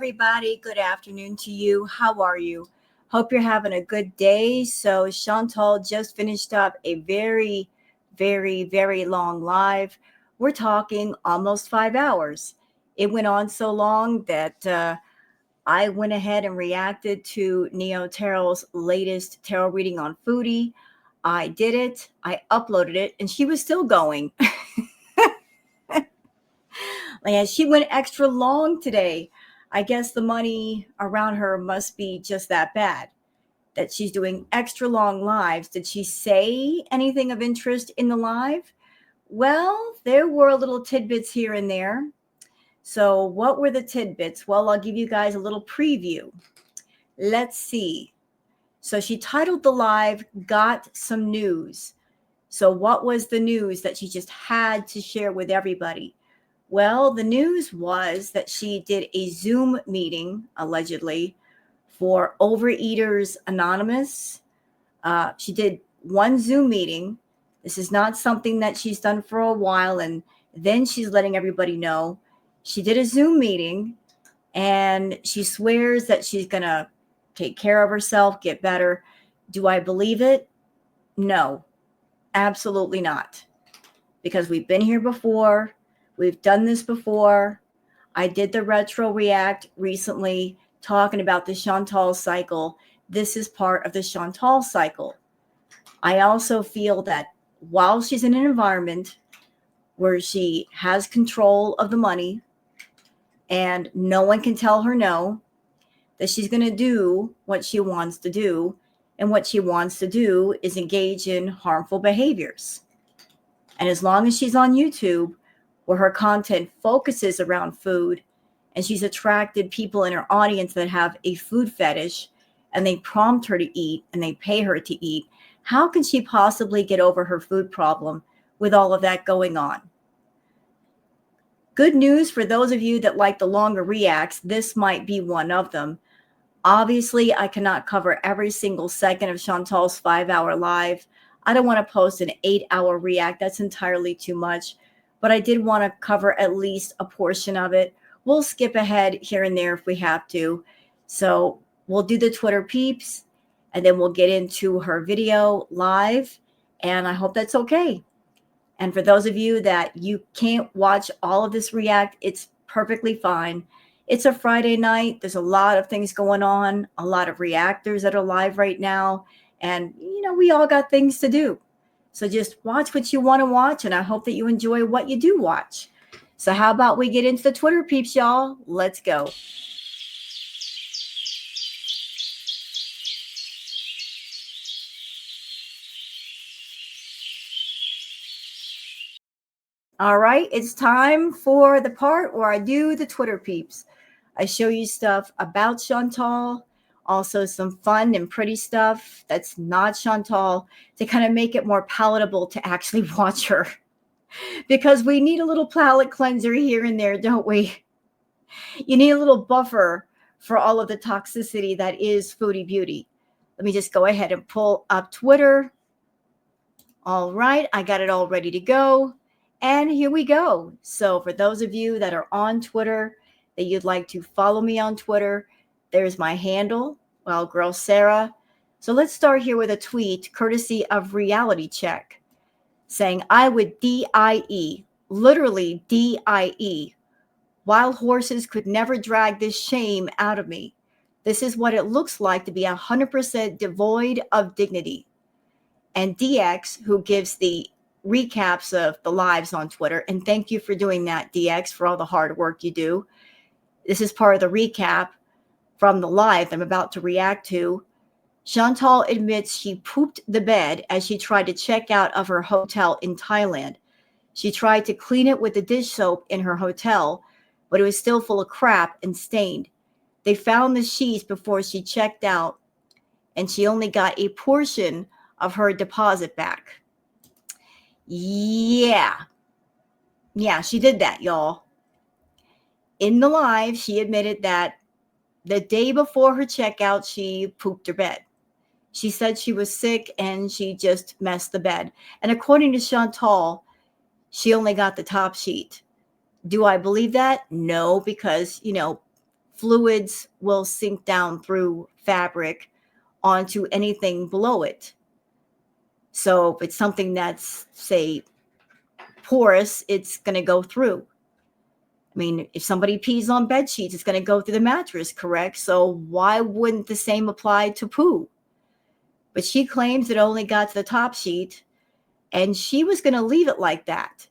everybody. Good afternoon to you. How are you? Hope you're having a good day. So, Chantal just finished up a very long live. We're talking almost 5 hours. It went on so long that I went ahead and reacted to Neo Tarot's latest tarot reading on Foodie. I did it, I uploaded it, and she was still going. And she went extra long today. I guess the money around her must be just that bad that she's doing extra long lives. Did she say anything of interest in the live? Well, there were little tidbits here and there. So, what were the tidbits? Well, I'll give you guys a little preview. Let's see. So, she titled the live, Got Some News. So, what was the news that she just had to share with everybody? Well, the news was that she did a Zoom meeting, allegedly, for Overeaters Anonymous. She did one Zoom meeting. This is not something that she's done for a while, and then she's letting everybody know. She did a Zoom meeting, and she swears that she's going to take care of herself, get better. Do I believe it? No, absolutely not. Because we've been here before. We've done this before. I did the retro react recently talking about the Chantal cycle. This is part of the Chantal cycle. I also feel that while she's in an environment where she has control of the money and no one can tell her no, that she's going to do what she wants to do. And what she wants to do is engage in harmful behaviors. And as long as she's on YouTube, where her content focuses around food, and she's attracted people in her audience that have a food fetish, and they prompt her to eat, and they pay her to eat, how can she possibly get over her food problem with all of that going on? Good news for those of you that like the longer reacts, this might be one of them. Obviously, I cannot cover every single second of Chantal's 5-hour live. I don't want to post an 8-hour react. That's entirely too much. But I did want to cover at least a portion of it. We'll skip ahead here and there if we have to. So we'll do the Twitter peeps, and then we'll get into her video live. And I hope that's okay. And for those of you that you can't watch all of this react, it's perfectly fine. It's a Friday night. There's a lot of things going on, a lot of reactors that are live right now. And, we all got things to do. So just watch what you want to watch, and I hope that you enjoy what you do watch. So how about we get into the Twitter peeps, y'all? Let's go. All right, it's time for the part where I do the Twitter peeps. I show you stuff about Chantal, also some fun and pretty stuff that's not Chantal, to kind of make it more palatable to actually watch her. Because we need a little palate cleanser here and there, don't we? You need a little buffer for all of the toxicity that is Foodie Beauty. Let me just go ahead and pull up Twitter. All right, I got it all ready to go. And here we go. So for those of you that are on Twitter, that you'd like to follow me on Twitter, there's my handle, well, Girl Sarah. So let's start here with a tweet courtesy of Reality Check saying, I would DIE, literally DIE. Wild horses could never drag this shame out of me. This is what it looks like to be 100% devoid of dignity. And DX, who gives the recaps of the lives on Twitter, and thank you for doing that, DX, for all the hard work you do. This is part of the recap from the live I'm about to react to. Chantal admits she pooped the bed as she tried to check out of her hotel in Thailand. She tried to clean it with the dish soap in her hotel, but it was still full of crap and stained. They found the sheets before she checked out, and she only got a portion of her deposit back. Yeah, she did that, y'all. In the live, she admitted that the day before her checkout, she pooped her bed. She said she was sick and she just messed the bed. And according to Chantal, she only got the top sheet. Do I believe that? No, because, fluids will sink down through fabric onto anything below it. So if it's something that's, say, porous, it's going to go through. I mean, if somebody pees on bed sheets, it's going to go through the mattress, correct? So why wouldn't the same apply to poo? But she claims it only got to the top sheet, and she was going to leave it like that.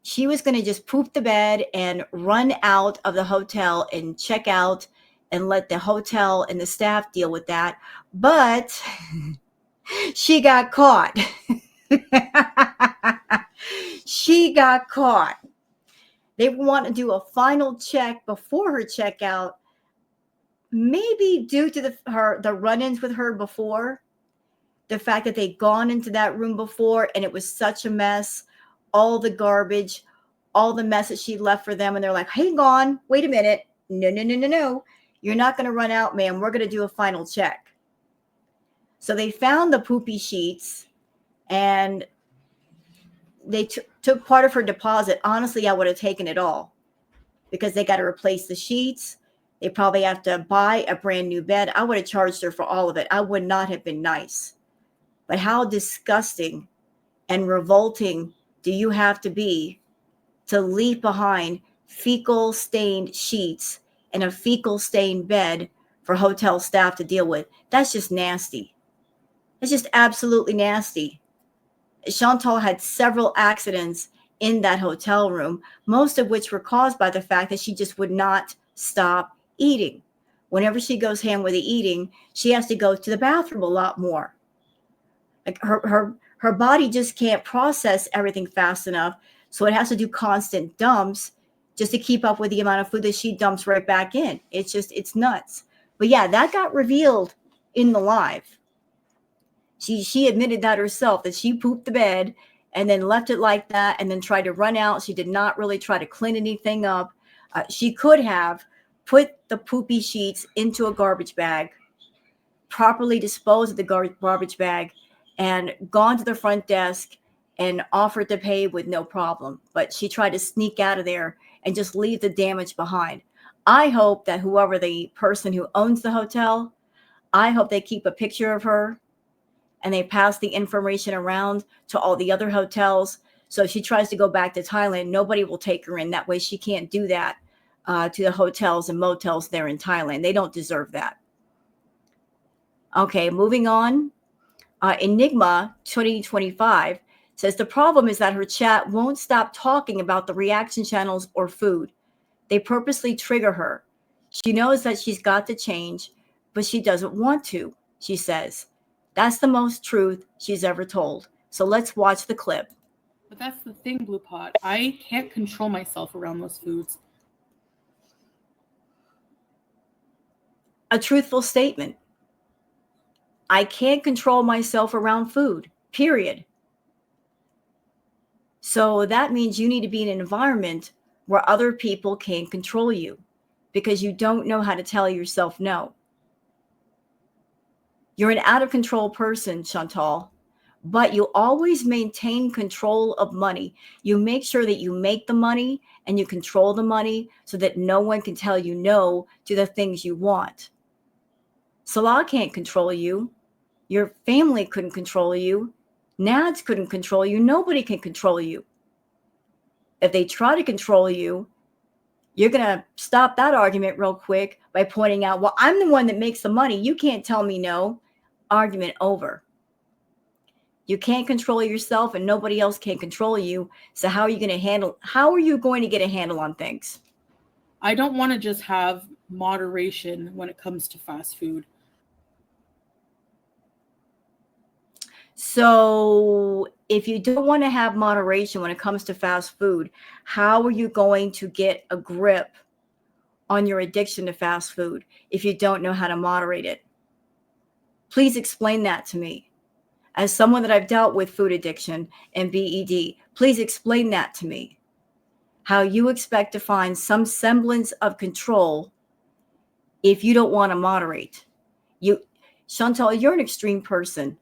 She was going to just poop the bed and run out of the hotel and check out and let the hotel and the staff deal with that. But she got caught. She got caught. They want to do a final check before her checkout, maybe due to the run-ins with her before, the fact that they'd gone into that room before and it was such a mess, all the garbage, all the mess that she left for them. And they're like, hang on, wait a minute. No. You're not going to run out, ma'am. We're going to do a final check. So they found the poopy sheets and they took part of her deposit. Honestly, I would have taken it all because they got to replace the sheets. They probably have to buy a brand new bed. I would have charged her for all of it. I would not have been nice. But how disgusting and revolting do you have to be to leave behind fecal stained sheets and a fecal stained bed for hotel staff to deal with? That's just nasty. It's just absolutely nasty. Chantal had several accidents in that hotel room, most of which were caused by the fact that she just would not stop eating. Whenever she goes ham with the eating, she has to go to the bathroom a lot more. Like her body just can't process everything fast enough, so it has to do constant dumps just to keep up with the amount of food that she dumps right back in. It's nuts. But yeah, that got revealed in the live. She admitted that herself, that she pooped the bed and then left it like that and then tried to run out. She did not really try to clean anything up. She could have put the poopy sheets into a garbage bag, properly disposed of the garbage bag, and gone to the front desk and offered to pay with no problem. But she tried to sneak out of there and just leave the damage behind. I hope that whoever the person who owns the hotel, I hope they keep a picture of her and they pass the information around to all the other hotels. So if she tries to go back to Thailand, nobody will take her in. That way she can't do that to the hotels and motels there in Thailand. They don't deserve that. Okay, moving on. Enigma 2025 says the problem is that her chat won't stop talking about the reaction channels or food. They purposely trigger her. She knows that she's got to change, but she doesn't want to, she says. That's the most truth she's ever told. So let's watch the clip. But that's the thing, Blue Pot. I can't control myself around those foods. A truthful statement. I can't control myself around food, period. So that means you need to be in an environment where other people can't control you because you don't know how to tell yourself no. You're an out of control person, Chantal, but you always maintain control of money. You make sure that you make the money and you control the money so that no one can tell you no to the things you want. Salah can't control you. Your family couldn't control you. Nads couldn't control you. Nobody can control you. If they try to control you, you're going to stop that argument real quick by pointing out, well, I'm the one that makes the money. You can't tell me no. Argument over. You can't control yourself and nobody else can control you. So how are you going to get a handle on things? I don't want to just have moderation when it comes to fast food. So if you don't want to have moderation when it comes to fast food, how are you going to get a grip on your addiction to fast food if you don't know how to moderate it? Please explain that to me. As someone that I've dealt with food addiction and BED, please explain that to me. How you expect to find some semblance of control if you don't want to moderate. Chantal, you're an extreme person.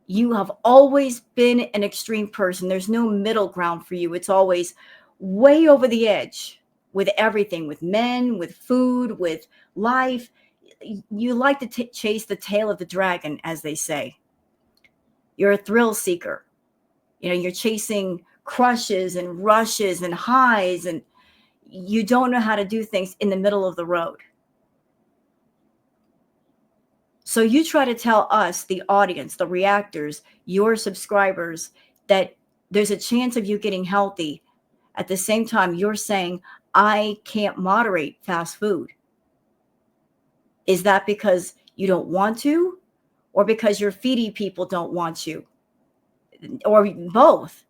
You have always been an extreme person. There's no middle ground for you. It's always way over the edge. with everything, with men, with food, with life. You like to chase the tail of the dragon, as they say. You're a thrill seeker. You're chasing crushes and rushes and highs, and you don't know how to do things in the middle of the road. So you try to tell us, the audience, the reactors, your subscribers, that there's a chance of you getting healthy. At the same time, you're saying, I can't moderate fast food. Is that because you don't want to, or because your Foodie people don't want you, or both?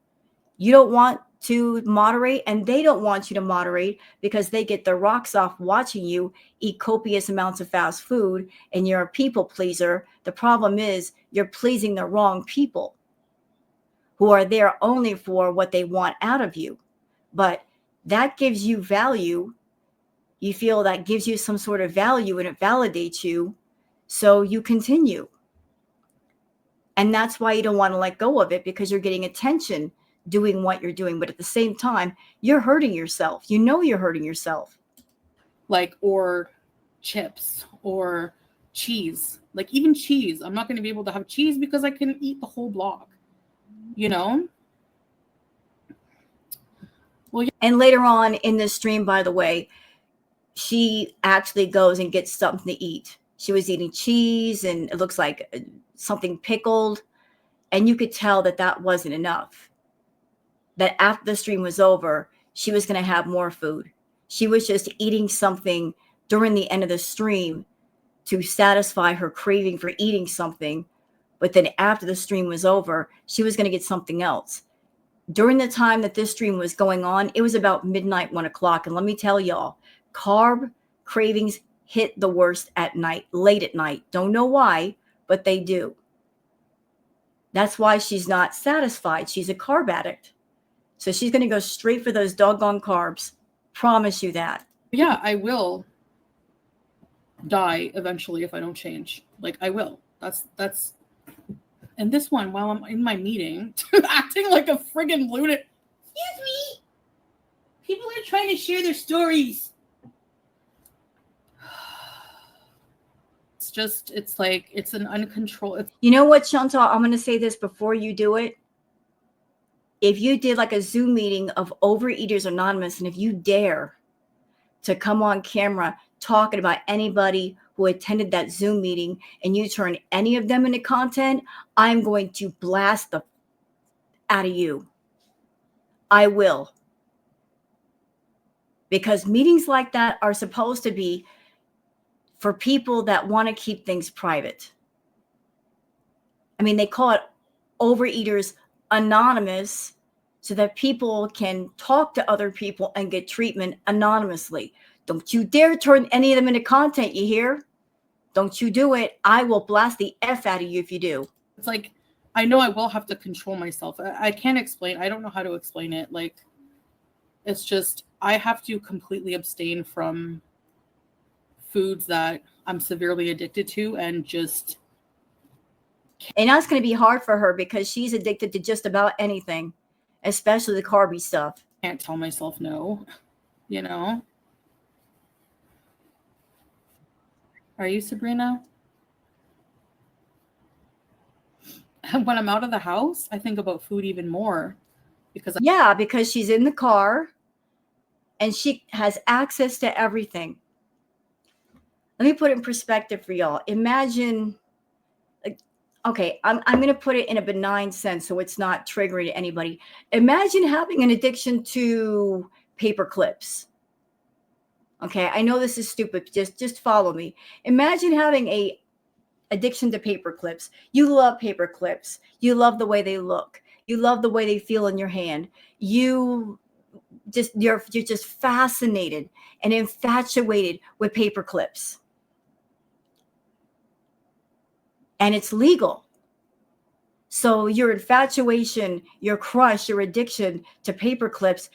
You don't want to moderate, and they don't want you to moderate because they get their rocks off watching you eat copious amounts of fast food, and you're a people pleaser. The problem is you're pleasing the wrong people who are there only for what they want out of you. But that gives you value. You feel that gives you some sort of value, and it validates you. So you continue. And that's why you don't want to let go of it, because you're getting attention doing what you're doing. But at the same time, you're hurting yourself. You're hurting yourself. Like, or chips or cheese. Like, even cheese. I'm not going to be able to have cheese because I can eat the whole block. Well, yeah. And later on in this stream, by the way, she actually goes and gets something to eat. She was eating cheese, and it looks like something pickled. And you could tell that that wasn't enough. That after the stream was over, she was going to have more food. She was just eating something during the end of the stream to satisfy her craving for eating something. But then after the stream was over, she was going to get something else. During the time that this stream was going on, it was about midnight, 1 o'clock. And let me tell y'all, carb cravings hit the worst at night, late at night. Don't know why, but they do. That's why she's not satisfied. She's a carb addict. So she's going to go straight for those doggone carbs. Promise you that. Yeah, I will die eventually if I don't change. Like, I will. That's. And this one, while I'm in my meeting, acting like a friggin' lunatic. Excuse me. People are trying to share their stories. It's like, it's an uncontrolled. You know what, Chantal? I'm going to say this before you do it. If you did like a Zoom meeting of Overeaters Anonymous, and if you dare to come on camera talking about anybody who attended that Zoom meeting, and you turn any of them into content, I'm going to blast the out of you. I will. Because meetings like that are supposed to be for people that want to keep things private. I mean, they call it Overeaters Anonymous so that people can talk to other people and get treatment anonymously. Don't you dare turn any of them into content, you hear? Don't you do it. I will blast the F out of you if you do. It's like, I know I will have to control myself. I can't explain. I don't know how to explain it. Like, it's just, I have to completely abstain from foods that I'm severely addicted to, and just. And that's going to be hard for her because she's addicted to just about anything, especially the carby stuff. Can't tell myself no, Are you, Sabrina? When I'm out of the house, I think about food even more because she's in the car and she has access to everything. Let me put it in perspective for y'all. Imagine, okay, I'm going to put it in a benign sense so it's not triggering to anybody. Imagine having an addiction to paper clips. Okay, I know this is stupid. Just follow me. Imagine having a addiction to paper clips. You love paper clips. You love the way they look. You love the way they feel in your hand. You're just fascinated and infatuated with paper clips. And it's legal. So your infatuation, your crush, your addiction to paper clips,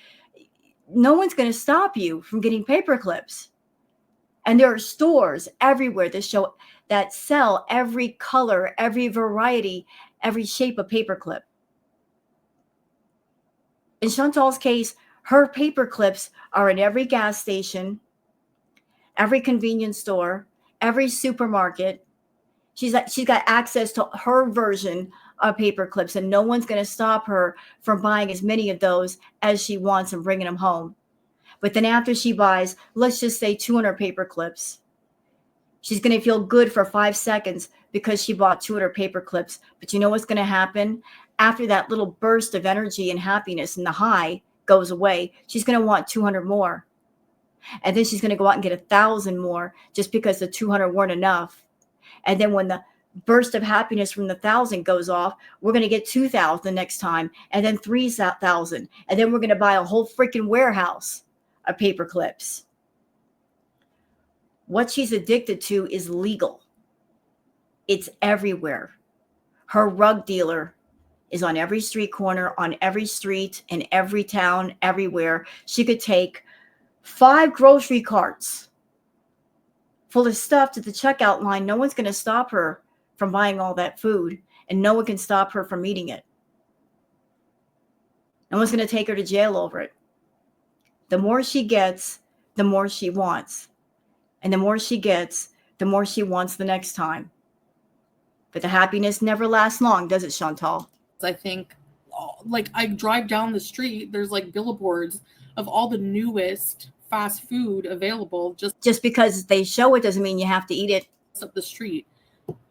no one's going to stop you from getting paper clips. And there are stores everywhere that sell every color, every variety, every shape of paperclip. In Chantal's case, Her paper clips are in every gas station, every convenience store, every supermarket. She's got access to her version of paper clips, and no one's going to stop her from buying as many of those as she wants and bringing them home. But then after she buys, let's just say 200 paper clips, she's going to feel good for 5 seconds because she bought 200 paper clips. But you know what's going to happen? After that little burst of energy and happiness and the high goes away, she's going to want 200 more. And then she's going to go out and get 1,000 more just because the 200 weren't enough. And then when the burst of happiness from the 1,000 goes off, we're going to get 2,000 the next time, and then 3,000. And then we're going to buy a whole freaking warehouse of paper clips. What she's addicted to is legal. It's everywhere. Her rug dealer is on every street corner, on every street, in every town, everywhere. She could take 5 grocery carts full of stuff to the checkout line. No one's going to stop her from buying all that food, and no one can stop her from eating it. No one's going to take her to jail over it. The more she gets, the more she wants. And the more she gets, the more she wants the next time. But the happiness never lasts long, does it, Chantal? I think, like, I drive down the street, there's like billboards of all the newest fast food available. Just because they show it doesn't mean you have to eat it. Up the street,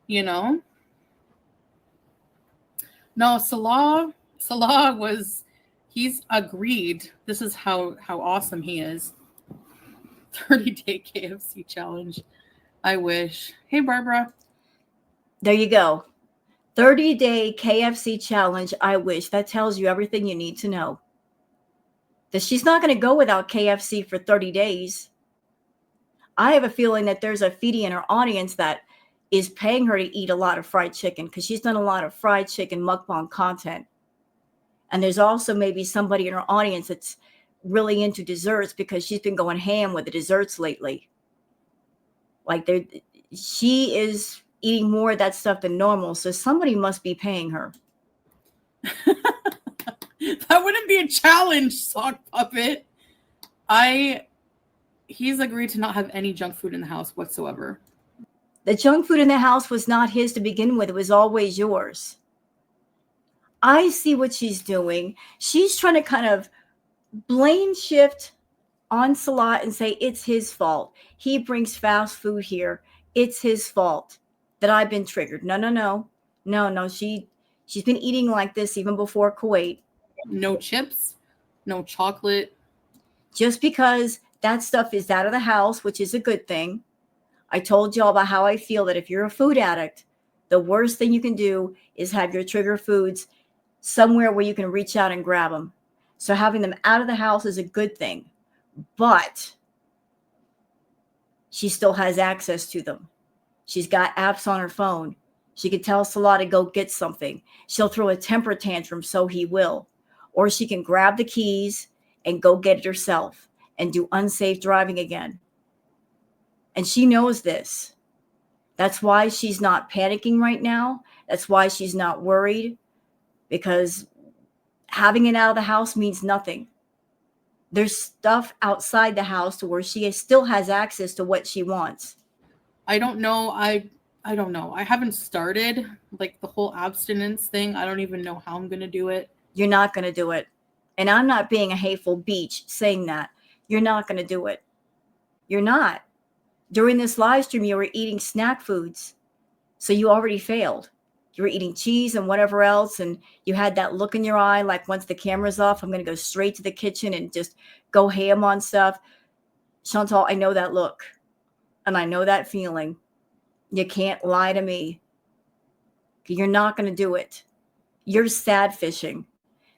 you know? No, Salah he's agreed. This is how awesome he is. 30-day KFC challenge. I wish. Hey, Barbara. There you go. 30-day KFC challenge. I wish. That tells you everything you need to know. That she's not going to go without KFC for 30 days. I have a feeling that there's a Foodie in her audience that is paying her to eat a lot of fried chicken because she's done a lot of fried chicken mukbang content. And there's also maybe somebody in her audience that's really into desserts because she's been going ham with the desserts lately. Like she is eating more of that stuff than normal. So somebody must be paying her. That wouldn't be a challenge, sock puppet. He's agreed to not have any junk food in the house whatsoever. The junk food in the house was not his to begin with. It was always yours. I see what she's doing. She's trying to kind of blame shift on Salah and say it's his fault. He brings fast food here. It's his fault that I've been triggered. No. She's been eating like this even before Kuwait. No chips, no chocolate. Just because that stuff is out of the house, which is a good thing. I told y'all about how I feel that if you're a food addict, the worst thing you can do is have your trigger foods somewhere where you can reach out and grab them. So having them out of the house is a good thing. But she still has access to them. She's got apps on her phone. She can tell Salah to go get something. She'll throw a temper tantrum, so he will. Or she can grab the keys and go get it herself and do unsafe driving again. And she knows this. That's why she's not panicking right now. That's why she's not worried, because having it out of the house means nothing. There's stuff outside the house to where she still has access to what she wants. I don't know. I don't know. I haven't started like the whole abstinence thing. I don't even know how I'm going to do it. You're not going to do it. And I'm not being a hateful beach saying that. You're not going to do it. You're not. During this live stream, you were eating snack foods. So you already failed. You were eating cheese and whatever else. And you had that look in your eye like, once the camera's off, I'm going to go straight to the kitchen and just go ham on stuff. Chantal, I know that look. And I know that feeling. You can't lie to me. You're not going to do it. You're sad fishing.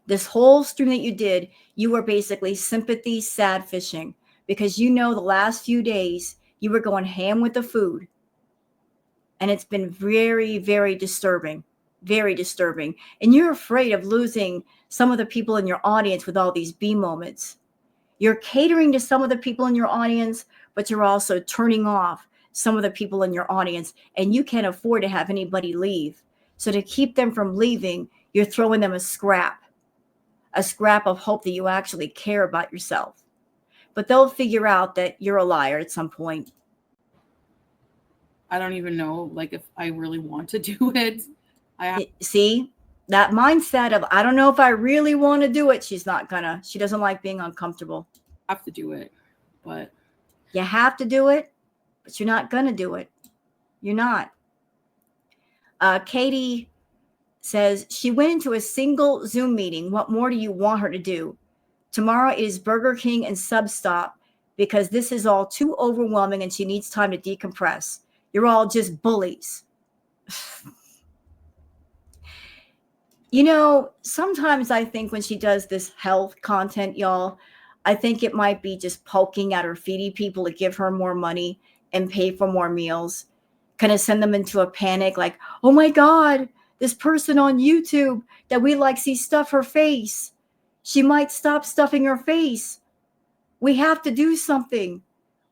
This whole stream that you did, you were basically sympathy sad fishing, because you know the last few days you were going ham with the food. And it's been very, very disturbing. Very disturbing. And you're afraid of losing some of the people in your audience with all these B moments. You're catering to some of the people in your audience, but you're also turning off some of the people in your audience, and you can't afford to have anybody leave. So to keep them from leaving, you're throwing them a scrap a scrap of hope that you actually care about yourself. But they'll figure out that you're a liar at some point. I don't even know, like, if I really want to do it. See, that mindset of, I don't know if I really want to do it. She doesn't like being uncomfortable. Have to do it, but you have to do it, but you're not going to do it. You're not. Katie says she went into a single Zoom meeting. What more do you want her to do? Tomorrow it is Burger King and Substop because this is all too overwhelming and she needs time to decompress. You're all just bullies. You know, sometimes I think when she does this health content, y'all, I think it might be just poking at her feedie people to give her more money and pay for more meals. Kind of send them into a panic like, oh my God, this person on YouTube that we like see stuff her face. She might stop stuffing her face. We have to do something.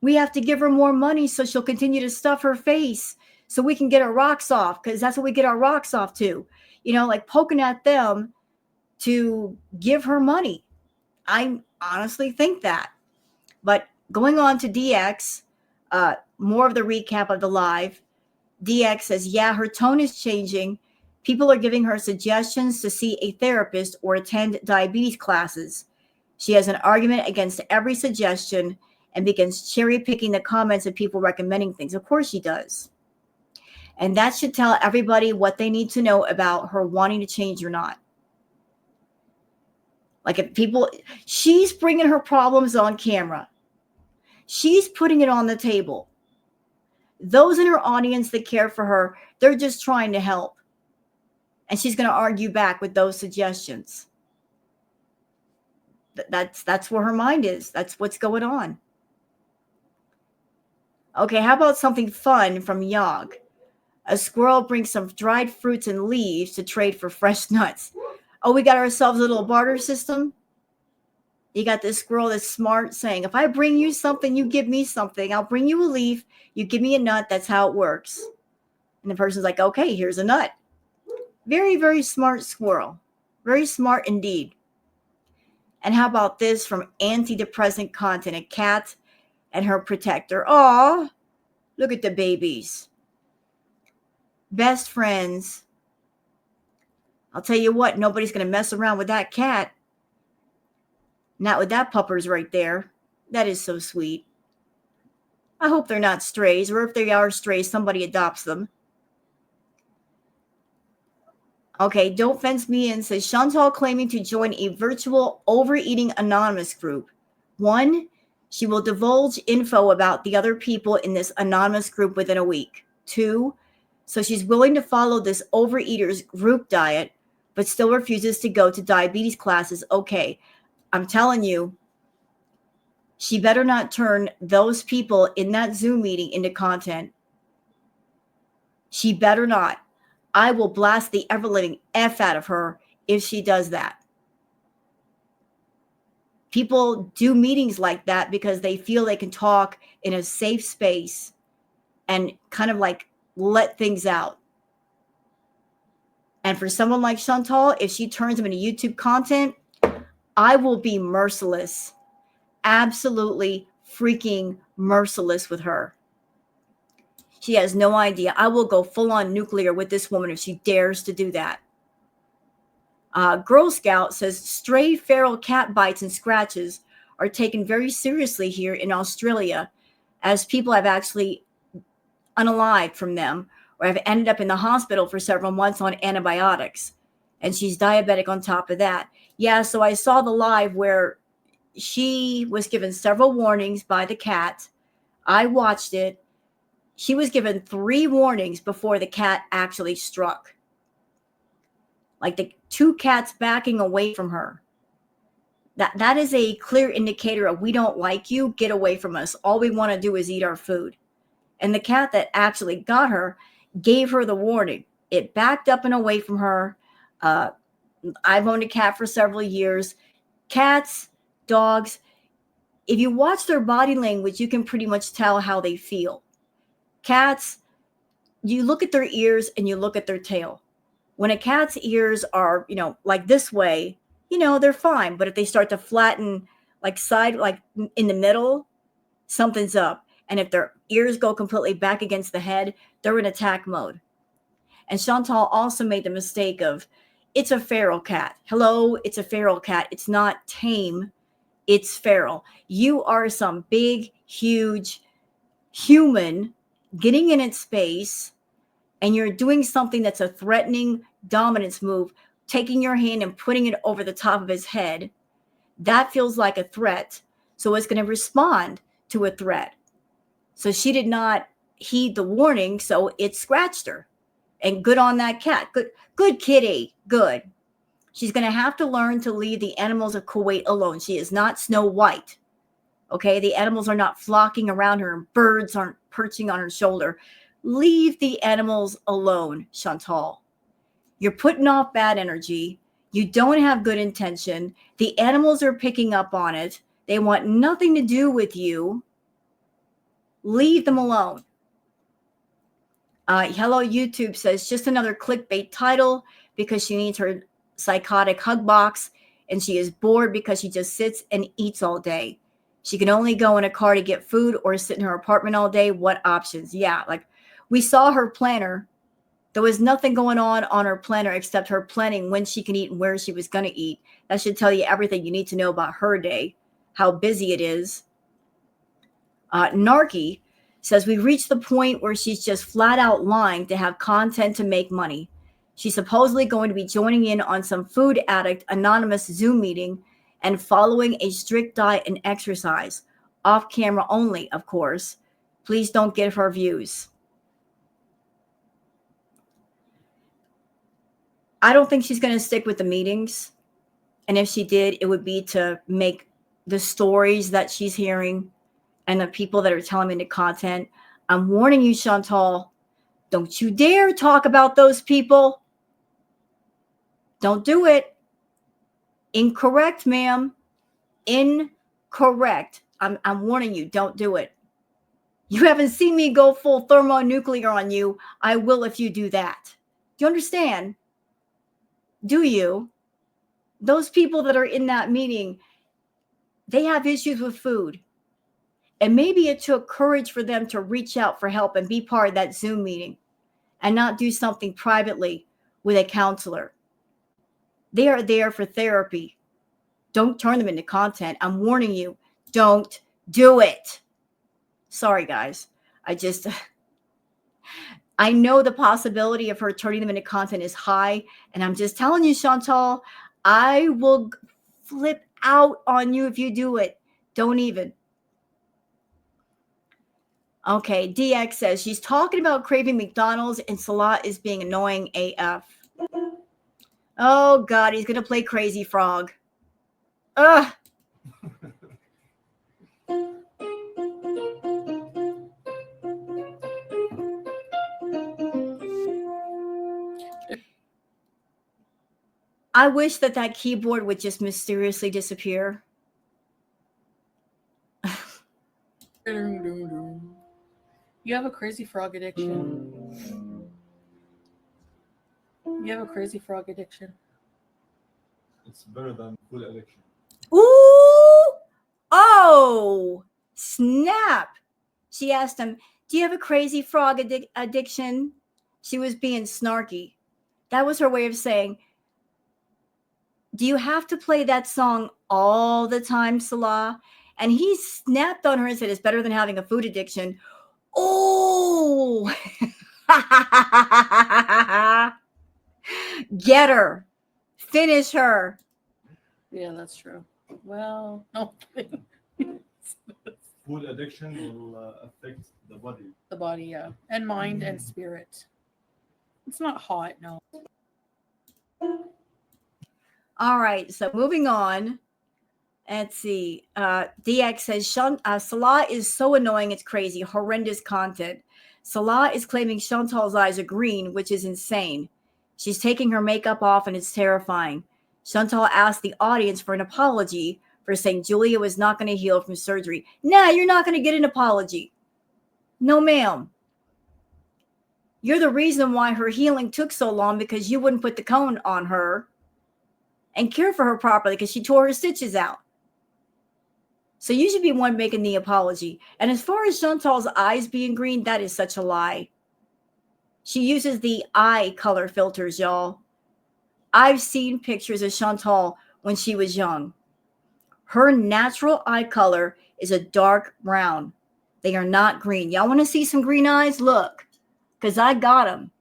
We have to give her more money so she'll continue to stuff her face so we can get our rocks off, because that's what we get our rocks off to. You know, like poking at them to give her money. I honestly think that. But going on to DX, more of the recap of the live. DX says, yeah, her tone is changing. People are giving her suggestions to see a therapist or attend diabetes classes. She has an argument against every suggestion and begins cherry picking the comments of people recommending things. Of course she does. And that should tell everybody what they need to know about her wanting to change or not. Like if people, she's bringing her problems on camera. She's putting it on the table. Those in her audience that care for her, they're just trying to help. And she's going to argue back with those suggestions. That's where her mind is. That's what's going on. Okay, how about something fun from Yog? A squirrel brings some dried fruits and leaves to trade for fresh nuts. Oh, we got ourselves a little barter system. You got this squirrel that's smart saying, if I bring you something, you give me something. I'll bring you a leaf. You give me a nut. That's how it works. And the person's like, okay, here's a nut. Very, very smart squirrel. Very smart indeed. And how about this from antidepressant content? A cat and her protector. Aw, look at the babies. Best friends. I'll tell you what, nobody's going to mess around with that cat. Not with that puppers right there. That is so sweet. I hope they're not strays, or if they are strays, somebody adopts them. Okay, Don't Fence Me In says, Chantal claiming to join a virtual overeating anonymous group. 1, she will divulge info about the other people in this anonymous group within a week. 2, so she's willing to follow this overeaters group diet, but still refuses to go to diabetes classes. Okay, I'm telling you, she better not turn those people in that Zoom meeting into content. She better not. I will blast the ever-living F out of her if she does that. People do meetings like that because they feel they can talk in a safe space and kind of like let things out. And for someone like Chantal, if she turns them into YouTube content, I will be merciless. Absolutely freaking merciless with her. She has no idea. I will go full on nuclear with this woman if she dares to do that. Girl Scout says stray feral cat bites and scratches are taken very seriously here in Australia, as people have actually unalived from them or have ended up in the hospital for several months on antibiotics. And she's diabetic on top of that. Yeah, so I saw the live where she was given several warnings by the cat. I watched it. She was given 3 warnings before the cat actually struck. Like the 2 cats backing away from her. That is a clear indicator of, we don't like you, get away from us. All we want to do is eat our food. And the cat that actually got her gave her the warning. It backed up and away from her. I've owned a cat for several years. Cats, dogs, if you watch their body language, you can pretty much tell how they feel. Cats, you look at their ears and you look at their tail. When a cat's ears are, like this way, they're fine. But if they start to flatten like in the middle, something's up. And if their ears go completely back against the head, they're in attack mode. And Chantal also made the mistake of, it's a feral cat. Hello, it's a feral cat. It's not tame. It's feral. You are some big, huge human getting in its space, and you're doing something that's a threatening dominance move, taking your hand and putting it over the top of his head. That feels like a threat. So it's going to respond to a threat. So she did not heed the warning, so it scratched her. And good on that cat. Good kitty. Good. She's going to have to learn to leave the animals of Kuwait alone. She is not Snow White. Okay, the animals are not flocking around her and birds aren't perching on her shoulder. Leave the animals alone, Chantal. You're putting off bad energy. You don't have good intention. The animals are picking up on it. They want nothing to do with you. Leave them alone. Hello, YouTube says, just another clickbait title because she needs her psychotic hug box and she is bored because she just sits and eats all day. She can only go in a car to get food or sit in her apartment all day. What options? Yeah, like we saw her planner. There was nothing going on her planner except her planning when she can eat and where she was going to eat. That should tell you everything you need to know about her day, how busy it is. Narky says, we've reached the point where she's just flat out lying to have content to make money. She's supposedly going to be joining in on some food addict anonymous Zoom meeting and following a strict diet and exercise. Off camera only, of course. Please don't give her views. I don't think she's going to stick with the meetings. And if she did, it would be to make the stories that she's hearing and the people that are telling me the content. I'm warning you, Chantal, don't you dare talk about those people. Don't do it. Incorrect, ma'am. Incorrect. I'm warning you, don't do it. You haven't seen me go full thermonuclear on you. I will if you do that. Do you understand? Do you? Those people that are in that meeting, they have issues with food. And maybe it took courage for them to reach out for help and be part of that Zoom meeting and not do something privately with a counselor. They are there for therapy. Don't turn them into content. I'm warning you, don't do it. Sorry, guys. I know the possibility of her turning them into content is high. And I'm just telling you, Chantal, I will flip out on you if you do it. Don't even. Okay, DX says she's talking about craving McDonald's and Salah is being annoying AF. Oh, God, he's going to play Crazy Frog. Ugh. I wish that keyboard would just mysteriously disappear. You have a crazy frog addiction. You have a crazy frog addiction. It's better than food addiction. Ooh! Oh! Snap! She asked him, do you have a crazy frog addiction? She was being snarky. That was her way of saying, do you have to play that song all the time, Salah? And he snapped on her and said, it's better than having a food addiction. Oh! Get her. Finish her. Yeah, that's true. Well, no. Food addiction will affect the body. The body, yeah. And mind and spirit. It's not hot, no. All right, so moving on. Let's see. DX says, Salah is so annoying, it's crazy. Horrendous content. Salah is claiming Chantal's eyes are green, which is insane. She's taking her makeup off and it's terrifying. Chantal asked the audience for an apology for saying Julia was not going to heal from surgery. Nah, you're not going to get an apology. No, ma'am. You're the reason why her healing took so long because you wouldn't put the cone on her. and care for her properly because she tore her stitches out. So you should be one making the apology. And as far as Chantal's eyes being green, that is such a lie. She uses the eye color filters, y'all. I've seen pictures of Chantal when she was young. Her natural eye color is a dark brown. They are not green. Y'all want to see some green eyes? Look, because I got them.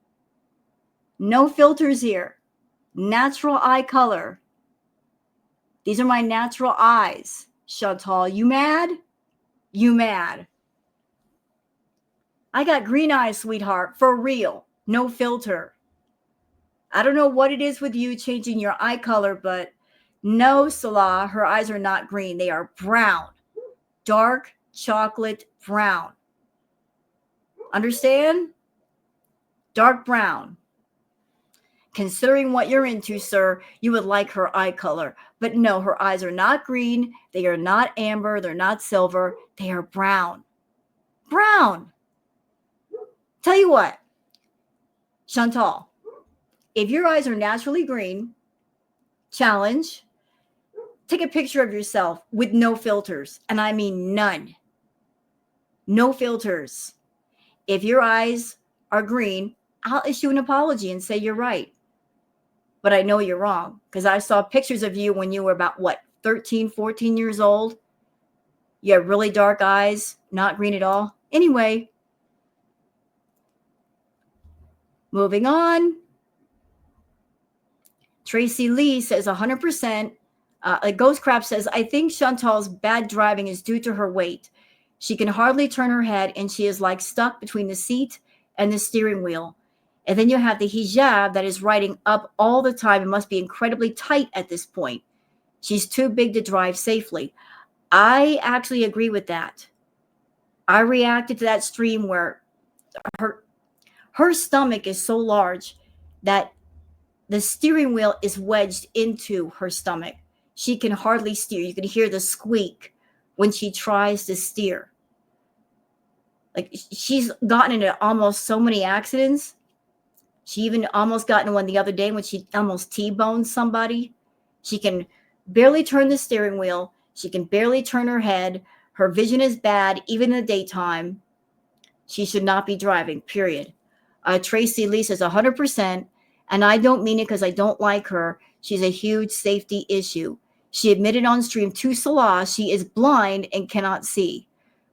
No filters here. Natural eye color. These are my natural eyes. Chantal, you mad? You mad? I got green eyes, sweetheart, for real. No filter. I don't know what it is with you changing your eye color, but no, Salah, her eyes are not green. They are brown. Dark chocolate brown. Understand? Dark brown. Considering what you're into, sir, you would like her eye color. But no, her eyes are not green. They are not amber. They're not silver. They are brown. Brown. Tell you what, Chantal, if your eyes are naturally green, challenge, take a picture of yourself with no filters. And I mean none. No filters. If your eyes are green, I'll issue an apology and say you're right. But I know you're wrong because I saw pictures of you when you were about, 13, 14 years old. You have really dark eyes, not green at all. Anyway, moving on. Tracy Lee says 100%. Ghost Crab says, I think Chantal's bad driving is due to her weight. She can hardly turn her head and she is like stuck between the seat and the steering wheel. And then you have the hijab that is riding up all the time and must be incredibly tight at this point. She's too big to drive safely. I actually agree with that. I reacted to that stream where her stomach is so large that the steering wheel is wedged into her stomach. She can hardly steer. You can hear the squeak when she tries to steer. Like, she's gotten into almost so many accidents. She even almost got into one the other day when she almost T-boned somebody. She can barely turn the steering wheel. She can barely turn her head. Her vision is bad, even in the daytime. She should not be driving, period. Tracy Lee says 100%. And I don't mean it because I don't like her. She's a huge safety issue. She admitted on stream to Salah she is blind and cannot see.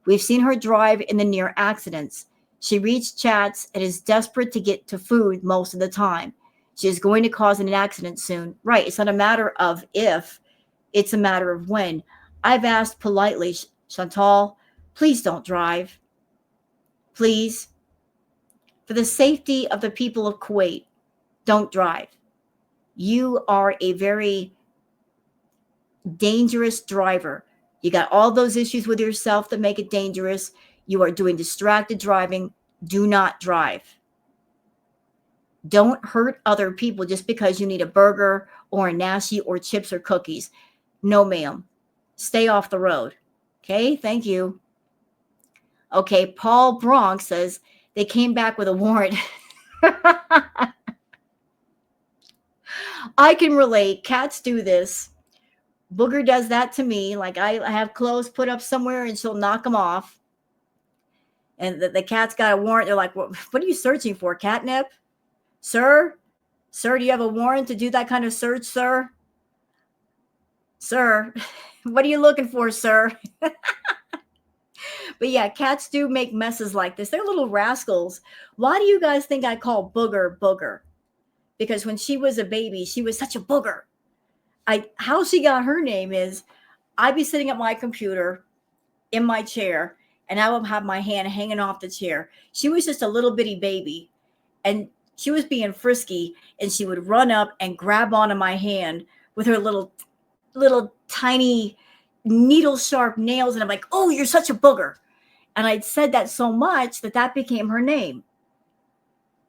We've seen her drive in the near accidents. She reads chats and is desperate to get to food most of the time. She is going to cause an accident soon. Right. It's not a matter of if, it's a matter of when. I've asked politely, Chantal, please don't drive. Please. For the safety of the people of Kuwait, don't drive. You are a very dangerous driver. You got all those issues with yourself that make it dangerous. You are doing distracted driving. Do not drive. Don't hurt other people just because you need a burger or a nashi or chips or cookies. No, ma'am. Stay off the road. Okay, thank you. Okay, Paul Bronx says they came back with a warrant. I can relate. Cats do this. Booger does that to me. Like, I have clothes put up somewhere and she'll knock them off. And the cat's got a warrant. They're like, what are you searching for? Catnip? Sir? Sir, do you have a warrant to do that kind of search, sir? Sir, what are you looking for, sir? But yeah, cats do make messes like this. They're little rascals. Why do you guys think I call Booger Booger? Because when she was a baby, she was such a booger. How she got her name is, I'd be sitting at my computer in my chair, and I would have my hand hanging off the chair. She was just a little bitty baby, and she was being frisky, and she would run up and grab onto my hand with her little tiny needle sharp nails, and I'm like, oh, you're such a booger. And I'd said that so much that became her name.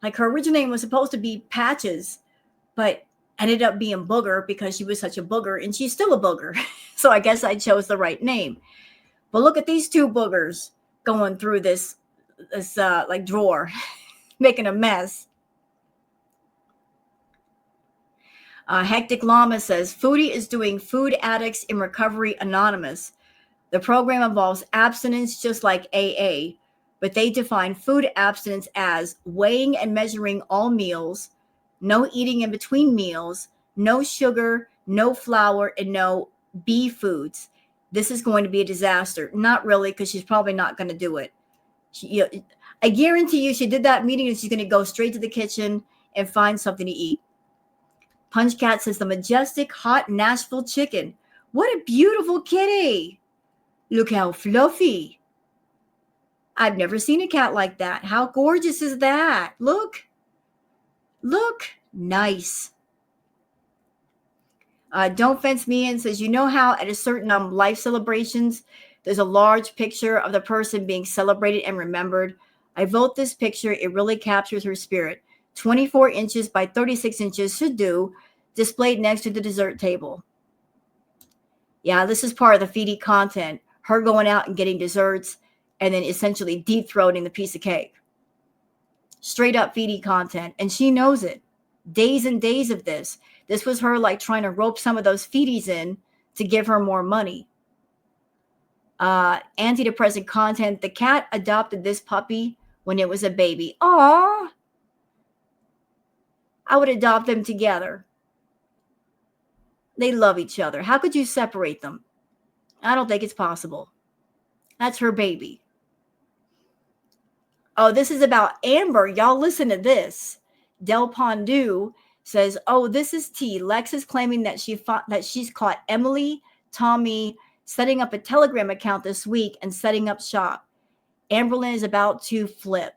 Like, her original name was supposed to be Patches, but ended up being Booger because she was such a booger, and she's still a booger. So I guess I chose the right name. But look at these two boogers going through this like drawer, making a mess. Hectic Llama says, Foodie is doing Food Addicts in Recovery Anonymous. The program involves abstinence just like AA, but they define food abstinence as weighing and measuring all meals, no eating in between meals, no sugar, no flour, and no B foods. This is going to be a disaster. Not really, because she's probably not going to do it. I guarantee you she did that meeting and she's going to go straight to the kitchen and find something to eat. Punch Cat says, the majestic hot Nashville chicken. What a beautiful kitty. Look how fluffy. I've never seen a cat like that. How gorgeous is that? Look. Nice. Don't Fence Me In says, you know how at a certain life celebrations, there's a large picture of the person being celebrated and remembered. I vote this picture. It really captures her spirit. 24 inches by 36 inches should do, displayed next to the dessert table. Yeah, this is part of the Foodie content. Her going out and getting desserts and then essentially deep-throating the piece of cake. Straight up Foodie content. And she knows it. Days and days of this. This was her like trying to rope some of those Foodies in to give her more money. Antidepressant content. The cat adopted this puppy when it was a baby. Aww. I would adopt them together. They love each other. How could you separate them? I don't think it's possible. That's her baby. Oh, this is about Amber. Y'all listen to this. Del Pondu says, oh, this is tea. Lex is claiming that she's caught Emily, Tommy, setting up a Telegram account this week and setting up shop. Amberlyn is about to flip.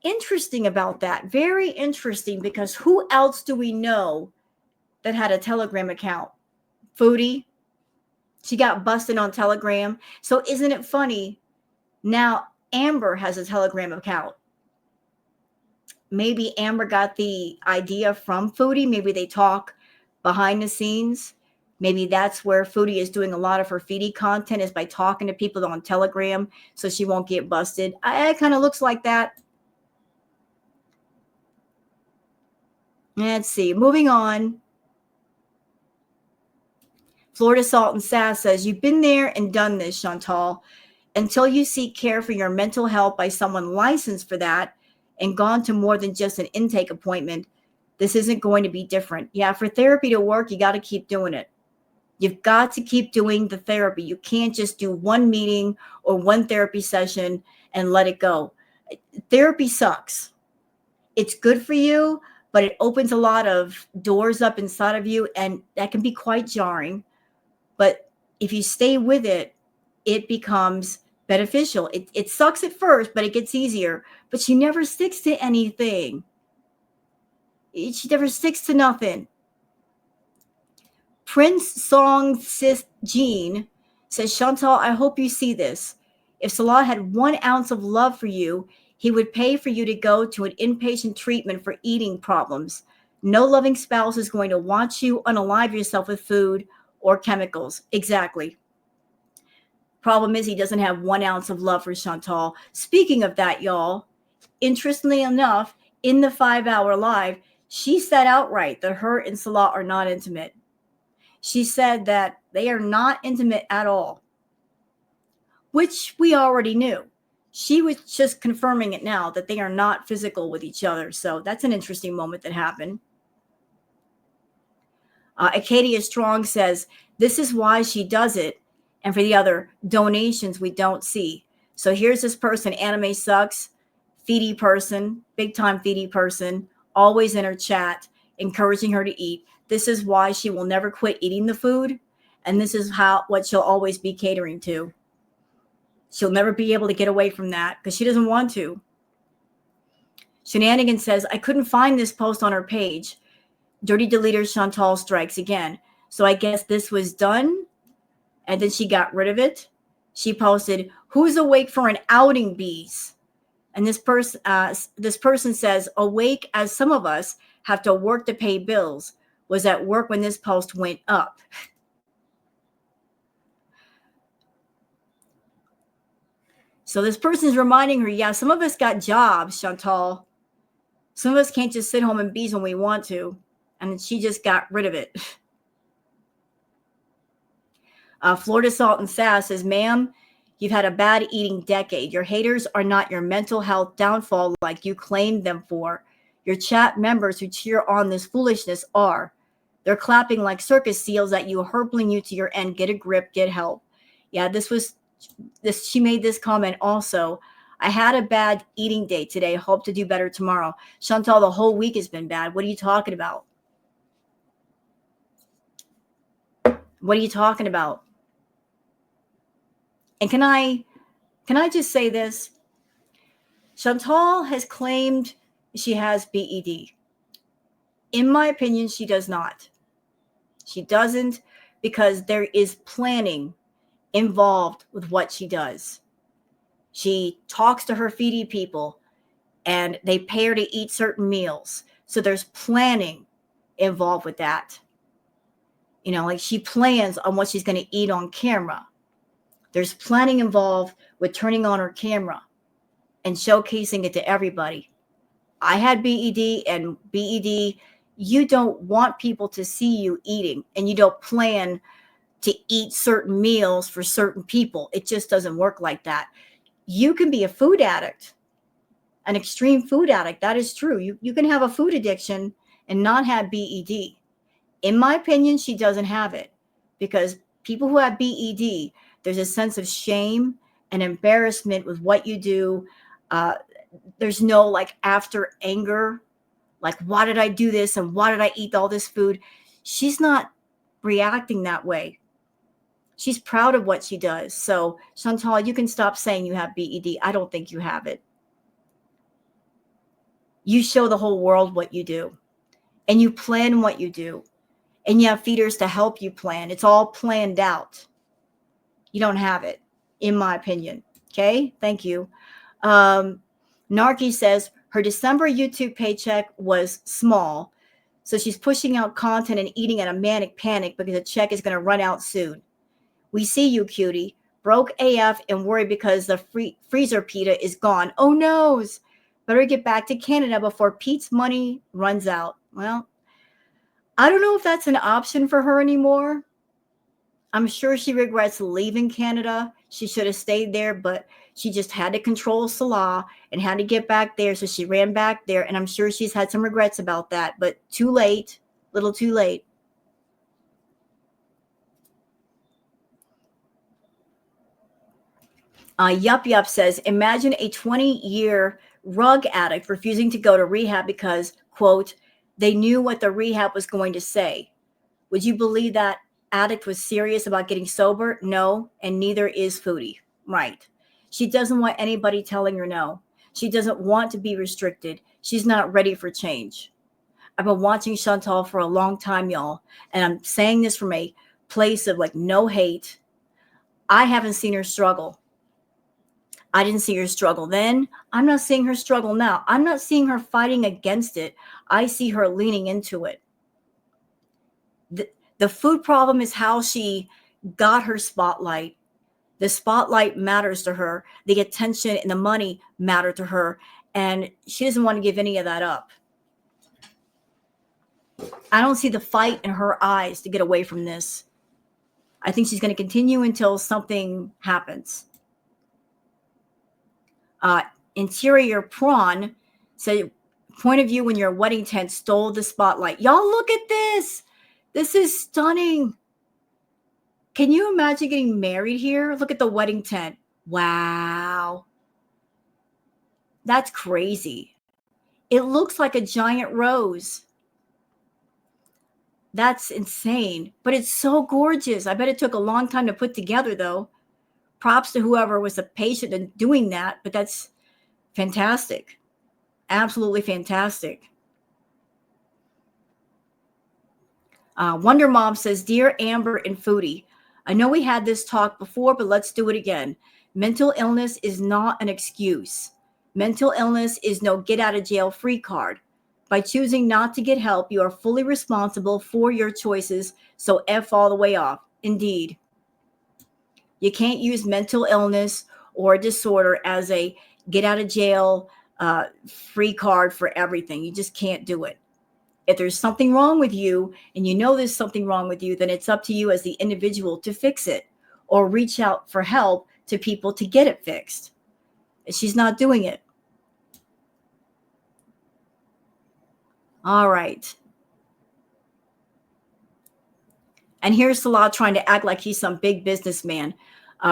Interesting about that. Very interesting, because who else do we know that had a Telegram account? Foodie. She got busted on Telegram. So isn't it funny? Now Amber has a Telegram account. Maybe Amber got the idea from Foodie. Maybe they talk behind the scenes. Maybe that's where Foodie is doing a lot of her Foodie content, is by talking to people on Telegram so she won't get busted. It kind of looks like that. Let's see. Moving on. Florida Salt and Sass says, you've been there and done this, Chantal. Until you seek care for your mental health by someone licensed for that and gone to more than just an intake appointment, this isn't going to be different. Yeah, for therapy to work, you got to keep doing it. You've got to keep doing the therapy. You can't just do one meeting or one therapy session and let it go. Therapy sucks. It's good for you, but it opens a lot of doors up inside of you, and that can be quite jarring. But if you stay with it, it becomes beneficial. It sucks at first, but it gets easier. But she never sticks to anything. She never sticks to nothing. Prince Song Sis Jean says, Chantal, I hope you see this. If Salah had 1 ounce of love for you, he would pay for you to go to an inpatient treatment for eating problems. No loving spouse is going to want you unalive yourself with food or chemicals. Exactly. Problem is, he doesn't have 1 ounce of love for Chantal. Speaking of that, y'all, interestingly enough, in the 5-hour live, she said outright that her and Salah are not intimate. She said that they are not intimate at all, which we already knew. She was just confirming it now, that they are not physical with each other. So that's an interesting moment that happened. Acadia Strong says, this is why she does it. And for the other donations, we don't see. So here's this person, Anime Sucks, Foodie person, big time Foodie person, always in her chat, encouraging her to eat. This is why she will never quit eating the food. And this is what she'll always be catering to. She'll never be able to get away from that because she doesn't want to. Shenanigan says, I couldn't find this post on her page. Dirty Deleter Chantal strikes again. So I guess this was done. And then she got rid of it. She posted, who's awake for an outing, bees? And this person says, awake as some of us have to work to pay bills. Was at work when this post went up. So this person is reminding her, yeah, some of us got jobs, Chantal. Some of us can't just sit home and bees when we want to. and she just got rid of it. Florida Salt and Sass says, ma'am, you've had a bad eating decade. Your haters are not your mental health downfall like you claimed them for. Your chat members who cheer on this foolishness are. They're clapping like circus seals at you, hurtling you to your end. Get a grip, get help. Yeah, she made this comment also. I had a bad eating day today. Hope to do better tomorrow. Chantal, the whole week has been bad. What are you talking about? What are you talking about? And can I just say this? Chantal has claimed she has BED. In my opinion, she does not. She doesn't, because there is planning involved with what she does. She talks to her Foodie people and they pay her to eat certain meals. So there's planning involved with that. You know, like she plans on what she's going to eat on camera. There's planning involved with turning on her camera and showcasing it to everybody. I had BED, and BED, you don't want people to see you eating, and you don't plan to eat certain meals for certain people. It just doesn't work like that. You can be a food addict, an extreme food addict. That is true. You can have a food addiction and not have BED. In my opinion, she doesn't have it, because people who have BED, there's a sense of shame and embarrassment with what you do. There's no like after anger, like, why did I do this? And why did I eat all this food? She's not reacting that way. She's proud of what she does. So Chantal, you can stop saying you have BED. I don't think you have it. You show the whole world what you do, and you plan what you do, and you have feeders to help you plan. It's all planned out. You don't have it, in my opinion. Okay, thank you. Narky says her December YouTube paycheck was small, so she's pushing out content and eating in a manic panic because the check is going to run out soon. We see you, cutie. Broke AF and worried because the freezer pita is gone. Oh noes. Better get back to Canada before Pete's money runs out. Well, I don't know if that's an option for her anymore. I'm sure she regrets leaving Canada. She should have stayed there, but she just had to control Salah and had to get back there. So she ran back there, and I'm sure she's had some regrets about that, but too late, little too late. Yup says, imagine a 20-year rug addict refusing to go to rehab because, quote, they knew what the rehab was going to say. Would you believe that addict was serious about getting sober? No, and neither is Foodie. Right. She doesn't want anybody telling her no. She doesn't want to be restricted. She's not ready for change. I've been watching Chantal for a long time, y'all, and I'm saying this from a place of like no hate. I haven't seen her struggle. I didn't see her struggle then. I'm not seeing her struggle now. I'm not seeing her fighting against it. I see her leaning into it. The food problem is how she got her spotlight. The spotlight matters to her. The attention and the money matter to her. And she doesn't want to give any of that up. I don't see the fight in her eyes to get away from this. I think she's going to continue until something happens. Interior Prawn said, point of view when your wedding tent stole the spotlight. Y'all look at this. This is stunning. Can you imagine getting married here? Look at the wedding tent. Wow. That's crazy. It looks like a giant rose. That's insane, but it's so gorgeous. I bet it took a long time to put together, though. Props to whoever was the patient in doing that, but that's fantastic. Absolutely fantastic. Wonder Mom says, Dear Amber and Foodie, I know we had this talk before, but let's do it again. Mental illness is not an excuse. Mental illness is no get out of jail free card. By choosing not to get help, you are fully responsible for your choices, so F all the way off. Indeed. You can't use mental illness or disorder as a get out of jail free card for everything. You just can't do it. If there's something wrong with you and you know there's something wrong with you, then it's up to you as the individual to fix it or reach out for help to people to get it fixed. She's not doing it. All right. And here's Salah trying to act like he's some big businessman.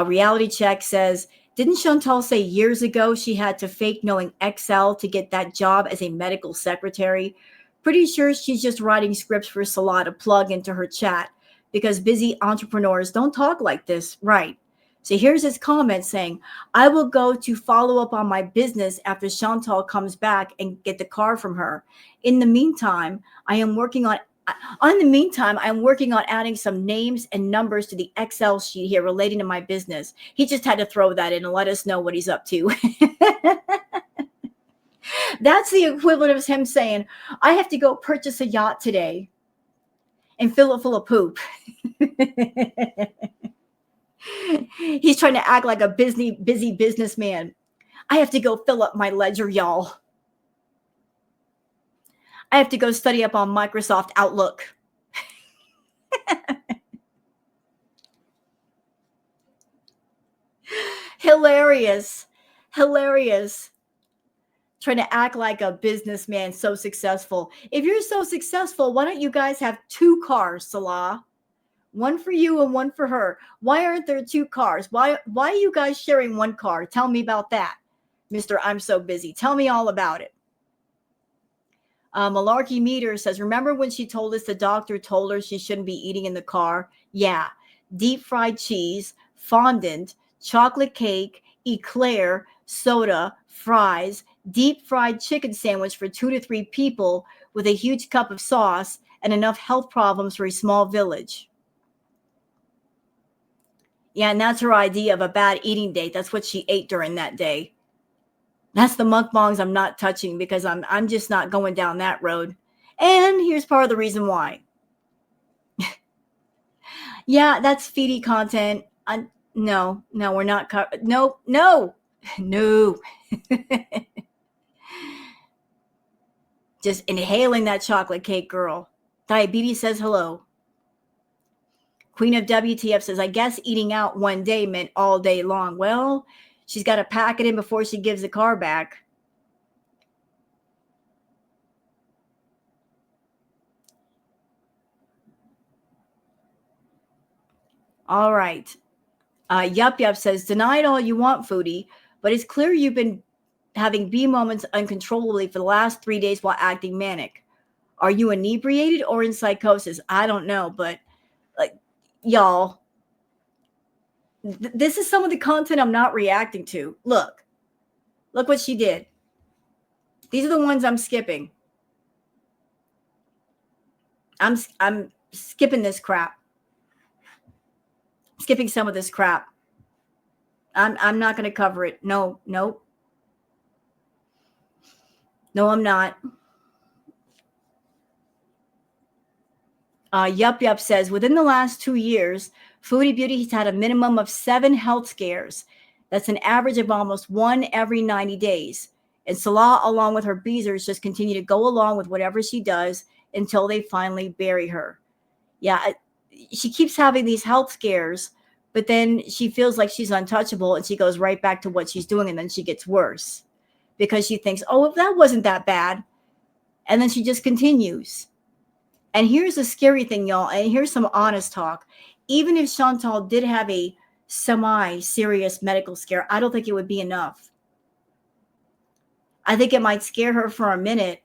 Reality Check says, didn't Chantal say years ago she had to fake knowing Excel to get that job as a medical secretary? Pretty sure she's just writing scripts for Salah to plug into her chat because busy entrepreneurs don't talk like this, right? So here's his comment saying, I will go to follow up on my business after Chantal comes back and get the car from her. In the meantime, I'm working on adding some names and numbers to the Excel sheet here relating to my business. He just had to throw that in and let us know what he's up to. That's the equivalent of him saying, I have to go purchase a yacht today and fill it full of poop. He's trying to act like a busy businessman. I have to go fill up my ledger, y'all. I have to go study up on Microsoft Outlook. Hilarious. Trying to act like a businessman so successful. If you're so successful, why don't you guys have 2 cars, Salah? One for you and one for her. Why aren't there 2 cars? Why are you guys sharing 1 car? Tell me about that, Mr. I'm so busy. Tell me all about it. Malarkey Meter says, remember when she told us the doctor told her she shouldn't be eating in the car? Yeah. Deep fried cheese, fondant, chocolate cake, eclair, soda, fries, deep fried chicken sandwich for 2 to 3 people with a huge cup of sauce and enough health problems for a small village. Yeah, and that's her idea of a bad eating date. That's what she ate during that day. That's the mukbangs I'm not touching because I'm just not going down that road. And here's part of the reason why. Yeah, that's Foodie content. No, we're not. No. Just inhaling that chocolate cake, girl. Diabetes says hello. Queen of WTF says, I guess eating out one day meant all day long. Well, she's got to pack it in before she gives the car back. All right. Yup says, deny it all you want, Foodie, but it's clear you've been having B moments uncontrollably for the last 3 days while acting manic. Are you inebriated or in psychosis? I don't know, but y'all, this is some of the content I'm not reacting to. Look what she did. These are the ones I'm skipping. I'm skipping this crap. Skipping some of this crap. I'm not going to cover it. No, I'm not. Yup says, within the last 2 years, Foodie Beauty has had a minimum of 7 health scares. That's an average of almost 1 every 90 days. And Salah, along with her beezers, just continue to go along with whatever she does until they finally bury her. Yeah, she keeps having these health scares, but then she feels like she's untouchable and she goes right back to what she's doing, and then she gets worse because she thinks, oh, that wasn't that bad. And then she just continues. And here's the scary thing, y'all, and here's some honest talk. Even if Chantal did have a semi-serious medical scare, I don't think it would be enough. I think it might scare her for a minute,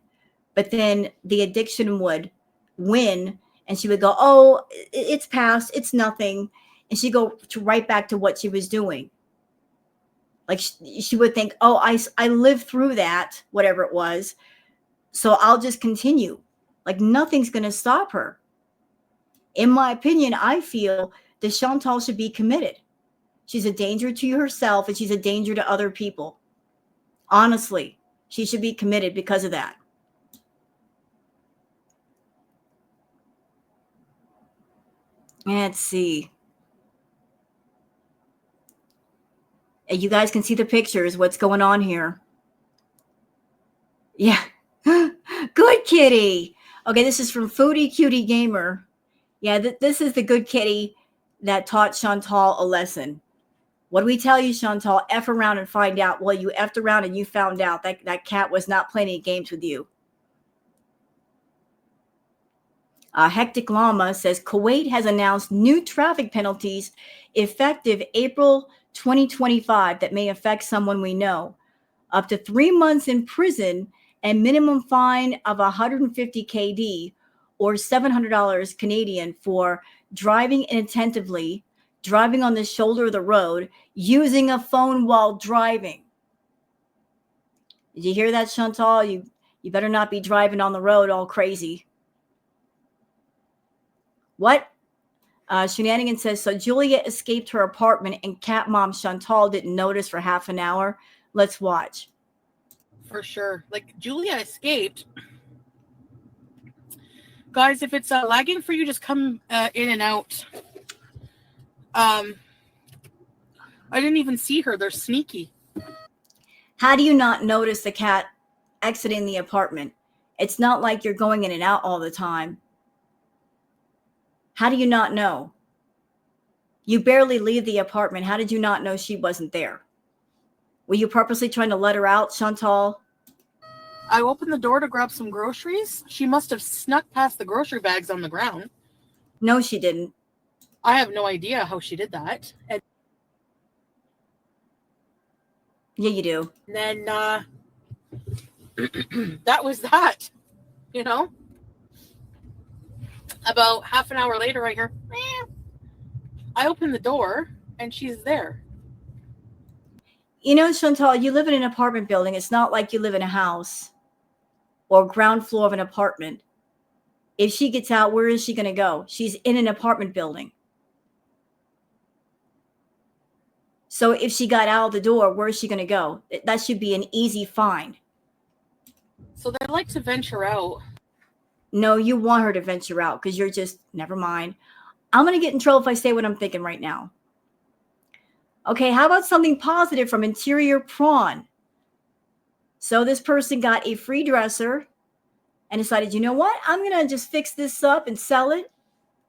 but then the addiction would win, and she would go, oh, it's past, it's nothing. And she'd go right back to what she was doing. Like she would think, oh, I lived through that, whatever it was, so I'll just continue. Like nothing's going to stop her. In my opinion, I feel that Chantal should be committed. She's a danger to herself and she's a danger to other people. Honestly, she should be committed because of that. Let's see. You guys can see the pictures, what's going on here. Yeah. Good kitty. Okay, this is from Foodie Cutie Gamer. Yeah, this is the good kitty that taught Chantal a lesson. What do we tell you, Chantal? F around and find out. Well, you effed around and you found out that cat was not playing any games with you. Hectic Llama says Kuwait has announced new traffic penalties effective April 2025 that may affect someone we know. Up to 3 months in prison and minimum fine of 150 KD or $700 Canadian for driving inattentively, driving on the shoulder of the road, using a phone while driving. Did you hear that, Chantal? You better not be driving on the road all crazy. What? Shenanigans says, so Julia escaped her apartment and cat mom Chantal didn't notice for half an hour. Let's watch. For sure. Like, Julia escaped. Guys, if it's lagging for you, just come in and out. I didn't even see her. They're sneaky. How do you not notice the cat exiting the apartment? It's not like you're going in and out all the time. How do you not know? You barely leave the apartment. How did you not know she wasn't there? Were you purposely trying to let her out, Chantal? I opened the door to grab some groceries. She must have snuck past the grocery bags on the ground. No, she didn't. I have no idea how she did that. And Yeah, you do. then that was that, you know? About half an hour later, I hear, I open the door and she's there. You know, Chantal, you live in an apartment building. It's not like you live in a house or ground floor of an apartment. If she gets out, where is she going to go? She's in an apartment building. So if she got out of the door, where is she going to go? That should be an easy find. So they like to venture out. No, you want her to venture out because you're just, never mind. I'm going to get in trouble if I say what I'm thinking right now. Okay, how about something positive from Interior Prawn? So this person got a free dresser and decided, you know what? I'm going to just fix this up and sell it.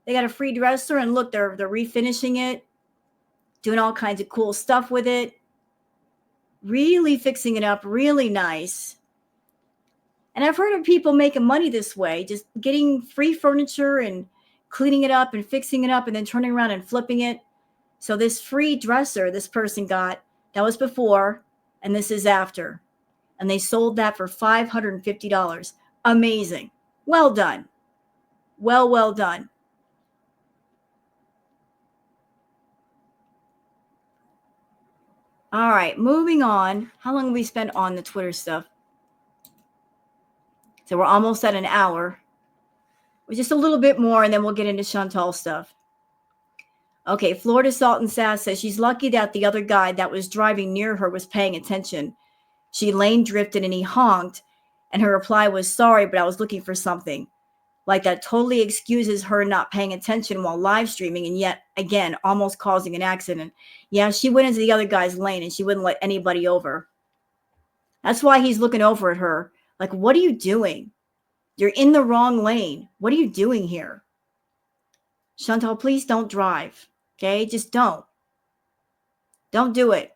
They got a free dresser and look, they're refinishing it, doing all kinds of cool stuff with it. Really fixing it up, really nice. And I've heard of people making money this way, just getting free furniture and cleaning it up and fixing it up and then turning around and flipping it. So this free dresser this person got, that was before, and this is after. And they sold that for $550. Amazing. Well done. Well done. All right, moving on. How long have we spent on the Twitter stuff? So we're almost at an hour. Just a little bit more, and then we'll get into Chantal stuff. Okay, Florida Salt and Sass says she's lucky that the other guy that was driving near her was paying attention. She lane drifted and he honked, and her reply was, sorry, but I was looking for something. Like that totally excuses her not paying attention while live streaming and yet, again, almost causing an accident. Yeah, she went into the other guy's lane and she wouldn't let anybody over. That's why he's looking over at her. Like, what are you doing? You're in the wrong lane. What are you doing here? Chantal, please don't drive. Okay? Just don't. Don't do it.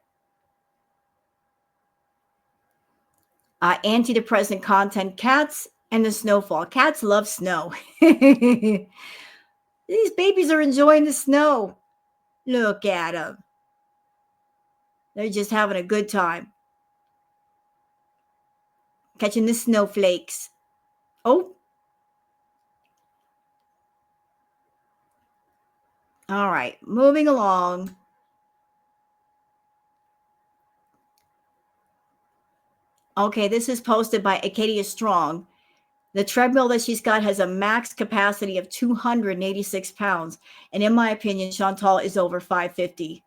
Antidepressant content, cats and the snowfall. Cats love snow. These babies are enjoying the snow. Look at them. They're just having a good time. Catching the snowflakes. Oh. All right. Moving along. Okay, this is posted by Acadia Strong. The treadmill that she's got has a max capacity of 286 pounds. And in my opinion, Chantal is over 550.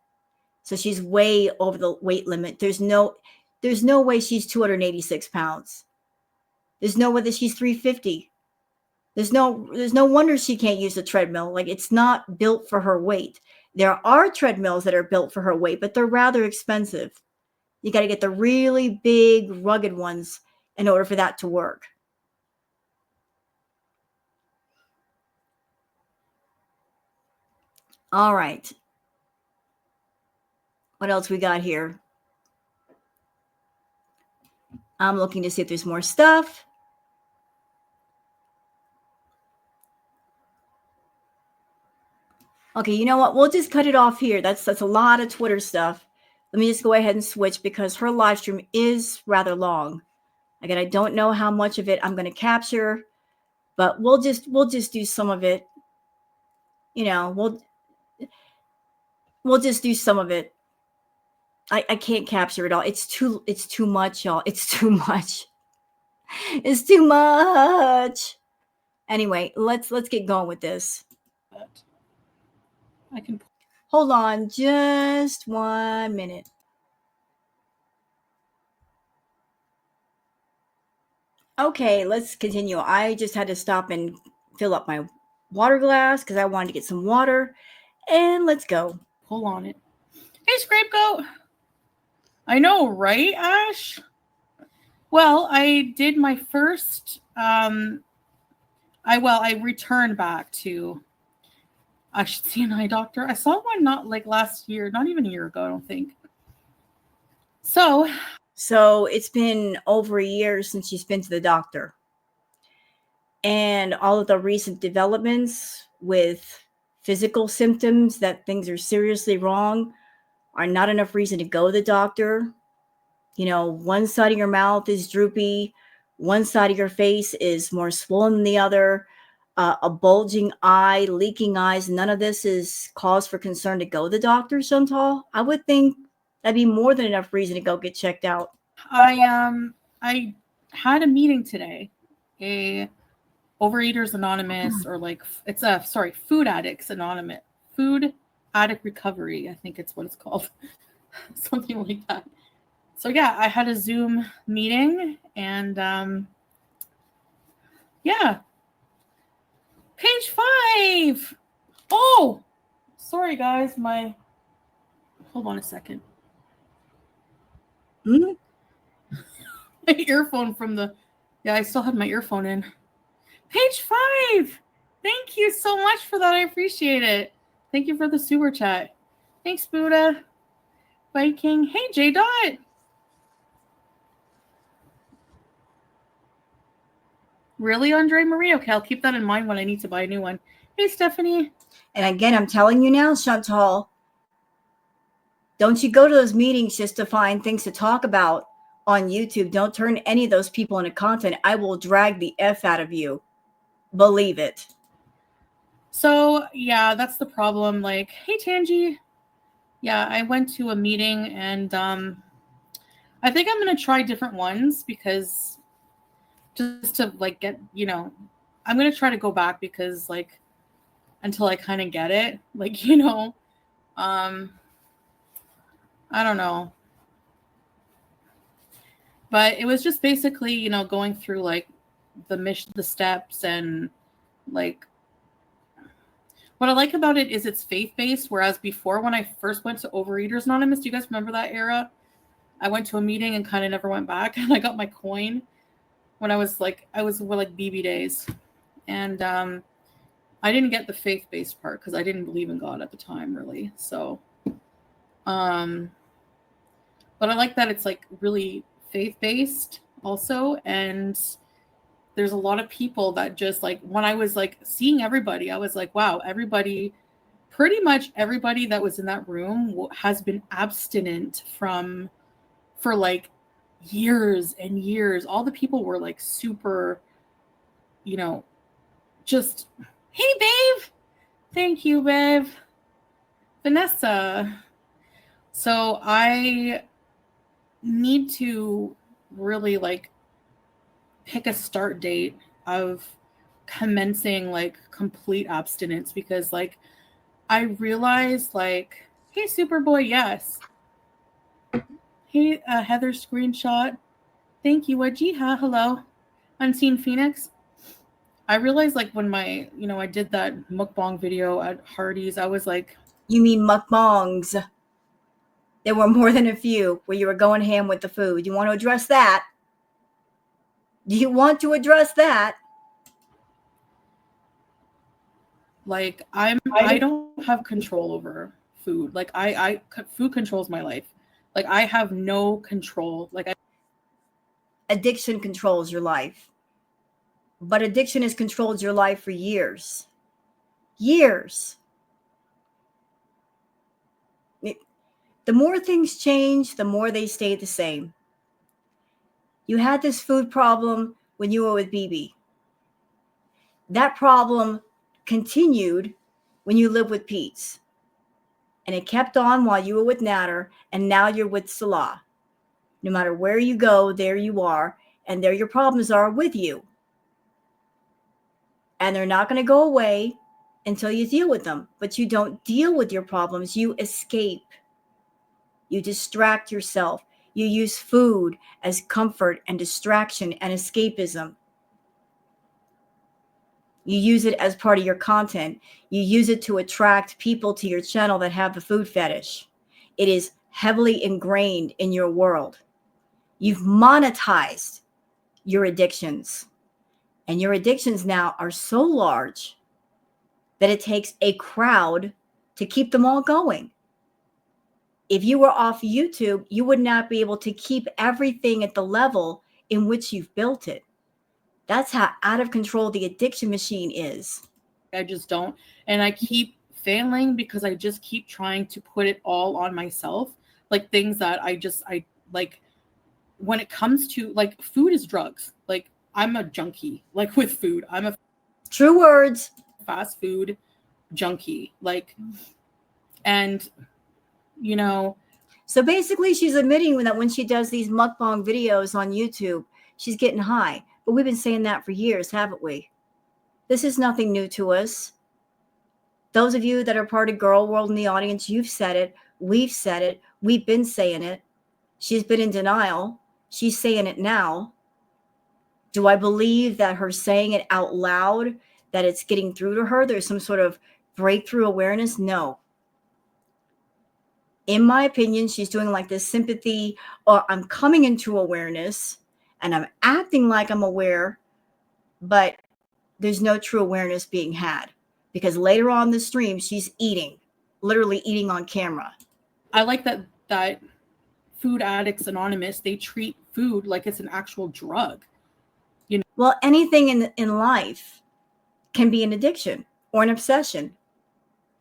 So she's way over the weight limit. There's no way she's 286 pounds. There's no way that she's 350. There's no wonder she can't use the treadmill. Like, it's not built for her weight. There are treadmills that are built for her weight, but they're rather expensive. You got to get the really big, rugged ones in order for that to work. All right. What else we got here? I'm looking to see if there's more stuff. Okay, you know what? We'll just cut it off here. That's a lot of Twitter stuff. Let me just go ahead and switch because her live stream is rather long. Again, I don't know how much of it I'm going to capture, but we'll just do some of it. You know, we'll just do some of it. I can't capture it all. It's too much, y'all. It's too much. It's too much. Anyway, let's get going with this. I can hold on just 1 minute. Okay, let's continue. I just had to stop and fill up my water glass because I wanted to get some water. And let's go. pull on it. Hey, Scapegoat. I know, right, Ash? Well, I did my first. I returned back to. I should see an eye doctor. I saw one not like last year, not even a year ago, I don't think. So it's been over a year since she's been to the doctor. And all of the recent developments with physical symptoms that things are seriously wrong are not enough reason to go to the doctor. You know, one side of your mouth is droopy, one side of your face is more swollen than the other, a bulging eye, leaking eyes. None of this is cause for concern to go to the doctor, Chantal. I would think that'd be more than enough reason to go get checked out. I had a meeting today, a Overeaters Anonymous, or like it's a Food Addicts Anonymous, Food Addict Recovery, I think it's what it's called, something like that. So yeah, I had a Zoom meeting, and yeah, page 5. Oh, sorry guys, hold on a second. Mm-hmm. My earphone I still had my earphone in. Page 5. Thank you so much for that. I appreciate it. Thank you for the super chat. Thanks, Buddha. Viking. Hey, J Dot. Really, Andre Marie? Okay, I'll keep that in mind when I need to buy a new one. Hey, Stephanie. And again, I'm telling you now, Chantal, don't you go to those meetings just to find things to talk about on YouTube. Don't turn any of those people into content. I will drag the F out of you. Believe it. So, yeah, that's the problem. Like, hey, Tangi. Yeah, I went to a meeting, and I think I'm going to try different ones because just to, like, get, I'm going to try to go back because, like, until I kind of get it. Like, I don't know. But it was just basically, going through, like, the steps, and, like, what I like about it is it's faith-based, whereas before when I first went to Overeaters Anonymous, do you guys remember that era? I went to a meeting and kind of never went back, and I got my coin when I was like BB days. And I didn't get the faith-based part because I didn't believe in God at the time, really. So, but I like that it's like really faith-based also, and there's a lot of people that just like, when I was like seeing everybody, I was like, wow, pretty much everybody that was in that room has been abstinent for like years and years. All the people were like super, just, hey, babe. Thank you, babe. Vanessa. So I need to really like pick a start date of commencing like complete abstinence, because like I realized like, hey, Superboy, yes. Hey, Heather screenshot. Thank you, Wajiha. Hello. Unseen Phoenix. I realized like when I did that mukbang video at Hardee's, I was like, you mean mukbangs? There were more than a few where you were going ham with the food. You want to address that? Do you want to address that? Like I don't have control over food. Like food controls my life. Like I have no control. Like Addiction controls your life. But addiction has controlled your life for years. Years. The more things change, the more they stay the same. You had this food problem when you were with BB. That problem continued when you lived with Pete's. And it kept on while you were with Natter, and now you're with Salah. No matter where you go, there you are, and there your problems are with you. And they're not going to go away until you deal with them. But you don't deal with your problems. You escape. You distract yourself. You use food as comfort and distraction and escapism. You use it as part of your content. You use it to attract people to your channel that have the food fetish. It is heavily ingrained in your world. You've monetized your addictions. And your addictions now are so large that it takes a crowd to keep them all going. If you were off YouTube, you would not be able to keep everything at the level in which you've built it. That's how out of control the addiction machine is. I just don't. And I keep failing because I just keep trying to put it all on myself. Like things that I like when it comes to like food is drugs. Like I'm a junkie, like with food. I'm a true words, fast food junkie. Like, and you know. So basically she's admitting that when she does these mukbang videos on YouTube, she's getting high. But we've been saying that for years, haven't we? This is nothing new to us. Those of you that are part of Girl World in the audience, you've said it. We've said it. We've been saying it. She's been in denial. She's saying it now. Do I believe that her saying it out loud, that it's getting through to her? There's some sort of breakthrough awareness? No. In my opinion, she's doing like this sympathy, or I'm coming into awareness and I'm acting like I'm aware, but there's no true awareness being had because later on the stream, she's eating, literally eating on camera. I like that Food Addicts Anonymous, they treat food like it's an actual drug. You know? Well, anything in life can be an addiction or an obsession.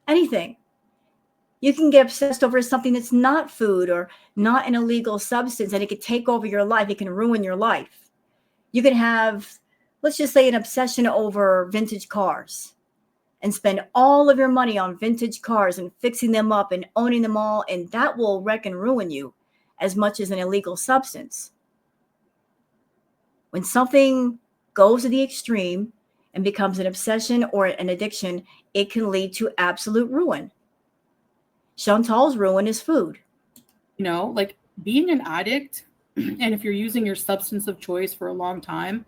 Anything. You can get obsessed over something that's not food or not an illegal substance, and it could take over your life. It can ruin your life. You can have, let's just say, an obsession over vintage cars and spend all of your money on vintage cars and fixing them up and owning them all, and that will wreck and ruin you as much as an illegal substance. When something goes to the extreme and becomes an obsession or an addiction, it can lead to absolute ruin. Chantal's ruin is food. You know, like being an addict, and if you're using your substance of choice for a long time,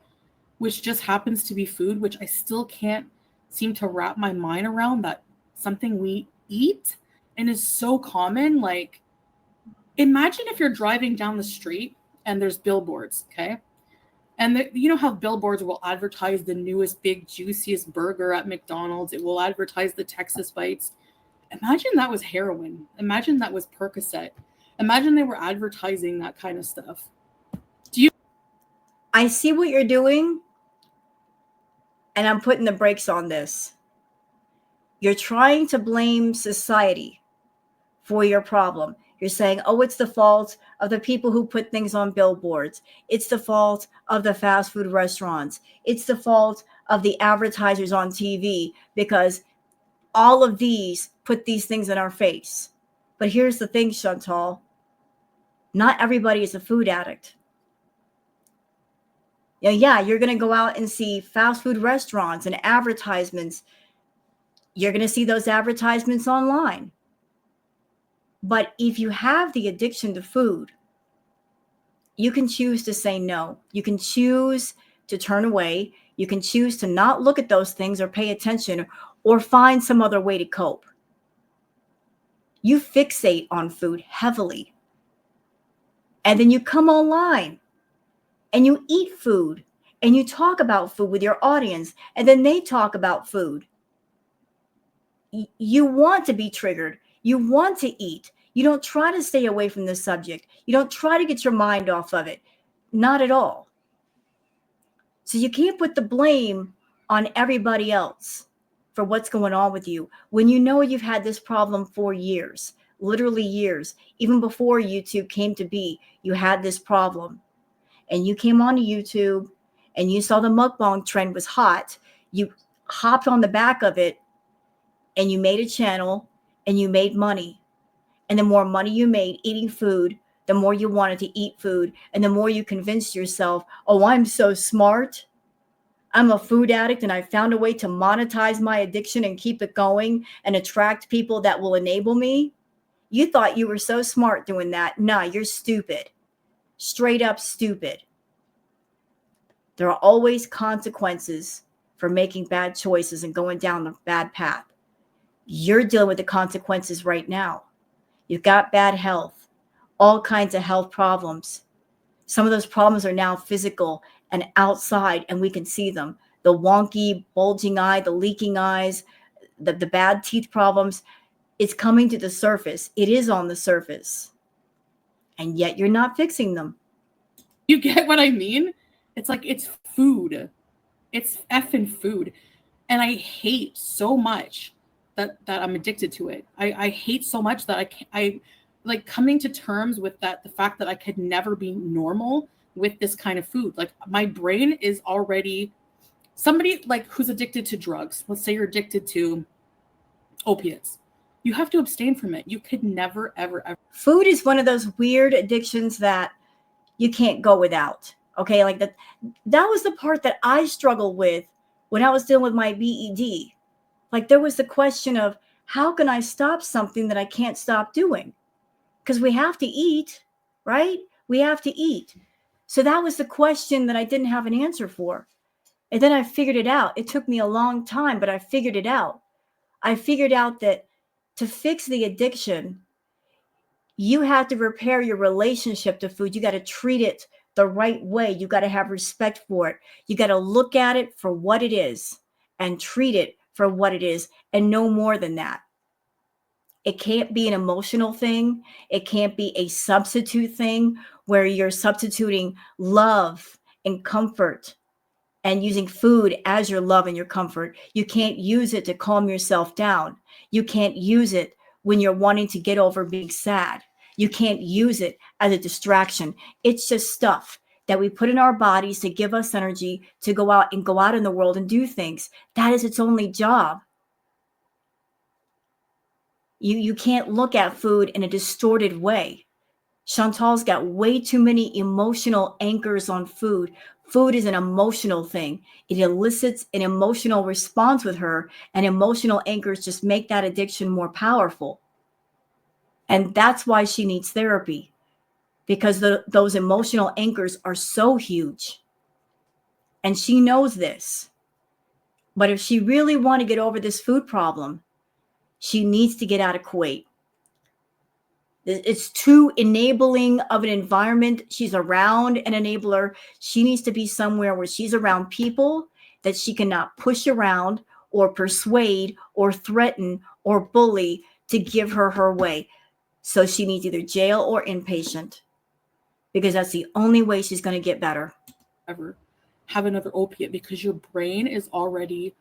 which just happens to be food, which I still can't seem to wrap my mind around, that something we eat and is so common. Like, imagine if you're driving down the street and there's billboards, okay? And you know how billboards will advertise the newest, big, juiciest burger at McDonald's. It will advertise the Texas Bites. Imagine that was heroin. Imagine that was Percocet. Imagine they were advertising that kind of stuff. I see what you're doing, and I'm putting the brakes on this. You're trying to blame society for your problem. You're saying, oh, it's the fault of the people who put things on billboards. It's the fault of the fast food restaurants. It's the fault of the advertisers on TV because all of these put these things in our face. But here's the thing, Chantal. Not everybody is a food addict. Yeah, you're going to go out and see fast food restaurants and advertisements. You're going to see those advertisements online. But if you have the addiction to food, you can choose to say no. You can choose to turn away. You can choose to not look at those things or pay attention or find some other way to cope. You fixate on food heavily. And then you come online and you eat food and you talk about food with your audience, and then they talk about food. you want to be triggered. You want to eat. You don't try to stay away from the subject. You don't try to get your mind off of it. Not at all. So you can't put the blame on everybody else for what's going on with you when you know you've had this problem for years, literally years. Even before YouTube came to be, you had this problem. And you came onto YouTube and you saw the mukbang trend was hot. You hopped on the back of it and you made a channel and you made money. And the more money you made eating food, the more you wanted to eat food. And the more you convinced yourself, oh, I'm so smart. I'm a food addict and I found a way to monetize my addiction and keep it going and attract people that will enable me. You thought you were so smart doing that. Nah, you're stupid. Straight up stupid. There are always consequences for making bad choices and going down the bad path. You're dealing with the consequences right now. You've got bad health, all kinds of health problems. Some of those problems are now physical and outside, and we can see them. The wonky, bulging eye, the leaking eyes, the bad teeth problems. It's coming to the surface. It is on the surface. And yet you're not fixing them. You get what I mean? It's like, it's food. It's effing food. And I hate so much that I'm addicted to it. I hate so much that I like coming to terms with that, the fact that I could never be normal with this kind of food. Like my brain is already somebody like who's addicted to drugs. Let's say you're addicted to opiates. You have to abstain from it. You could never, ever, ever. Food is one of those weird addictions that you can't go without. Okay, like that was the part that I struggled with when I was dealing with my BED. Like there was the question of how can I stop something that I can't stop doing? Because we have to eat, right? We have to eat. So that was the question that I didn't have an answer for. And then I figured it out. It took me a long time, but I figured it out. I figured out that to fix the addiction, you have to repair your relationship to food. You got to treat it the right way. You got to have respect for it. You got to look at it for what it is and treat it for what it is and no more than that. It can't be an emotional thing. It can't be a substitute thing where you're substituting love and comfort and using food as your love and your comfort. You can't use it to calm yourself down. You can't use it when you're wanting to get over being sad. You can't use it as a distraction. It's just stuff that we put in our bodies to give us energy to go out in the world and do things. That is its only job. You can't look at food in a distorted way. Chantal's got way too many emotional anchors on food. Food is an emotional thing. It elicits an emotional response with her, and emotional anchors just make that addiction more powerful. And that's why she needs therapy, because those emotional anchors are so huge. And she knows this. But if she really wants to get over this food problem, she needs to get out of Kuwait. It's too enabling of an environment. She's around an enabler. She needs to be somewhere where she's around people that she cannot push around or persuade or threaten or bully to give her way. So she needs either jail or inpatient, because that's the only way she's going to get better. Ever have another opiate, because your brain is already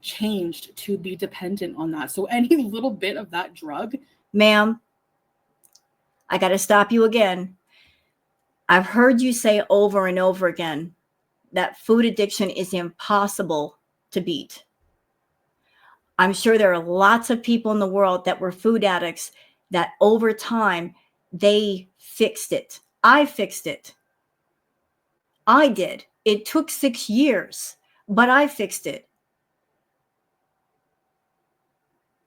changed to be dependent on that. So any little bit of that drug. Ma'am, I got to stop you again. I've heard you say over and over again that food addiction is impossible to beat. I'm sure there are lots of people in the world that were food addicts that over time, they fixed it. I fixed it. I did. It took 6 years, but I fixed it.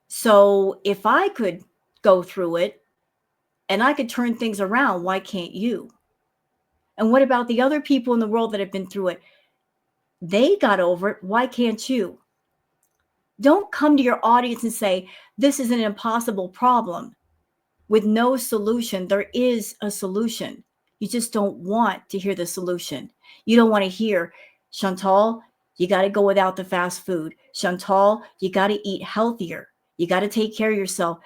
So if I could go through it and I could turn things around, why can't you? And what about the other people in the world that have been through it? They got over it. Why can't you? Don't come to your audience and say, this is an impossible problem. With no solution, there is a solution. You just don't want to hear the solution. You don't want to hear, Chantal, You got to go without the fast food. Chantal, you got to eat healthier. You got to take care of yourself.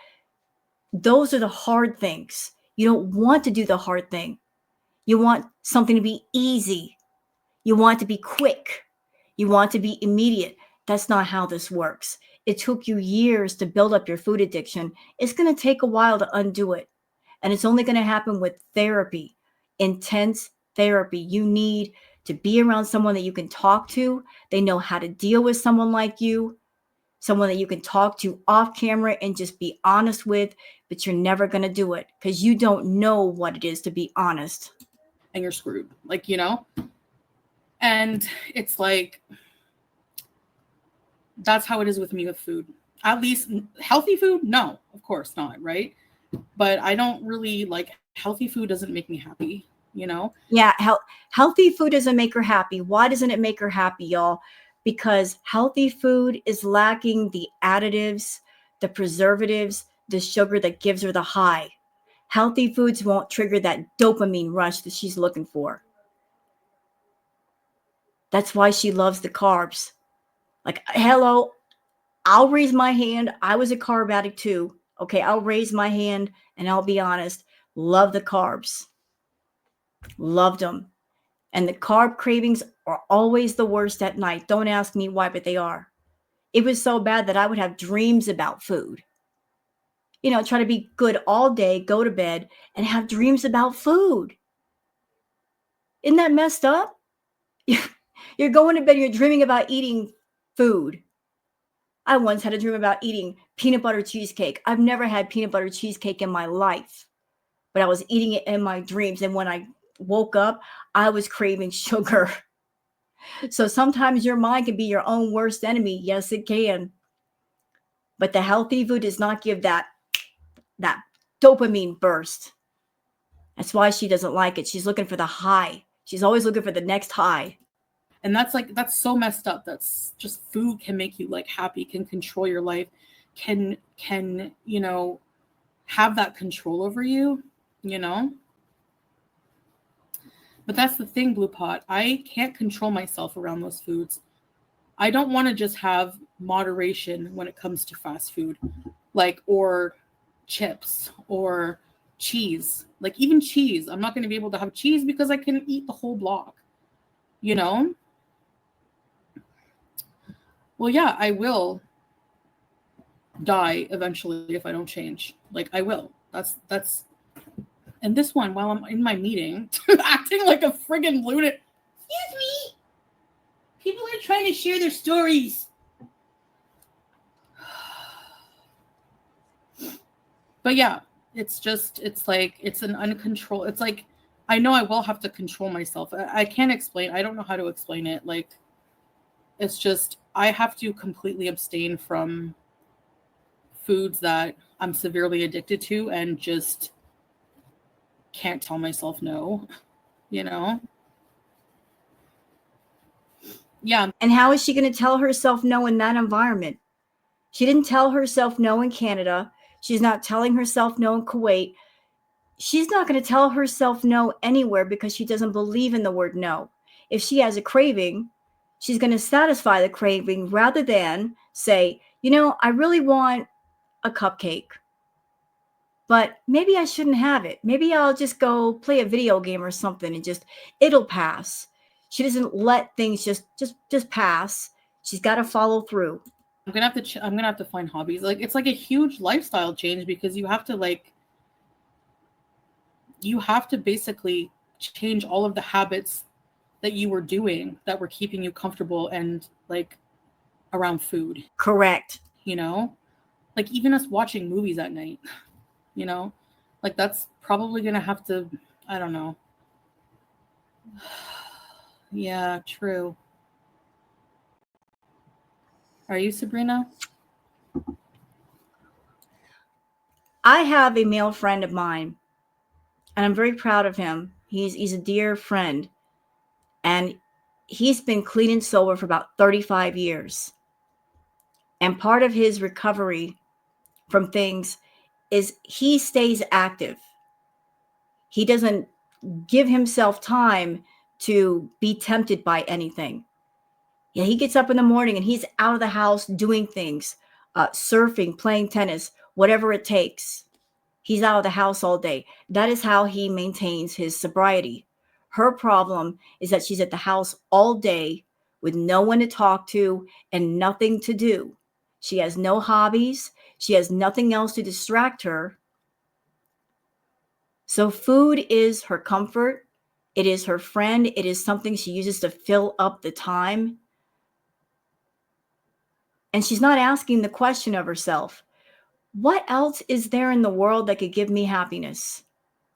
Those are the hard things. You don't want to do the hard thing. You want something to be easy. You want to be quick. You want to be immediate. That's not how this works. It took you years to build up your food addiction. It's going to take a while to undo it. And it's only going to happen with therapy, intense therapy. You need to be around someone that you can talk to. They know how to deal with someone like you, someone that you can talk to off camera and just be honest with, but you're never going to do it because you don't know what it is to be honest. And you're screwed. Like, you know? And it's like, that's how it is with me with food. At least healthy food? No, of course not, right? But I don't really like healthy food doesn't make me happy, you know? Yeah, healthy food doesn't make her happy. Why doesn't it make her happy, y'all? Because healthy food is lacking the additives, the preservatives, the sugar that gives her the high. Healthy foods won't trigger that dopamine rush that she's looking for. That's why she loves the carbs. Like, hello, I'll raise my hand. I was a carb addict too. Okay, I'll raise my hand and I'll be honest. Love the carbs. Loved them. And the carb cravings are always the worst at night. Don't ask me why, but they are. It was so bad that I would have dreams about food. You know, try to be good all day, go to bed, and have dreams about food. Isn't that messed up? You're going to bed and you're dreaming about eating food. I once had a dream about eating peanut butter cheesecake. I've never had peanut butter cheesecake in my life, but I was eating it in my dreams. And when I woke up, I was craving sugar. So sometimes your mind can be your own worst enemy. Yes, it can. But the healthy food does not give that dopamine burst. That's why she doesn't like it. She's looking for the high. She's always looking for the next high. And that's so messed up. That's just food can make you like happy, can control your life, can, you know, have that control over you, you know? But that's the thing, Blue Pot. I can't control myself around those foods. I don't want to just have moderation when it comes to fast food, like, or chips or cheese. Like, even cheese. I'm not going to be able to have cheese because I can eat the whole block, you know? Well, yeah, I will die eventually if I don't change. Like, I will. That's. And this one, while I'm in my meeting, acting like a friggin' lunatic. Excuse me. People are trying to share their stories. But yeah, it's like, it's an uncontrolled, it's like, I know I will have to control myself. I can't explain. I don't know how to explain it. Like, it's just, I have to completely abstain from foods that I'm severely addicted to and just can't tell myself no, you know? Yeah. And how is she going to tell herself no in that environment? She didn't tell herself no in Canada. She's not telling herself no in Kuwait. She's not going to tell herself no anywhere because she doesn't believe in the word no. If she has a craving, she's going to satisfy the craving rather than say, you know, I really want a cupcake, but maybe I shouldn't have it. Maybe I'll just go play a video game or something and it'll pass. She doesn't let things just pass. She's got to follow through. I'm gonna have to find hobbies. Like, it's like a huge lifestyle change because you have to basically change all of the habits that you were doing that were keeping you comfortable and like around food. Correct. You know, like even us watching movies at night, you know, like that's probably gonna have to, I don't know. Yeah, true. Are you, Sabrina? I have a male friend of mine, and I'm very proud of him. He's a dear friend, and he's been clean and sober for about 35 years. And part of his recovery from things is he stays active. He doesn't give himself time to be tempted by anything. Yeah, he gets up in the morning and he's out of the house doing things, surfing, playing tennis, whatever it takes. He's out of the house all day. That is how he maintains his sobriety. Her problem is that she's at the house all day with no one to talk to and nothing to do. She has no hobbies. She has nothing else to distract her. So food is her comfort. It is her friend. It is something she uses to fill up the time. And she's not asking the question of herself, what else is there in the world that could give me happiness?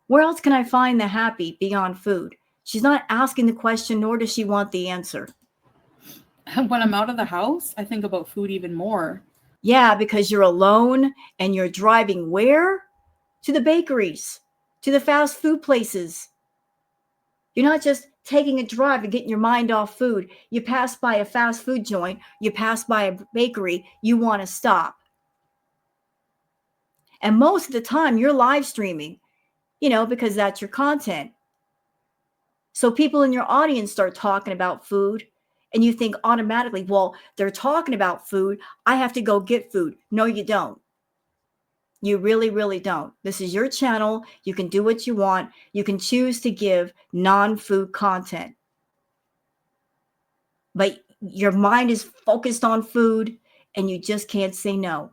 Where else can I find the happy beyond food? She's not asking the question, nor does she want the answer. When I'm out of the house, I think about food even more. Yeah, because you're alone and you're driving where? To the bakeries, to the fast food places. You're not just taking a drive and getting your mind off food. You pass by a fast food joint, you pass by a bakery, you want to stop. And most of the time you're live streaming, because that's your content. So people in your audience start talking about food and you think automatically, well, they're talking about food. I have to go get food. No, you don't. You really, really don't. This is your channel. You can do what you want. You can choose to give non-food content. But your mind is focused on food and you just can't say no.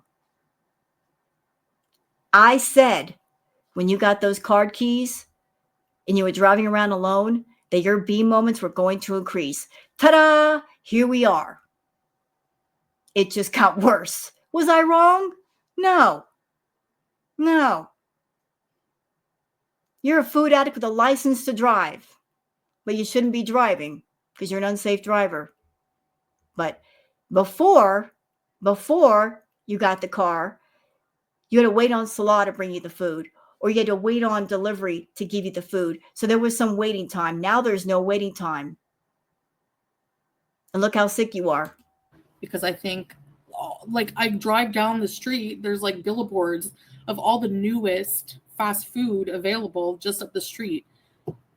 I said, when you got those card keys and you were driving around alone, that your B moments were going to increase. Ta-da! Here we are. It just got worse. Was I wrong? No. You're a food addict with a license to drive, but you shouldn't be driving because you're an unsafe driver. But before you got the car, you had to wait on Salah to bring you the food, or you had to wait on delivery to give you the food. So there was some waiting time. Now there's no waiting time. And look how sick you are. Because I think, like, I drive down the street, there's like billboards of all the newest fast food available just up the street,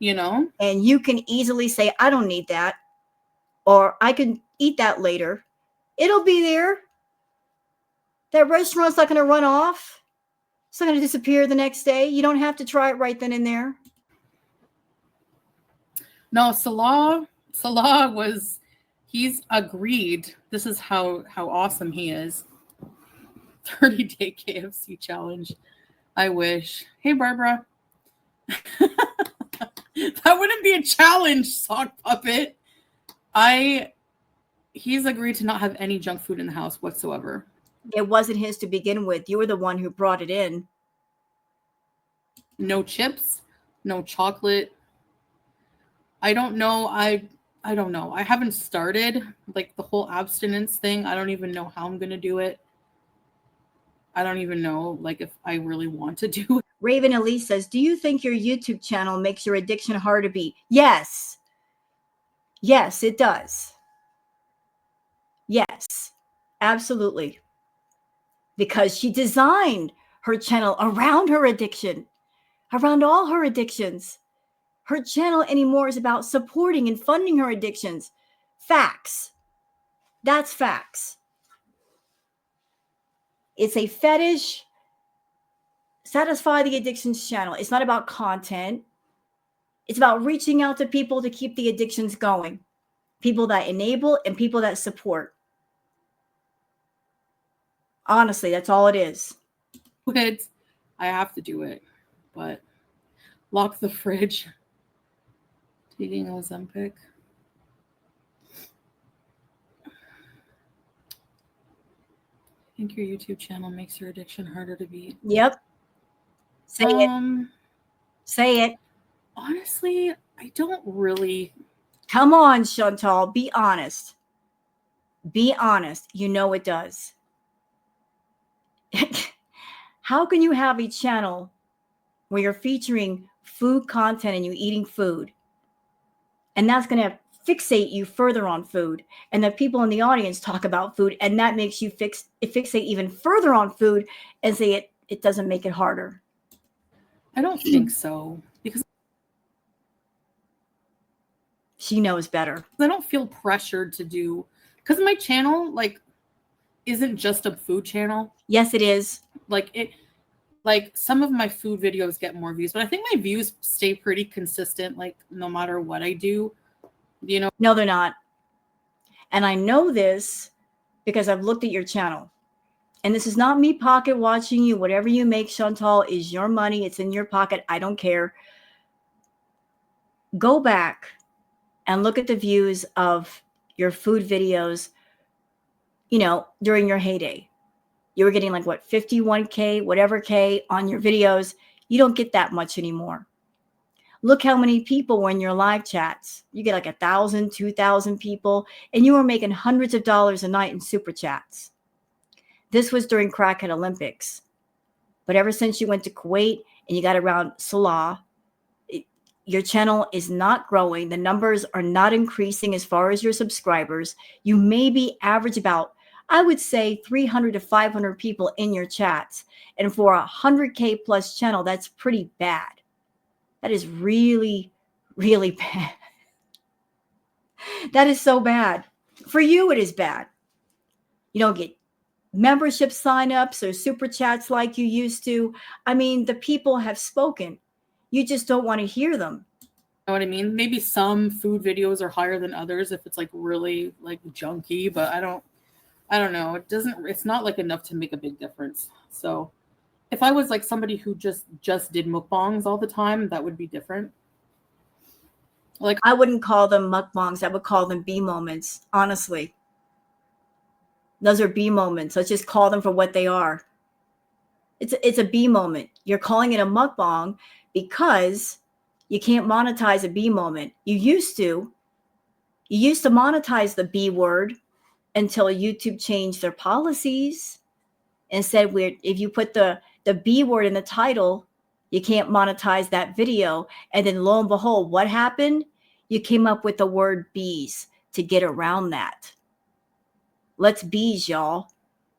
And you can easily say, I don't need that, or I can eat that later. It'll be there. That restaurant's not going to run off. It's not going to disappear the next day. You don't have to try it right then and there. No, Salah he's agreed. This is how awesome he is. 30-day KFC challenge. I wish. Hey, Barbara. That wouldn't be a challenge, sock puppet. He's agreed to not have any junk food in the house whatsoever. It wasn't his to begin with. You were the one who brought it in. No chips, no chocolate. I don't know. I don't know. I haven't started like the whole abstinence thing. I don't even know how I'm going to do it. I don't even know like if I really want to do it. Raven Elise says, do you think your YouTube channel makes your addiction hard to beat? Yes. Yes, it does. Yes, absolutely. Because she designed her channel around her addiction, around all her addictions. Her channel anymore is about supporting and funding her addictions. Facts. That's facts. It's a fetish, satisfy the addictions channel. It's not about content. It's about reaching out to people to keep the addictions going. People that enable and people that support. Honestly, that's all it is. I have to do it, but lock the fridge. Taking Ozempic. I think your YouTube channel makes your addiction harder to beat. Yep. Say it. Say it. Honestly, I don't really. Come on, Chantal. Be honest. Be honest. You know it does. How can you have a channel where you're featuring food content and you eating food, and that's going to fixate you further on food, and the people in the audience talk about food, and that makes you fixate even further on food and say it doesn't make it harder? I don't think so, because she knows better. I don't feel pressured to do because my channel like isn't just a food channel. Yes, it is. Like some of my food videos get more views, but I think my views stay pretty consistent, like no matter what I do, you know. No, they're not. And I know this because I've looked at your channel. And this is not me pocket watching you. Whatever you make, Chantal, is your money. It's in your pocket. I don't care. Go back and look at the views of your food videos, you know, during your heyday. You were getting like what, 51K, whatever K on your videos. You don't get that much anymore. Look how many people were in your live chats. You get like 1,000, 2,000 people, and you were making hundreds of dollars a night in super chats. This was during Crackhead Olympics. But ever since you went to Kuwait and you got around Salah, your channel is not growing. The numbers are not increasing as far as your subscribers. You maybe average about, I would say, 300 to 500 people in your chats. And for a 100K plus channel, that's pretty bad. That is really, really bad. That is so bad. For you, it is bad. You don't get membership signups or super chats like you used to. I mean, the people have spoken. You just don't want to hear them. You know what I mean? Maybe some food videos are higher than others if it's like really like junky, but I don't know. It's not like enough to make a big difference. So if I was like somebody who just did mukbangs all the time, that would be different. Like I wouldn't call them mukbangs. I would call them B moments, honestly. Those are B moments. Let's just call them for what they are. It's a B moment. You're calling it a mukbang because you can't monetize a B moment. You used to monetize the B word until YouTube changed their policies and said, if you put the B word in the title, you can't monetize that video. And then lo and behold, what happened? You came up with the word bees to get around that. Let's bees, y'all.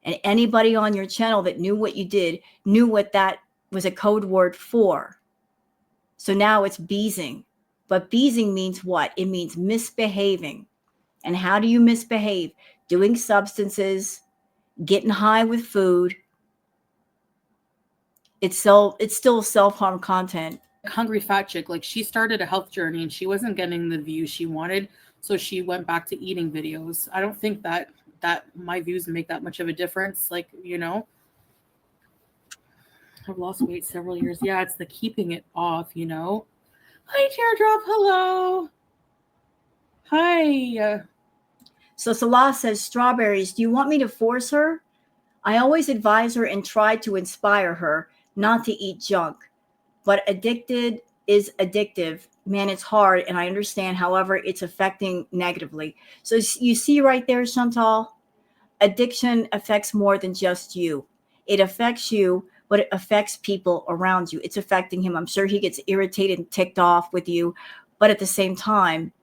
And anybody on your channel that knew what you did knew what that was a code word for. So now it's beesing. But beesing means what? It means misbehaving. And how do you misbehave? Doing substances, getting high with food. It's still self-harm content. Hungry Fat Chick, like she started a health journey and she wasn't getting the views she wanted, so she went back to eating videos. I don't think that my views make that much of a difference. Like, you know, I've lost weight several years. Yeah, it's the keeping it off, you know. Hi, Teardrop. Hello. Hi. So Salah says, strawberries, do you want me to force her? I always advise her and try to inspire her not to eat junk. But addicted is addictive. Man, it's hard, and I understand. However, it's affecting negatively. So you see right there, Chantal, addiction affects more than just you. It affects you, but it affects people around you. It's affecting him. I'm sure he gets irritated and ticked off with you. But at the same time,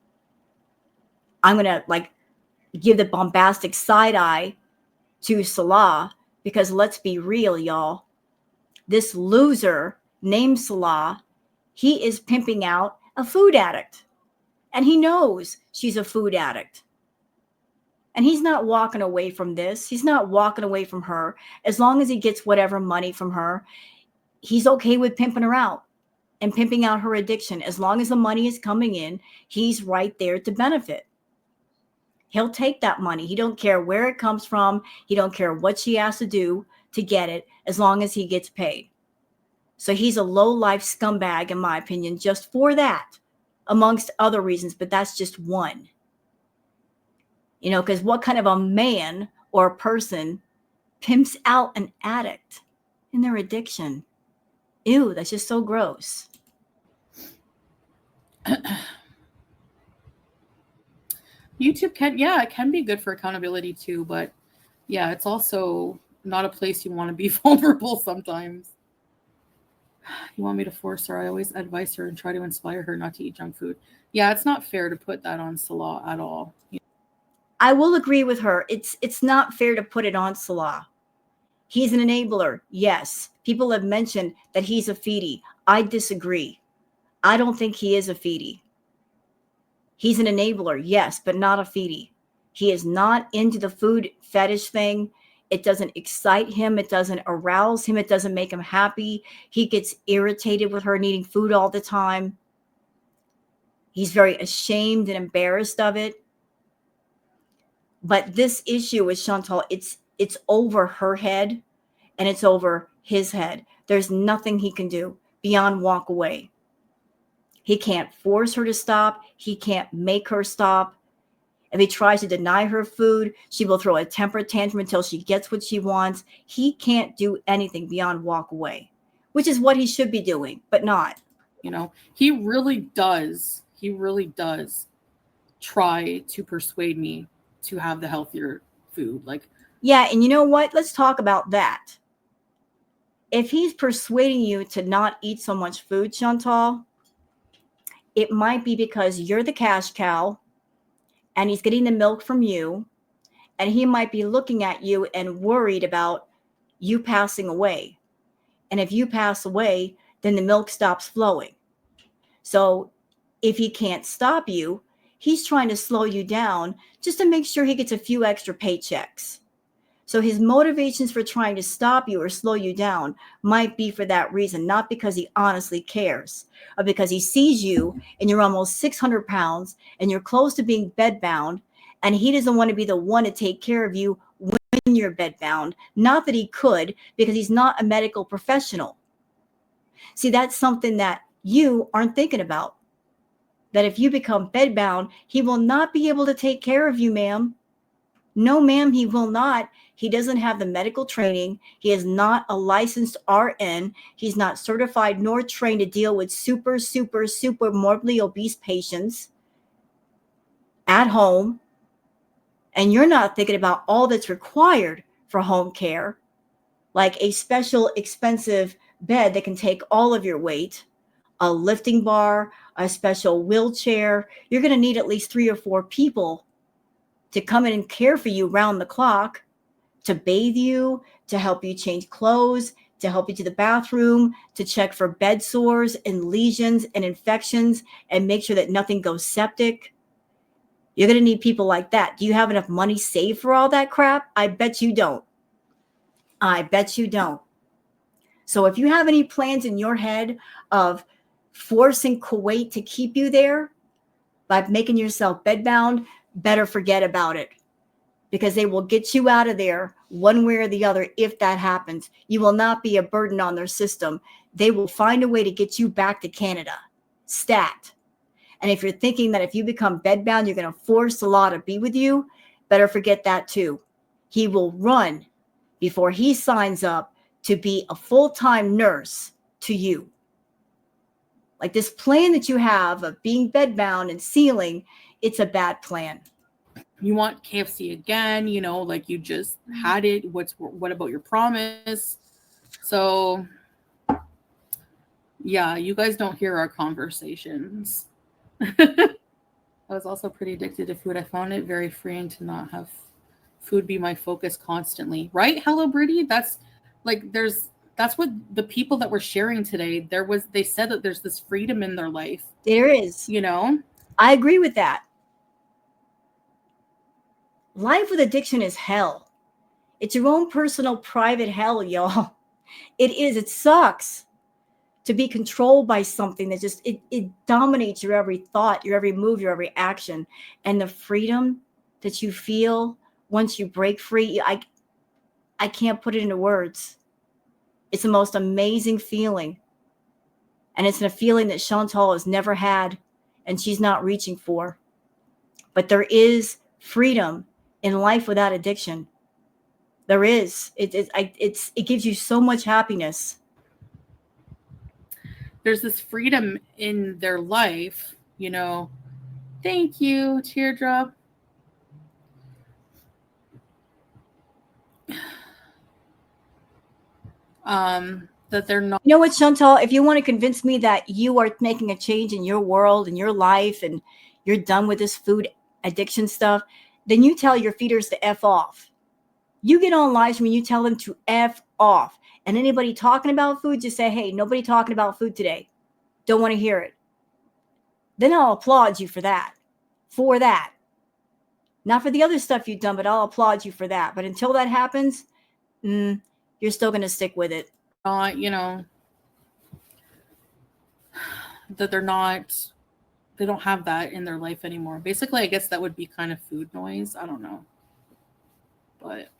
I'm going to like give the bombastic side eye to Salah, because let's be real, y'all. This loser named Salah, he is pimping out a food addict. And he knows she's a food addict. And he's not walking away from this. He's not walking away from her. As long as he gets whatever money from her, he's okay with pimping her out and pimping out her addiction. As long as the money is coming in, he's right there to benefit. He'll take that money. He don't care where it comes from. He don't care what she has to do to get it, as long as he gets paid. So he's a low-life scumbag, in my opinion, just for that, amongst other reasons, but that's just one. You know, because what kind of a man or a person pimps out an addict in their addiction? Ew, that's just so gross. YouTube it can be good for accountability too, but yeah, it's also not a place you want to be vulnerable sometimes. You want me to force her? I always advise her and try to inspire her not to eat junk food. Yeah, it's not fair to put that on Salah at all. I will agree with her. It's not fair to put it on Salah. He's an enabler. Yes. People have mentioned that he's a feedie. I disagree. I don't think he is a feedie. He's an enabler, yes, but not a feedie. He is not into the food fetish thing. It doesn't excite him. It doesn't arouse him. It doesn't make him happy. He gets irritated with her needing food all the time. He's very ashamed and embarrassed of it. But this issue with Chantal, it's over her head and it's over his head. There's nothing he can do beyond walk away. He can't force her to stop. He can't make her stop. If he tries to deny her food, she will throw a temper tantrum until she gets what she wants. He can't do anything beyond walk away, which is what he should be doing, but not. You know, he really does try to persuade me to have the healthier food. Like, yeah, and you know what? Let's talk about that. If he's persuading you to not eat so much food, Chantal, it might be because you're the cash cow and he's getting the milk from you, and he might be looking at you and worried about you passing away. And if you pass away, then the milk stops flowing. So if he can't stop you, he's trying to slow you down just to make sure he gets a few extra paychecks. So his motivations for trying to stop you or slow you down might be for that reason, not because he honestly cares, or because he sees you and you're almost 600 pounds and you're close to being bedbound, and he doesn't want to be the one to take care of you when you're bedbound. Not that he could, because he's not a medical professional. See, that's something that you aren't thinking about. That if you become bedbound, he will not be able to take care of you, ma'am. No, ma'am, he will not. He doesn't have the medical training. He is not a licensed RN. He's not certified nor trained to deal with super morbidly obese patients at home. And you're not thinking about all that's required for home care, like a special expensive bed that can take all of your weight, a lifting bar, a special wheelchair. You're going to need at least 3 or 4 people to come in and care for you round the clock, to bathe you, to help you change clothes, to help you to the bathroom, to check for bed sores and lesions and infections and make sure that nothing goes septic. You're going to need people like that. Do you have enough money saved for all that crap? I bet you don't. I bet you don't. So if you have any plans in your head of forcing Kuwait to keep you there by making yourself bedbound, better forget about it, because they will get you out of there one way or the other. If that happens, you will not be a burden on their system. They will find a way to get you back to Canada. Stat. And if you're thinking that if you become bedbound, you're going to force Salah to be with you, better forget that too. He will run before he signs up to be a full-time nurse to you. Like this plan that you have of being bedbound and sealing, it's a bad plan. you want KFC again, you know, like you just had it. What about your promise? So yeah, you guys don't hear our conversations. I was also pretty addicted to food. I found it very freeing to not have food be my focus constantly. Right? Hello, Brittany. That's what the people that were sharing today, they said that there's this freedom in their life. There is. You know? I agree with that. Life with addiction is hell. It's your own personal private hell, y'all. It is. It sucks to be controlled by something that just, it dominates your every thought, your every move, your every action. And the freedom that you feel once you break free, I can't put it into words. It's the most amazing feeling. And it's a feeling that Chantal has never had and she's not reaching for. But there is freedom in life without addiction. There is. It gives you so much happiness. There's this freedom in their life, you know. Thank you, Teardrop. That they're not. You know what, Chantal? If you want to convince me that you are making a change in your world and your life and you're done with this food addiction stuff, then you tell your feeders to F off. You get on live stream and you tell them to F off. And anybody talking about food, just say, hey, nobody talking about food today. Don't want to hear it. Then I'll applaud you for that. Not for the other stuff you've done, but I'll applaud you for that. But until that happens, you're still going to stick with it. You know, that they don't have that in their life anymore. Basically, I guess that would be kind of food noise. I don't know. But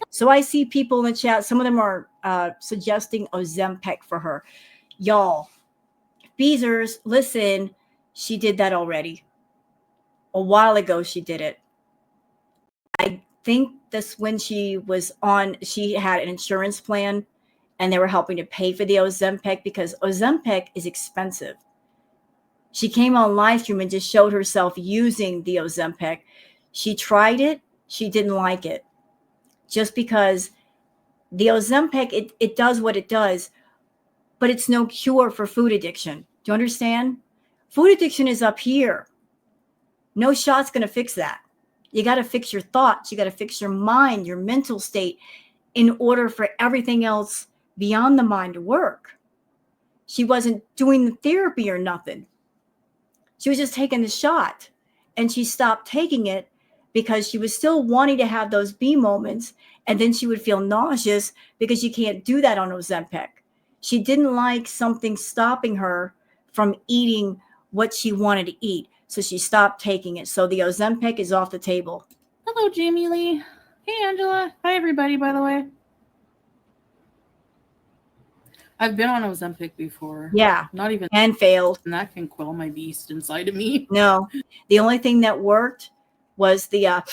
so I see people in the chat. Some of them are suggesting Ozempic for her. Y'all, Beezers, listen, she did that already. A while ago, she did it. I think this when she had an insurance plan and they were helping to pay for the Ozempic because Ozempic is expensive. She came on live stream and just showed herself using the Ozempic. She tried it. She didn't like it. Just because the Ozempic, it does what it does, but it's no cure for food addiction. Do you understand? Food addiction is up here. No shot's going to fix that. You got to fix your thoughts. You got to fix your mind, your mental state in order for everything else beyond the mind to work. She wasn't doing the therapy or nothing. She was just taking the shot, and she stopped taking it because she was still wanting to have those B moments, and then she would feel nauseous because you can't do that on Ozempic. She didn't like something stopping her from eating what she wanted to eat, so she stopped taking it. So the Ozempic is off the table. Hello, Jamie Lee. Hey, Angela. Hi, everybody, by the way. I've been on Ozempic before. Yeah. Not even. And failed. And that can quell my beast inside of me. No. The only thing that worked was the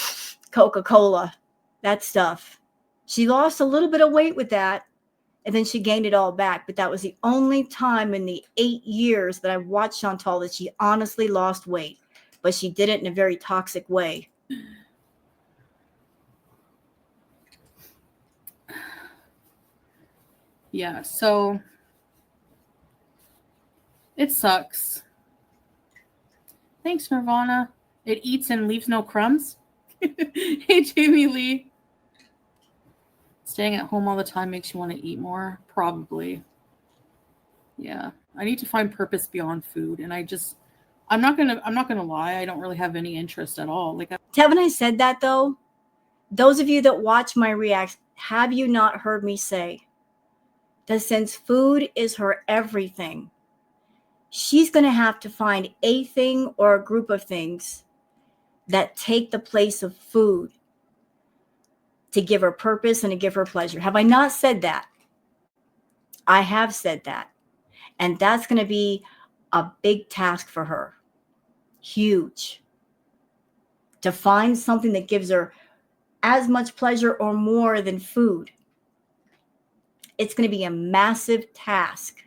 Coca-Cola. That stuff. She lost a little bit of weight with that, and then she gained it all back. But that was the only time in the 8 years that I watched Chantal that she honestly lost weight. But she did it in a very toxic way. Yeah, so it sucks. Thanks, Nirvana. It eats and leaves no crumbs. Hey, Jamie Lee. Staying at home all the time makes you want to eat more? Probably. Yeah. I need to find purpose beyond food. And I'm not gonna lie, I don't really have any interest at all. Haven't I said that though? Those of you that watch my reacts, have you not heard me say that since food is her everything, she's going to have to find a thing or a group of things that take the place of food to give her purpose and to give her pleasure. Have I not said that? I have said that. And that's going to be a big task for her. Huge. To find something that gives her as much pleasure or more than food. It's going to be a massive task.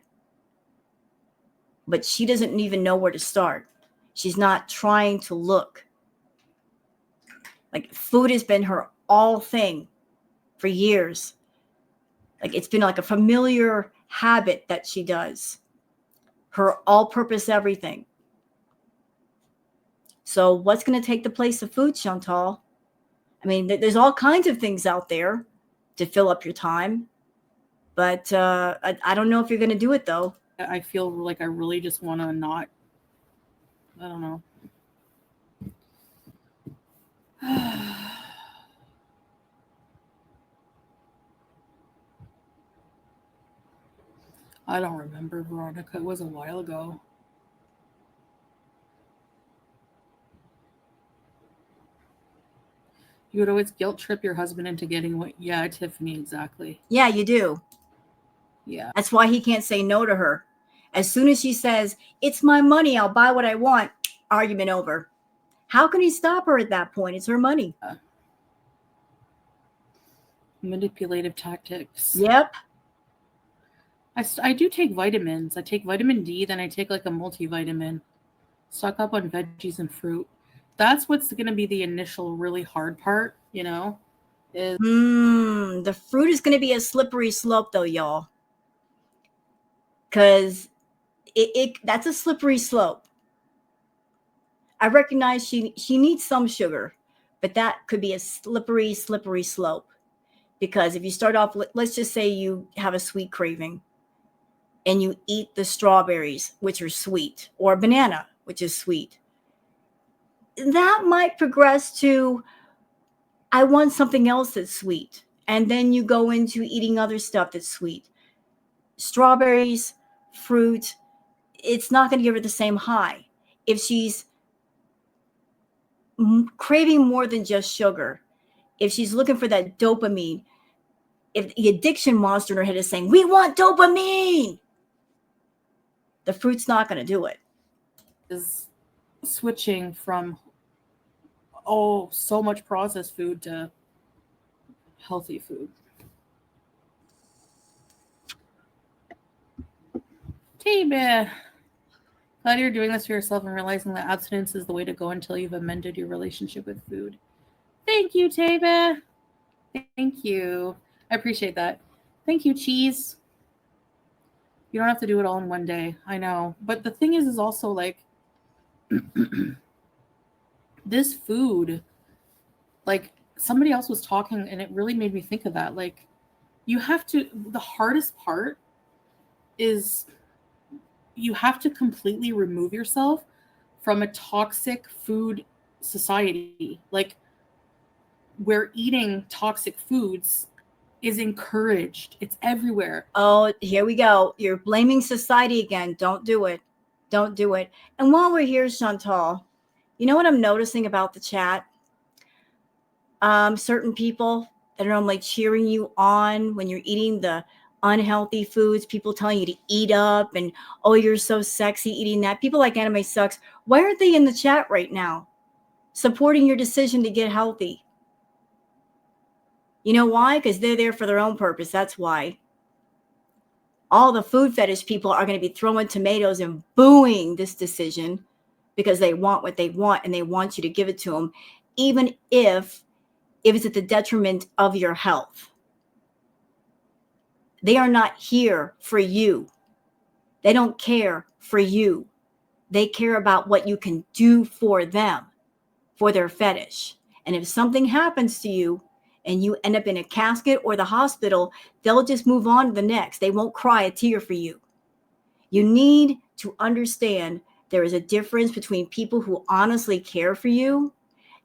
But she doesn't even know where to start. She's not trying to look. Like food has been her all thing for years. Like it's been like a familiar habit that she does. Her all-purpose everything. So what's going to take the place of food, Chantal? I mean, there's all kinds of things out there to fill up your time. But I don't know if you're going to do it, though. I feel like I really just want to not. I don't know. I don't remember, Veronica. It was a while ago. You would always guilt trip your husband into getting what? Yeah, Tiffany, exactly. Yeah, you do. Yeah. That's why he can't say no to her. As soon as she says, it's my money, I'll buy what I want, argument over. How can he stop her at that point? It's her money. Manipulative tactics. Yep. I do take vitamins. I take vitamin D, then I take like a multivitamin. Stock up on veggies and fruit. That's what's going to be the initial really hard part, you know? Is the fruit is going to be a slippery slope, though, y'all. Because that's a slippery slope. I recognize she needs some sugar, but that could be a slippery slope. Because if you start off, let's just say you have a sweet craving and you eat the strawberries, which are sweet, or a banana, which is sweet. that might progress to, I want something else that's sweet. And then you go into eating other stuff that's sweet. Strawberries, fruit, it's not going to give her the same high. If she's craving more than just sugar, if she's looking for that dopamine, if the addiction monster in her head is saying, we want dopamine, the fruit's not going to do it. Is switching from so much processed food to healthy food. Hey, man. Glad you're doing this for yourself and realizing that abstinence is the way to go until you've amended your relationship with food. Thank you, Taba. Thank you. I appreciate that. Thank you, Cheese. You don't have to do it all in one day. I know. But the thing is also like this food, like somebody else was talking and it really made me think of that. Like you have to, the hardest part is you have to completely remove yourself from a toxic food society. Like where eating toxic foods is encouraged. It's everywhere. Oh, here we go. You're blaming society again. Don't do it. Don't do it. And while we're here, Chantal, you know what I'm noticing about the chat? Certain people that are normally cheering you on when you're eating the unhealthy foods, people telling you to eat up and, oh, you're so sexy eating that. People like Anime Sucks. Why aren't they in the chat right now supporting your decision to get healthy? You know why? Because they're there for their own purpose. That's why. All the food fetish people are going to be throwing tomatoes and booing this decision because they want what they want and they want you to give it to them, even if it's at the detriment of your health. They are not here for you. They don't care for you. They care about what you can do for them, for their fetish. And if something happens to you and you end up in a casket or the hospital, they'll just move on to the next. They won't cry a tear for you. You need to understand there is a difference between people who honestly care for you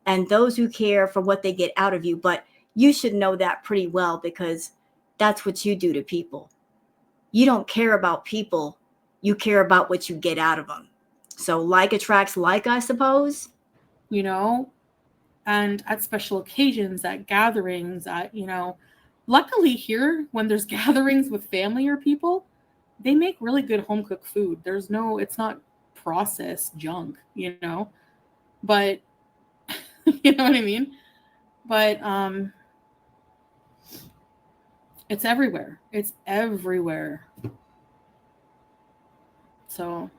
and those who care for what they get out of you. But you should know that pretty well because that's what you do to people. You don't care about people. You care about what you get out of them. So like attracts like, I suppose. You know, and at special occasions, at gatherings, luckily here, when there's gatherings with family or people, they make really good home cooked food. It's not processed junk, but you know what I mean? But it's everywhere. It's everywhere. So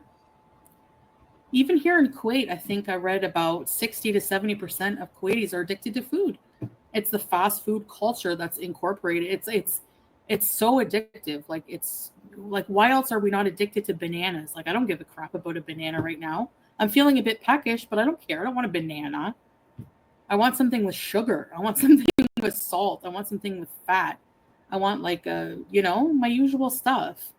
even here in Kuwait, I think I read about 60 to 70% of Kuwaitis are addicted to food. It's the fast food culture that's incorporated. It's so addictive. Like it's like, why else are we not addicted to bananas? Like I don't give a crap about a banana right now. I'm feeling a bit peckish, but I don't care. I don't want a banana. I want something with sugar. I want something with salt. I want something with fat. I want like my usual stuff.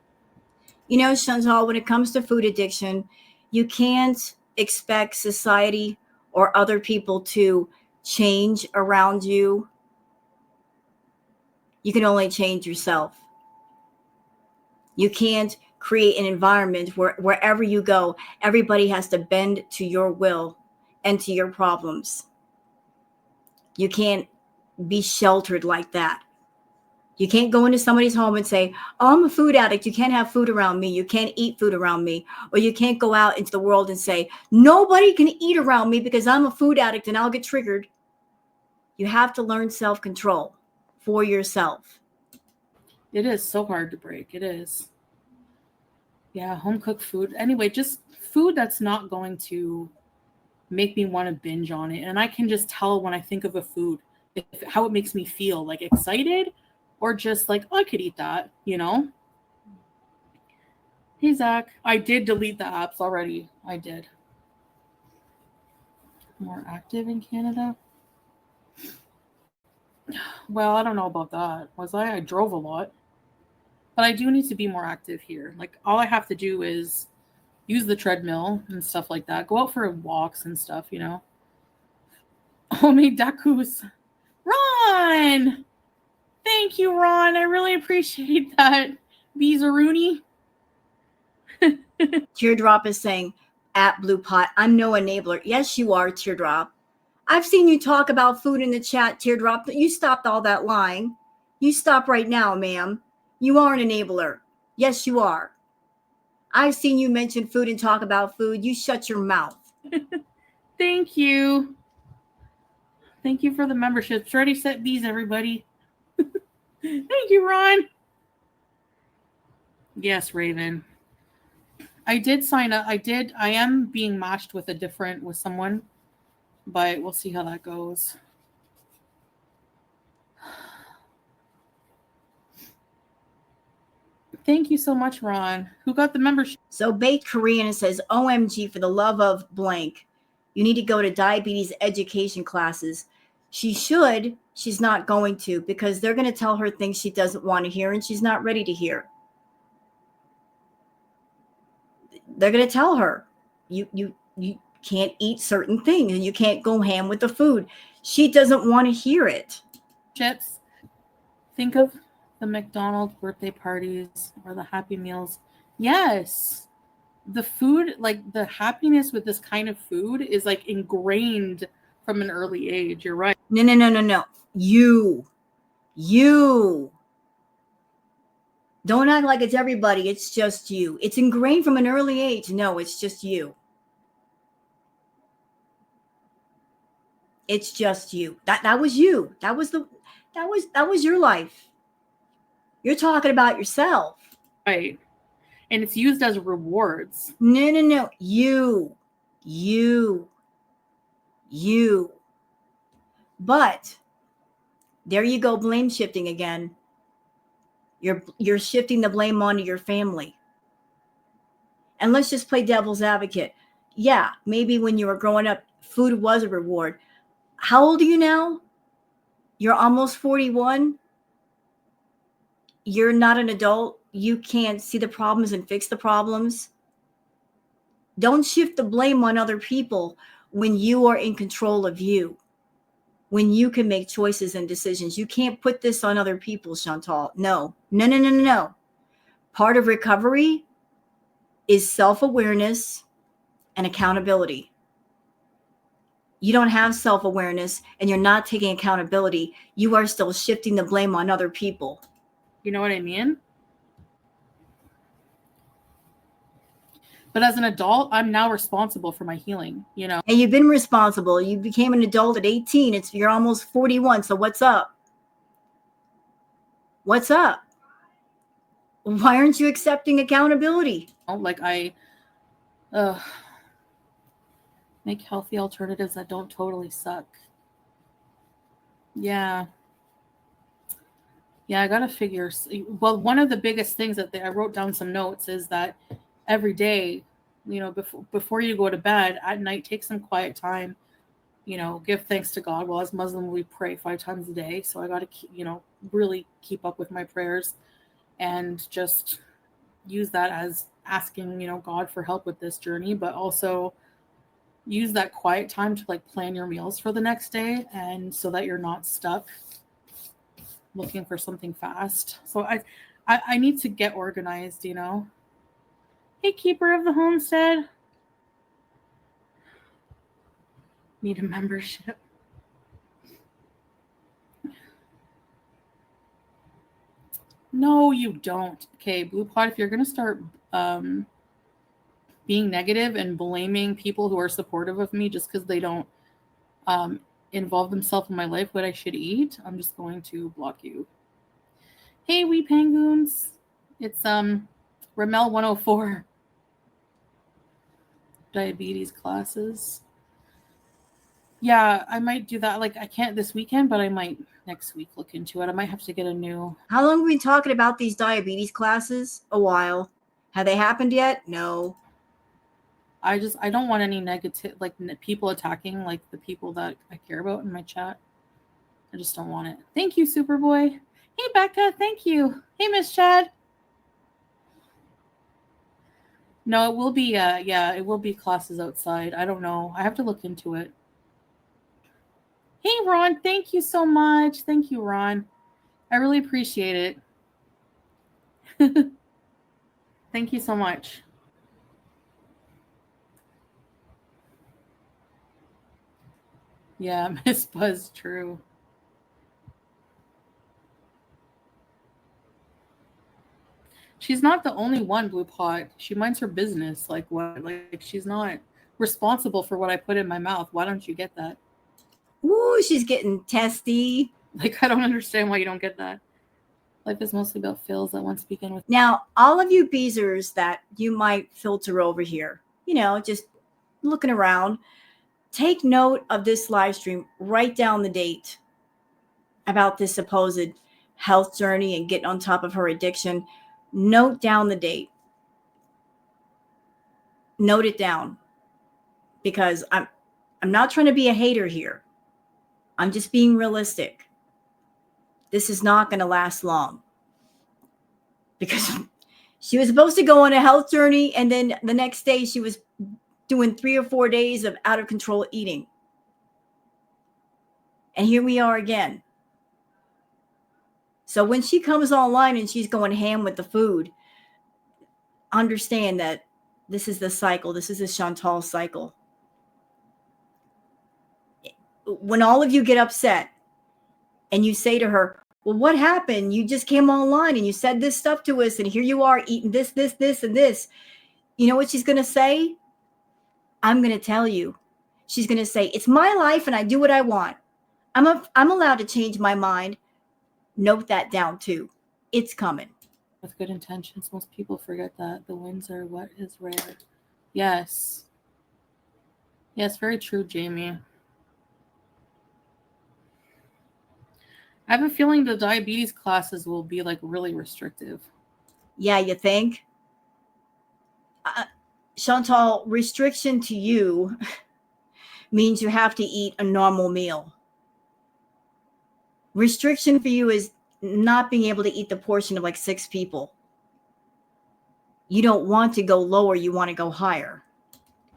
Chantal, when it comes to food addiction, you can't expect society or other people to change around you. You can only change yourself. You can't create an environment where wherever you go, everybody has to bend to your will and to your problems. You can't be sheltered like that. You can't go into somebody's home and say, oh, I'm a food addict. You can't have food around me. You can't eat food around me. Or you can't go out into the world and say, nobody can eat around me because I'm a food addict and I'll get triggered. You have to learn self-control for yourself. It is so hard to break. It is. Yeah, home cooked food. Anyway, just food that's not going to make me want to binge on it. And I can just tell when I think of a food, how it makes me feel, like excited or just like, oh, I could eat that, Hey, Zach. I did delete the apps already. I did. More active in Canada? Well, I don't know about that. Was I? I drove a lot. But I do need to be more active here. Like, all I have to do is use the treadmill and stuff like that. Go out for walks and stuff, Homemade dakus. Ron! Thank you, Ron. I really appreciate that. Beezaroonie. Teardrop is saying, at Blue Pot, I'm no enabler. Yes, you are, Teardrop. I've seen you talk about food in the chat, Teardrop. You stopped all that lying. You stop right now, ma'am. You are an enabler. Yes, you are. I've seen you mention food and talk about food. You shut your mouth. Thank you. Thank you for the memberships. Ready, set, bees, everybody. Thank you, Ron. Yes, Raven. I did sign up. I am being matched with someone, but we'll see how that goes. Thank you so much, Ron. Who got the membership? So Baked Korean, it says, OMG, for the love of blank. You need to go to diabetes education classes. She should. She's not going to, because they're going to tell her things she doesn't want to hear and she's not ready to hear. They're going to tell her you can't eat certain things and you can't go ham with the food. She doesn't want to hear it. Chips. Think of the McDonald's birthday parties or the Happy Meals. Yes. The food, like the happiness with this kind of food is like ingrained from an early age. You're right. No. You. Don't act like it's everybody. It's just you. It's ingrained from an early age. No, it's just you. It's just you. That was you. That was your life. You're talking about yourself. Right. And it's used as rewards. No. You. But there you go, blame shifting again. You're shifting the blame onto your family. And let's just play devil's advocate. Yeah, maybe when you were growing up, food was a reward. How old are you now? You're almost 41. You're not an adult. You can't see the problems and fix the problems. Don't shift the blame on other people when you are in control of you, when you can make choices and decisions. You can't put this on other people, Chantal. No. Part of recovery is self-awareness and accountability. You don't have self-awareness and you're not taking accountability. You are still shifting the blame on other people. You know what I mean? But as an adult, I'm now responsible for my healing, you know? And you've been responsible. You became an adult at 18. You're almost 41. So what's up? What's up? Why aren't you accepting accountability? Like make healthy alternatives that don't totally suck. Yeah, I gotta figure. Well, one of the biggest things that I wrote down some notes is that every day, you know, before you go to bed at night, take some quiet time. You know, give thanks to God. Well, as Muslim, we pray 5 times a day, so I gotta, really keep up with my prayers, and just use that as asking, God for help with this journey, but also use that quiet time to like plan your meals for the next day, and so that you're not stuck looking for something fast. So I need to get organized, Hey, Keeper of the Homestead. Need a membership. No, you don't. Okay, Blue Pot, if you're going to start being negative and blaming people who are supportive of me just because they don't involve themselves in my life, what I should eat, I'm just going to block you. Hey, wee penguins. It's Ramel 104. Diabetes classes. Yeah, I might do that. Like, I can't this weekend, but I might next week look into it. I might have to get a new. How long have we been talking about these diabetes classes? A while. Have they happened yet? No. I don't want any negative, like people attacking like the people that I care about in my chat. I just don't want it. Thank you, Superboy. Hey, Becca. Thank you. Hey, Miss Chad. No, it will be. It will be classes outside. I don't know. I have to look into it. Hey, Ron, thank you so much. Thank you, Ron. I really appreciate it. Thank you so much. Yeah, Miss Buzz, true. She's not the only one, Blue Pot. She minds her business. Like what? Like she's not responsible for what I put in my mouth. Why don't you get that? Ooh, she's getting testy. Like I don't understand why you don't get that. Life is mostly about fails that once begin with. Now, all of you beezers that you might filter over here, just looking around, take note of this live stream. Write down the date about this supposed health journey and getting on top of her addiction. Note down the date. Note it down, because I'm not trying to be a hater here. I'm just being realistic. This is not going to last long, because she was supposed to go on a health journey, and then the next day she was doing 3 or 4 days of out of control eating. And here we are again. So when she comes online and she's going ham with the food, understand that this is the cycle. This is the Chantal cycle. When all of you get upset and you say to her, well, what happened? You just came online and you said this stuff to us, and here you are eating this, and this. You know what she's going to say? I'm going to tell you. She's going to say, it's my life and I do what I want. I'm allowed to change my mind. Note that down too. It's coming. With good intentions, most people forget that the wins are what is rare. Yes. Yes, very true, Jamie. I have a feeling the diabetes classes will be like really restrictive. Yeah, you think? Chantal, restriction to you means you have to eat a normal meal. Restriction for you is not being able to eat the portion of like 6 people. You don't want to go lower, you want to go higher.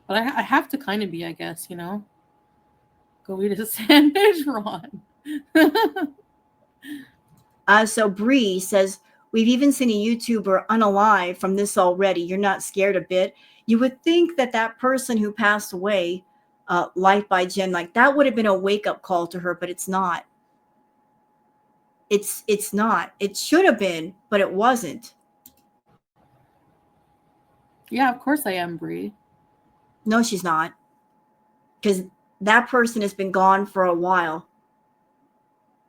But I have to kind of be, I guess, Go eat a sandwich, Ron. So Bree says, we've even seen a YouTuber unalive from this already. You're not scared a bit. You would think that person who passed away, Life by Jen, like that would have been a wake-up call to her, but it's not. It's not. It should have been, but it wasn't. Yeah, of course I am, Bree. No, she's not. Because that person has been gone for a while.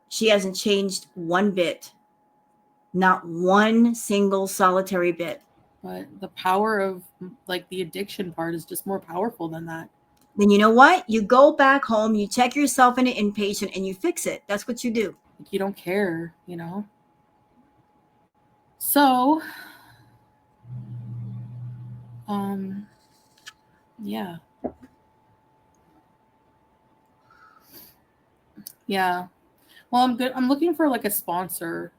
She hasn't changed one bit. Not one single solitary bit. But the power of like the addiction part is just more powerful than that. Then you know what? You go back home, you check yourself in an inpatient, and you fix it. That's what you do. Like you don't care, So, yeah. Yeah. Well, I'm good. I'm looking for like a sponsor,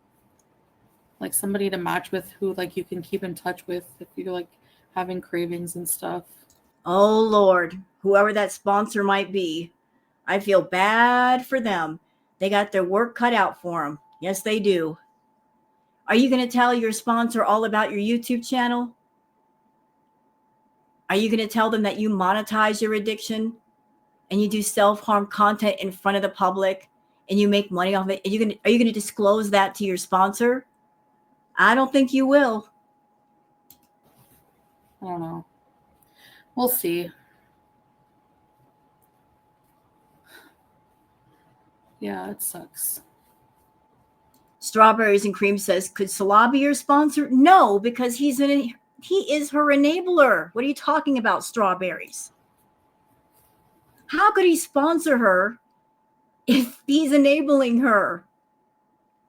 like somebody to match with who like you can keep in touch with if you're like having cravings and stuff. Oh, Lord. Whoever that sponsor might be, I feel bad for them. They got their work cut out for them. Yes, they do. Are you going to tell your sponsor all about your YouTube channel? Are you going to tell them that you monetize your addiction and you do self-harm content in front of the public and you make money off it? Are you going to disclose that to your sponsor? I don't think you will. I don't know. We'll see. Yeah, it sucks. Strawberries and Cream says, could Salah be your sponsor? No, because he is her enabler. What are you talking about, Strawberries? How could he sponsor her if he's enabling her?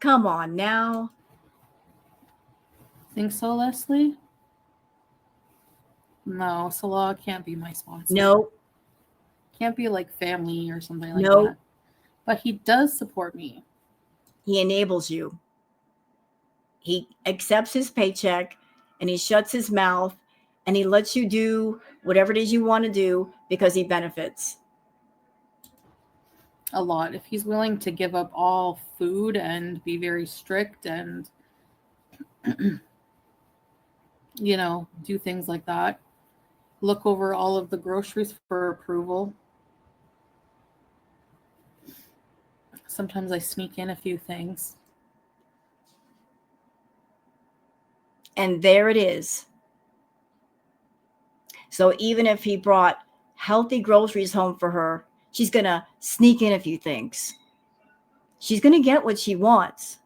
Come on now. Think so, Leslie? No, Salah can't be my sponsor. No. Can't be like family or something like No. that. But he does support me. He enables you. He accepts his paycheck and he shuts his mouth and he lets you do whatever it is you want to do because he benefits. a lot. If he's willing to give up all food and be very strict and, do things like that, look over all of the groceries for approval. Sometimes I sneak in a few things. And there it is. So even if he brought healthy groceries home for her, she's going to sneak in a few things. She's going to get what she wants.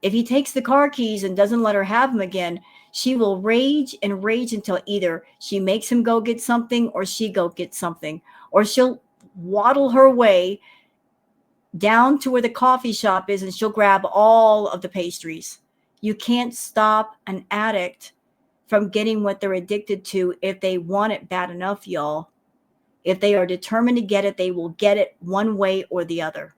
If he takes the car keys and doesn't let her have them again, she will rage and rage until either she makes him go get something or she go get something. Or she'll waddle her way down to where the coffee shop is and she'll grab all of the pastries. You can't stop an addict from getting what they're addicted to if they want it bad enough, y'all. If they are determined to get it, they will get it one way or the other.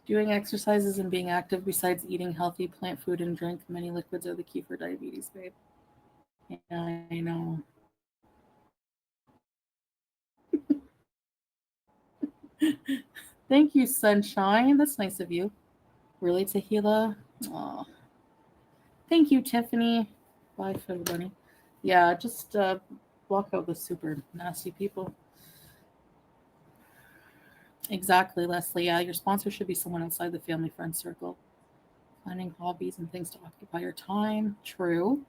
Doing exercises and being active besides eating healthy plant food and drink many liquids are the key for diabetes, babe. Yeah, I know. Thank you, sunshine. That's nice of you. Really, Tahila? Aw. Thank you, Tiffany. Bye, everybody. Yeah, just block out the super nasty people. Exactly, Leslie. Yeah, your sponsor should be someone outside the family friend circle. Finding hobbies and things to occupy your time. True.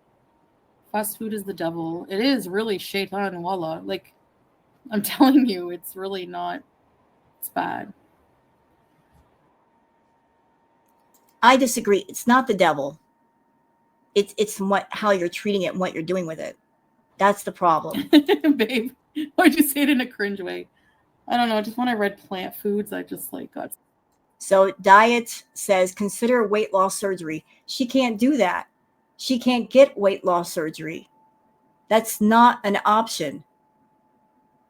Fast food is the devil. It is really shaitan wallah. Like, I'm telling you, it's really not. It's bad. I disagree. It's not the devil. It's how you're treating it and what you're doing with it. That's the problem. Babe, why'd you say it in a cringe way? I don't know. Just when I read plant foods, I just got. So diet says consider weight loss surgery. She can't do that. She can't get weight loss surgery. That's not an option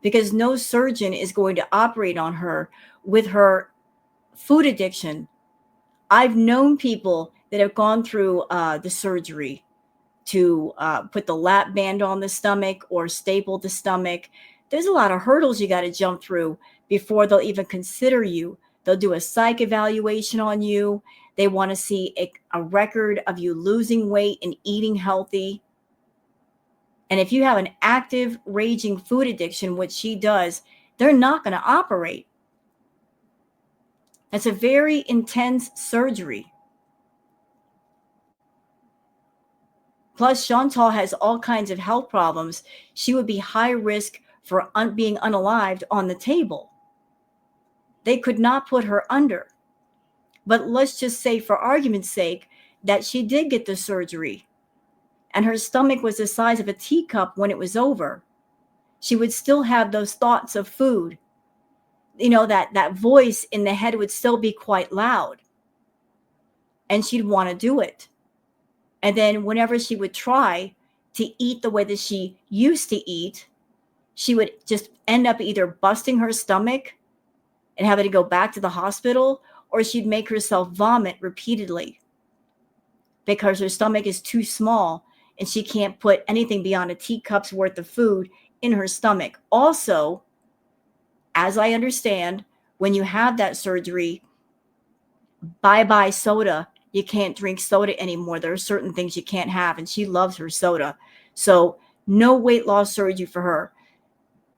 because no surgeon is going to operate on her with her food addiction. I've known people that have gone through the surgery to put the lap band on the stomach or staple the stomach. There's a lot of hurdles you got to jump through before they'll even consider you. They'll do a psych evaluation on you. They want to see a record of you losing weight and eating healthy. And if you have an active, raging food addiction, which she does, they're not going to operate. That's a very intense surgery. Plus, Chantal has all kinds of health problems. She would be high risk for being unalived on the table. They could not put her under. But let's just say, for argument's sake, that she did get the surgery and her stomach was the size of a teacup when it was over. She would still have those thoughts of food. That voice in the head would still be quite loud. And she'd want to do it. And then whenever she would try to eat the way that she used to eat, she would just end up either busting her stomach and having to go back to the hospital, or she'd make herself vomit repeatedly because her stomach is too small and she can't put anything beyond a teacup's worth of food in her stomach. Also, as I understand, when you have that surgery, bye-bye soda. You can't drink soda anymore. There are certain things you can't have, and she loves her soda. So no weight loss surgery for her.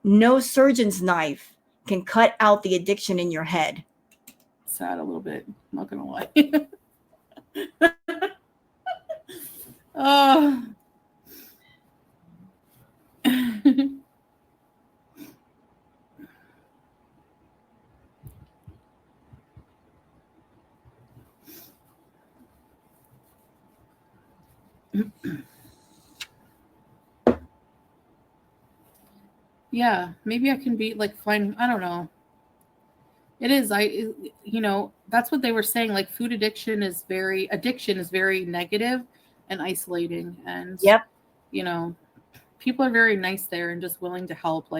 No surgeon's knife can cut out the addiction in your head. Sad a little bit. I'm not going to lie. Oh. Yeah, maybe I can be fine. I don't know. It is. That's what they were saying. Like food addiction is very negative and isolating. And, Yep. People are very nice there and just willing to help.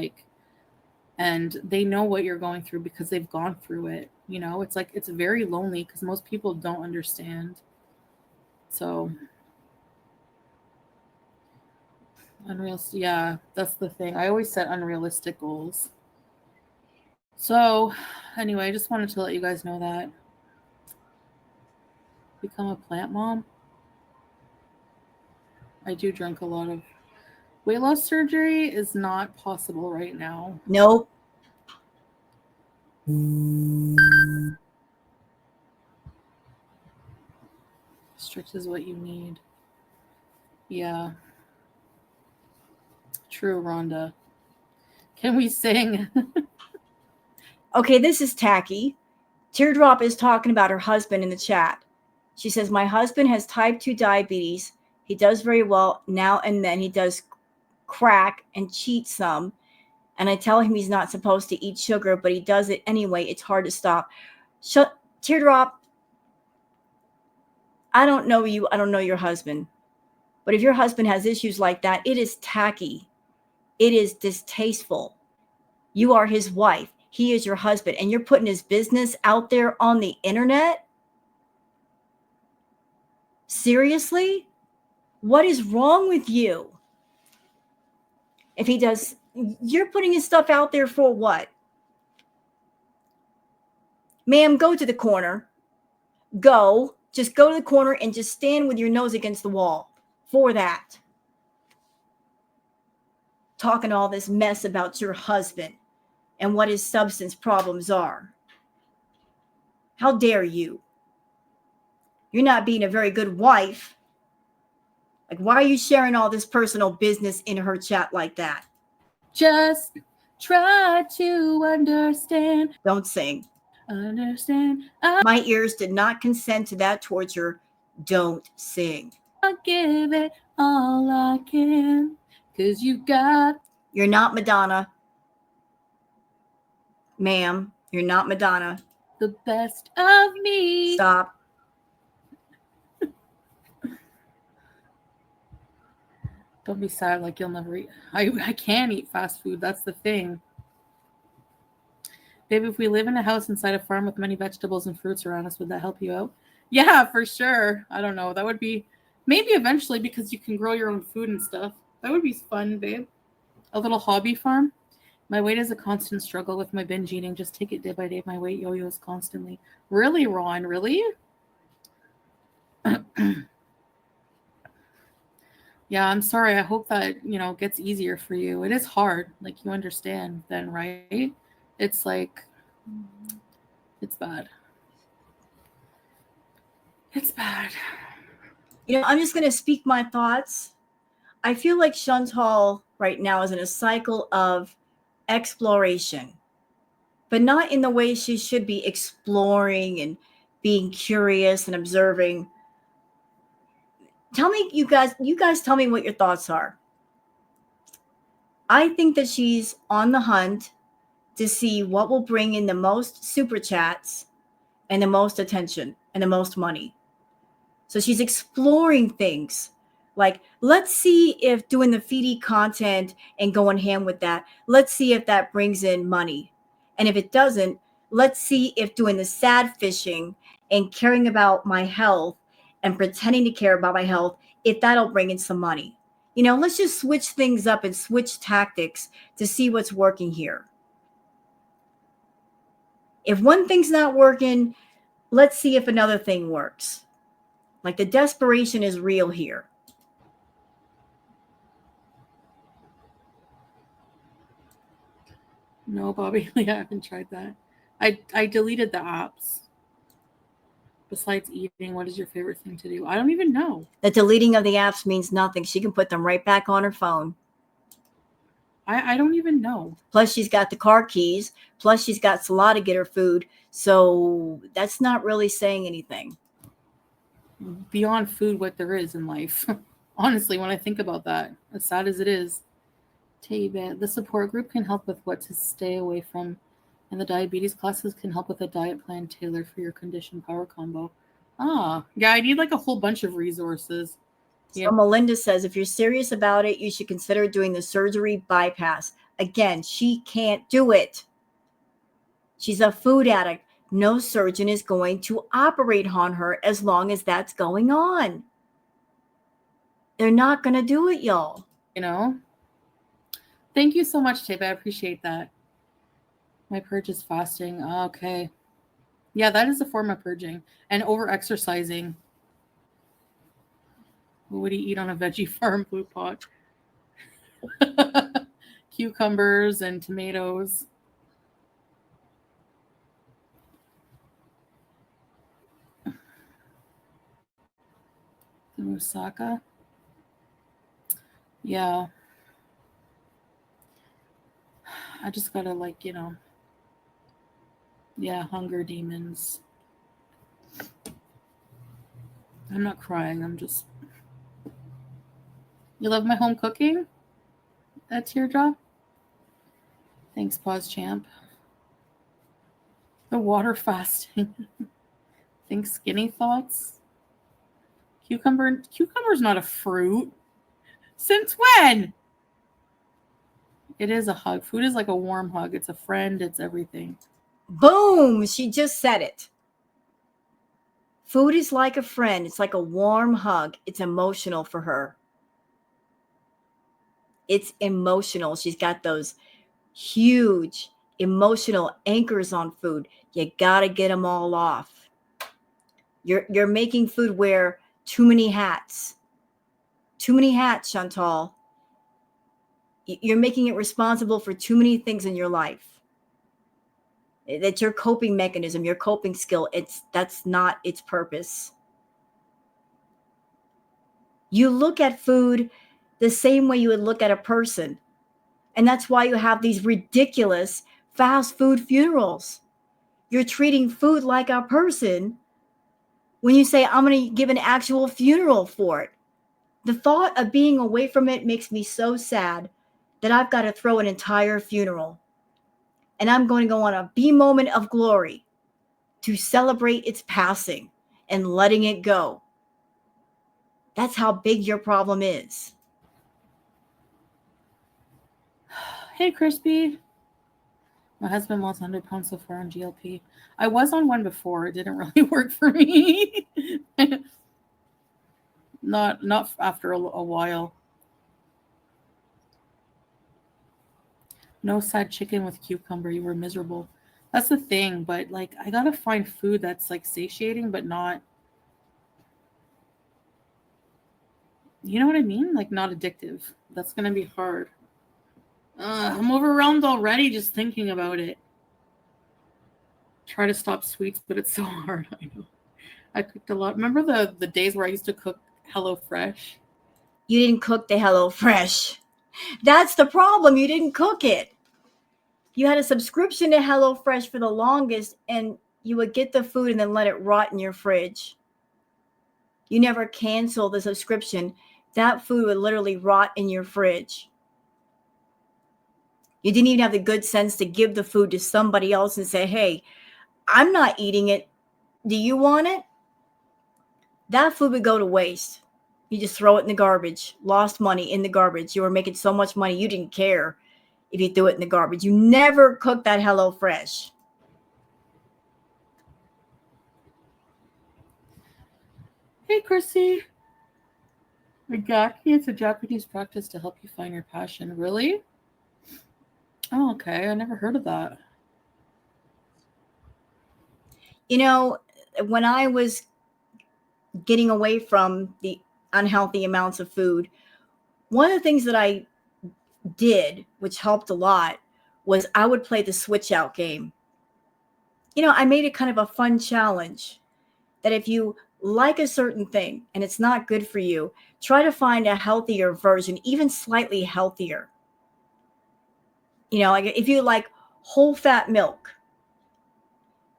And they know what you're going through because they've gone through it. It's very lonely because most people don't understand. So yeah, that's the thing. I always set unrealistic goals. So, anyway, I just wanted to let you guys know that. Become a plant mom. I do drink a lot of weight loss surgery is not possible right now. Nope. Strict is what you need. Yeah. True, Rhonda. Can we sing? Okay, this is tacky. Teardrop is talking about her husband in the chat. She says, my husband has type 2 diabetes. He does very well now and then. He does crack and cheat some. And I tell him he's not supposed to eat sugar, but he does it anyway. It's hard to stop. Teardrop, I don't know you. I don't know your husband. But if your husband has issues like that, it is tacky. It is distasteful. You are his wife. He is your husband. And you're putting his business out there on the internet? Seriously? What is wrong with you? If he does, you're putting his stuff out there for what? Ma'am, go to the corner. Just go to the corner and just stand with your nose against the wall for that. Talking all this mess about your husband and what his substance problems are. How dare you? You're not being a very good wife. Like, why are you sharing all this personal business in her chat like that? Just try to understand. Don't sing. Understand. My ears did not consent to that torture. Don't sing. I'll give it all I can. 'Cause you got. You're not Madonna. Ma'am, you're not Madonna. The best of me. Stop. Don't be sad like you'll never eat. I can eat fast food. That's the thing. Babe, if we live in a house inside a farm with many vegetables and fruits around us, would that help you out? Yeah, for sure. I don't know. That would be maybe eventually because you can grow your own food and stuff. That would be fun, babe. A little hobby farm. My weight is a constant struggle with my binge eating. Just take it day by day. My weight yo-yos constantly. Really, Ron? Really? Yeah, I'm sorry. I hope that, gets easier for you. It is hard. Like, you understand then, right? It's like, it's bad. It's bad. I'm just going to speak my thoughts. I feel like Chantal right now is in a cycle of exploration, but not in the way she should be exploring and being curious and observing. Tell me, you guys tell me what your thoughts are. I think that she's on the hunt to see what will bring in the most super chats and the most attention and the most money. So she's exploring things like, let's see if doing the Foodie content and going ham with that, let's see if that brings in money. And if it doesn't, let's see if doing the sad fishing and caring about my health and pretending to care about my health, if that'll bring in some money. Let's just switch things up and switch tactics to see what's working here. If one thing's not working, let's see if another thing works. Like, the desperation is real here. No, Bobby, I haven't tried that. I deleted the apps. Besides eating, what is your favorite thing to do? I don't even know. The deleting of the apps means nothing. She can put them right back on her phone. I don't even know. Plus, she's got the car keys. Plus, she's got Salah to get her food. So that's not really saying anything. Beyond food, what there is in life. Honestly, when I think about that, as sad as it is, the support group can help with what to stay away from, and the diabetes classes can help with a diet plan tailored for your condition. Power combo. Yeah, I need like a whole bunch of resources. So Melinda says, if you're serious about it, you should consider doing the surgery bypass. Again, she can't do it. She's a food addict. No surgeon is going to operate on her as long as that's going on. They're not going to do it, y'all. Thank you so much, Tape. I appreciate that. My purge is fasting. Okay. Yeah, that is a form of purging. And over exercising. What would he eat on a veggie farm, Blue Pot? Cucumbers and tomatoes. The moussaka. Yeah. I just gotta, like, yeah, hunger demons. I'm not crying. I'm just. You love my home cooking? That teardrop? Thanks, Pause Champ. The water fasting. Think skinny thoughts? Cucumber's not a fruit. Since when? It is a hug. Food is like a warm hug. It's a friend. It's everything. Boom! She just said it. Food is like a friend. It's like a warm hug. It's emotional for her. It's emotional. She's got those huge emotional anchors on food. You gotta get them all off. You're making food wear too many hats. Too many hats, Chantal. You're making it responsible for too many things in your life. That's your coping mechanism, your coping skill. That's not its purpose. You look at food the same way you would look at a person. And that's why you have these ridiculous fast food funerals. You're treating food like a person when you say, I'm going to give an actual funeral for it. The thought of being away from it makes me so sad that I've got to throw an entire funeral. And I'm going to go on a B moment of glory to celebrate its passing and letting it go. That's how big your problem is. Hey, Crispy. My husband lost 100 pounds so far on GLP. I was on one before. It didn't really work for me. not after a while. No sad chicken with cucumber. You were miserable. That's the thing. But, like, I got to find food that's, like, satiating but not... You know what I mean? Like, not addictive. That's going to be hard. I'm overwhelmed already just thinking about it. Try to stop sweets, but it's so hard. I know. I cooked a lot. Remember the days where I used to cook HelloFresh? You didn't cook the HelloFresh. That's the problem. You didn't cook it. You had a subscription to HelloFresh for the longest, and you would get the food and then let it rot in your fridge. You never canceled the subscription. That food would literally rot in your fridge. You didn't even have the good sense to give the food to somebody else and say, hey, I'm not eating it. Do you want it? That food would go to waste. You just throw it in the garbage. Lost money in the garbage. You were making so much money, you didn't care if you threw it in the garbage. You never cooked that HelloFresh. Hey, Chrissy. Megaki, it's a Japanese practice to help you find your passion. Really? Oh, okay. I never heard of that. You know, when I was getting away from the unhealthy amounts of food, one of the things that I did, which helped a lot, was I would play the switch out game. You know, I made it kind of a fun challenge that if you like a certain thing and it's not good for you, try to find a healthier version, even slightly healthier. You know, like if you like whole fat milk,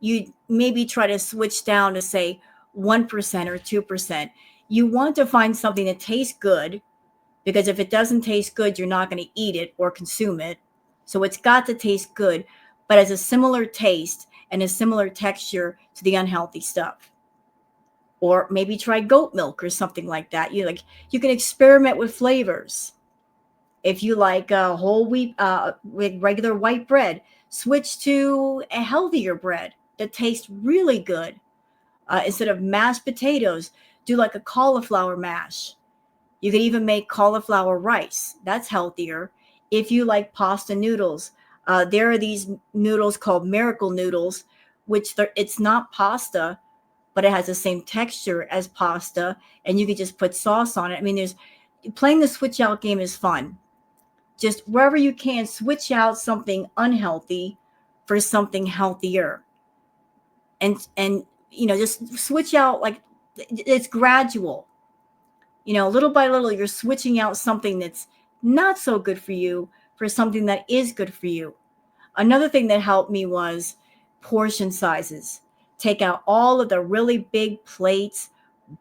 you maybe try to switch down to say 1% or 2%. You want to find something that tastes good, because if it doesn't taste good, you're not going to eat it or consume it. So it's got to taste good, but has a similar taste and a similar texture to the unhealthy stuff. Or maybe try goat milk or something like that. You can experiment with flavors. If you like whole wheat with regular white bread, switch to a healthier bread that tastes really good. Instead of mashed potatoes, do like a cauliflower mash. You could even make cauliflower rice. That's healthier. If you like pasta noodles, There are these noodles called miracle noodles, which it's not pasta, but it has the same texture as pasta, and you could just put sauce on it. I mean, there's playing the switch out game is fun. Just wherever you can, switch out something unhealthy for something healthier. And just switch out, like, it's gradual. Little by little, you're switching out something that's not so good for you for something that is good for you. Another thing that helped me was portion sizes. Take out all of the really big plates,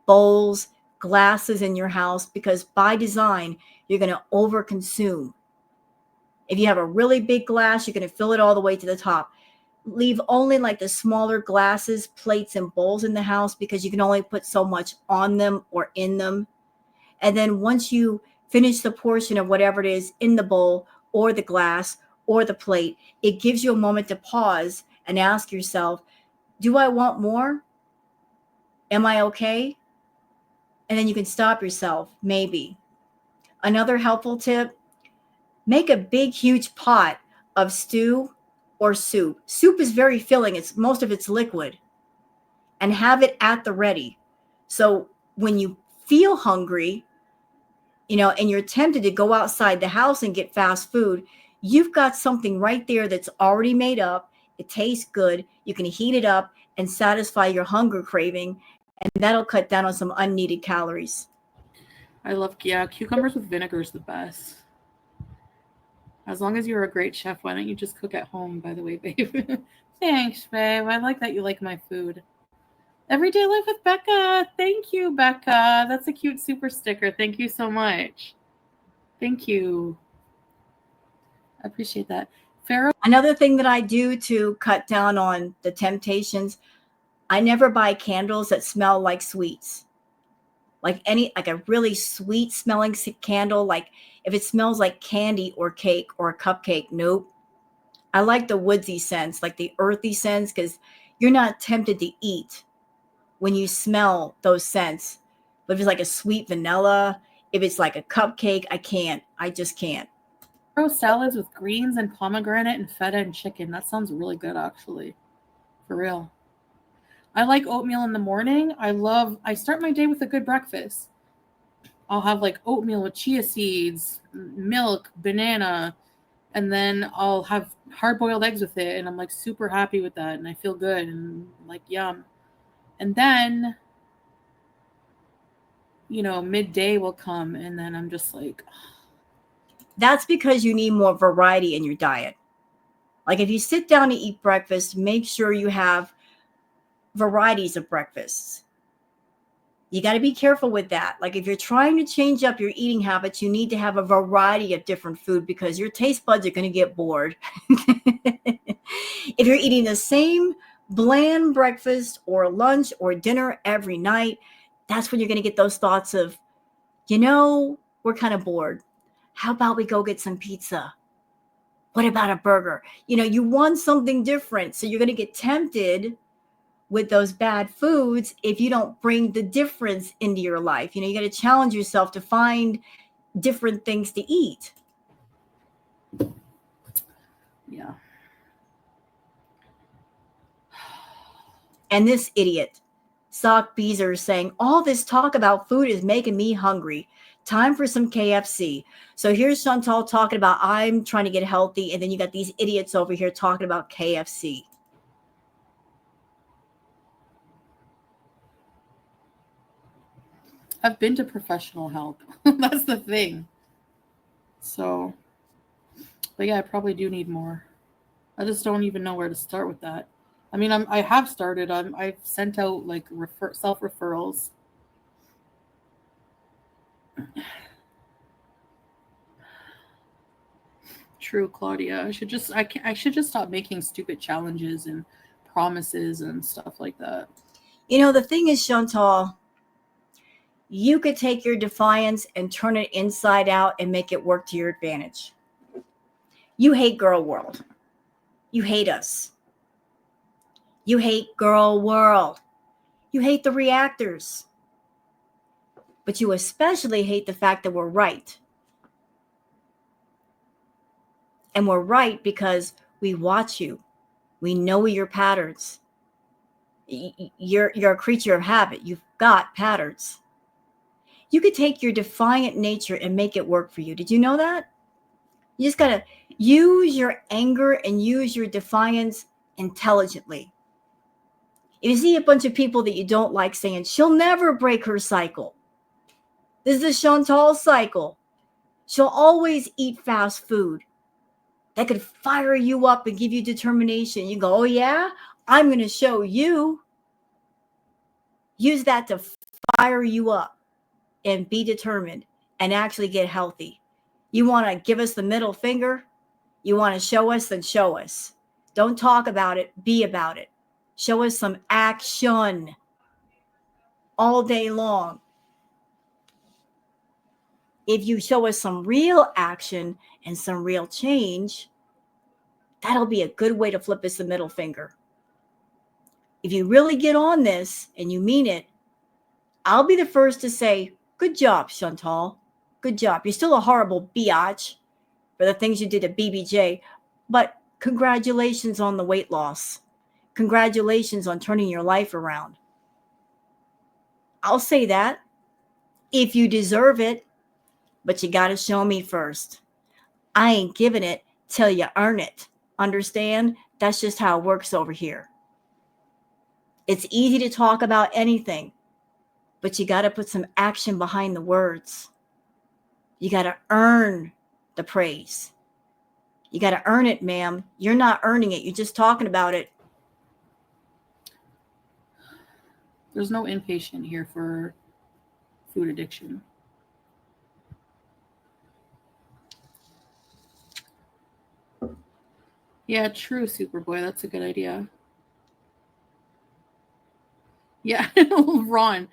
bowls, glasses in your house, because by design, you're going to overconsume. If you have a really big glass, you're going to fill it all the way to the top. Leave only like the smaller glasses, plates, and bowls in the house, because you can only put so much on them or in them. And then once you finish the portion of whatever it is in the bowl or the glass or the plate, it gives you a moment to pause and ask yourself, do I want more? Am I okay? And then you can stop yourself, maybe. Another helpful tip, make a big, huge pot of stew or soup. Soup is very filling. Most of it's liquid. And have it at the ready. So when you feel hungry, and you're tempted to go outside the house and get fast food, you've got something right there that's already made up. It tastes good. You can heat it up and satisfy your hunger craving, and that'll cut down on some unneeded calories. I love, cucumbers with vinegar is the best. As long as you're a great chef, why don't you just cook at home, by the way, babe? Thanks, babe. I like that you like my food. Everyday Life with Becca. Thank you, Becca. That's a cute super sticker. Thank you so much. Thank you. I appreciate that. Pharaoh. Another thing that I do to cut down on the temptations, I never buy candles that smell like sweets. Like a really sweet smelling candle, like if it smells like candy or cake or a cupcake, nope. I like the woodsy scents, like the earthy scents, because you're not tempted to eat when you smell those scents. But if it's like a sweet vanilla, if it's like a cupcake, I just can't. Salads with greens and pomegranate and feta and chicken. That sounds really good, actually. For real. I like oatmeal in the morning. I start my day with a good breakfast. I'll have like oatmeal with chia seeds, milk, banana, and then I'll have hard-boiled eggs with it, and I'm like super happy with that, and I feel good and like yum. And then, midday will come, and then I'm just like... That's because you need more variety in your diet. Like if you sit down to eat breakfast, make sure you have varieties of breakfasts. You got to be careful with that. Like if you're trying to change up your eating habits, you need to have a variety of different food, because your taste buds are going to get bored. If you're eating the same bland breakfast or lunch or dinner every night, that's when you're going to get those thoughts of, we're kind of bored. How about we go get some pizza? What about a burger? You want something different. So you're going to get tempted with those bad foods if you don't bring the difference into your life. You got to challenge yourself to find different things to eat. Yeah. And this idiot, Sock Beezer, is saying, all this talk about food is making me hungry. Time for some KFC. So here's Chantal talking about, I'm trying to get healthy. And then you got these idiots over here talking about KFC. I've been to professional help. That's the thing. So, but yeah, I probably do need more. I just don't even know where to start with that. I mean, I have started. I've sent out like self referrals. True, Claudia. I should just stop making stupid challenges and promises and stuff like that. The thing is, Chantal, you could take your defiance and turn it inside out and make it work to your advantage. You hate girl world. You hate us. You hate girl world. You hate the reactors. But you especially hate the fact that we're right. And we're right because we watch you. We know your patterns. You're a creature of habit. You've got patterns. You could take your defiant nature and make it work for you. Did you know that? You just got to use your anger and use your defiance intelligently. If you see a bunch of people that you don't like saying, she'll never break her cycle. This is Chantal's cycle. She'll always eat fast food. That could fire you up and give you determination. You go, oh yeah, I'm going to show you. Use that to fire you up and be determined and actually get healthy. You want to give us the middle finger? You want to show us? Then show us. Don't talk about it. Be about it. Show us some action all day long. If you show us some real action and some real change, that'll be a good way to flip us the middle finger. If you really get on this and you mean it, I'll be the first to say, good job, Chantal. Good job. You're still a horrible biatch for the things you did to BBJ, but congratulations on the weight loss. Congratulations on turning your life around. I'll say that if you deserve it, but you got to show me first. I ain't giving it till you earn it. Understand? That's just how it works over here. It's easy to talk about anything, but you got to put some action behind the words. You got to earn the praise. You got to earn it, ma'am. You're not earning it. You're just talking about it. There's no inpatient here for food addiction. Yeah, true, Superboy. That's a good idea. Yeah, Ron.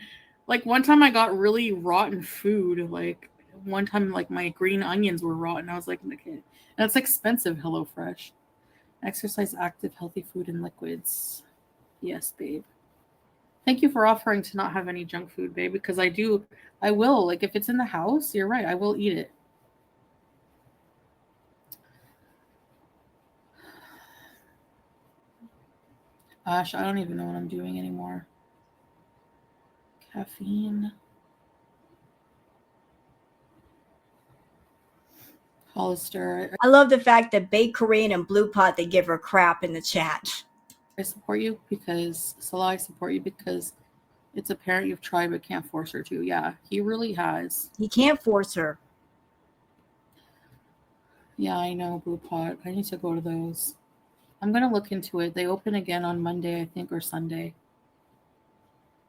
Like one time I got really rotten food. Like one time, like my green onions were rotten. I was like, okay, that's expensive. HelloFresh. Exercise, active, healthy food and liquids. Yes, babe. Thank you for offering to not have any junk food, babe. Because I will. Like if it's in the house, you're right. I will eat it. Gosh, I don't even know what I'm doing anymore. Caffeine. Hollister. I love the fact that Baked Korean and Blue Pot, they give her crap in the chat. I support you because, Salah, I support you because it's apparent you've tried but can't force her to. Yeah, he really has. He can't force her. Yeah, I know, Blue Pot. I need to go to those. I'm going to look into it. They open again on Monday, I think, or Sunday.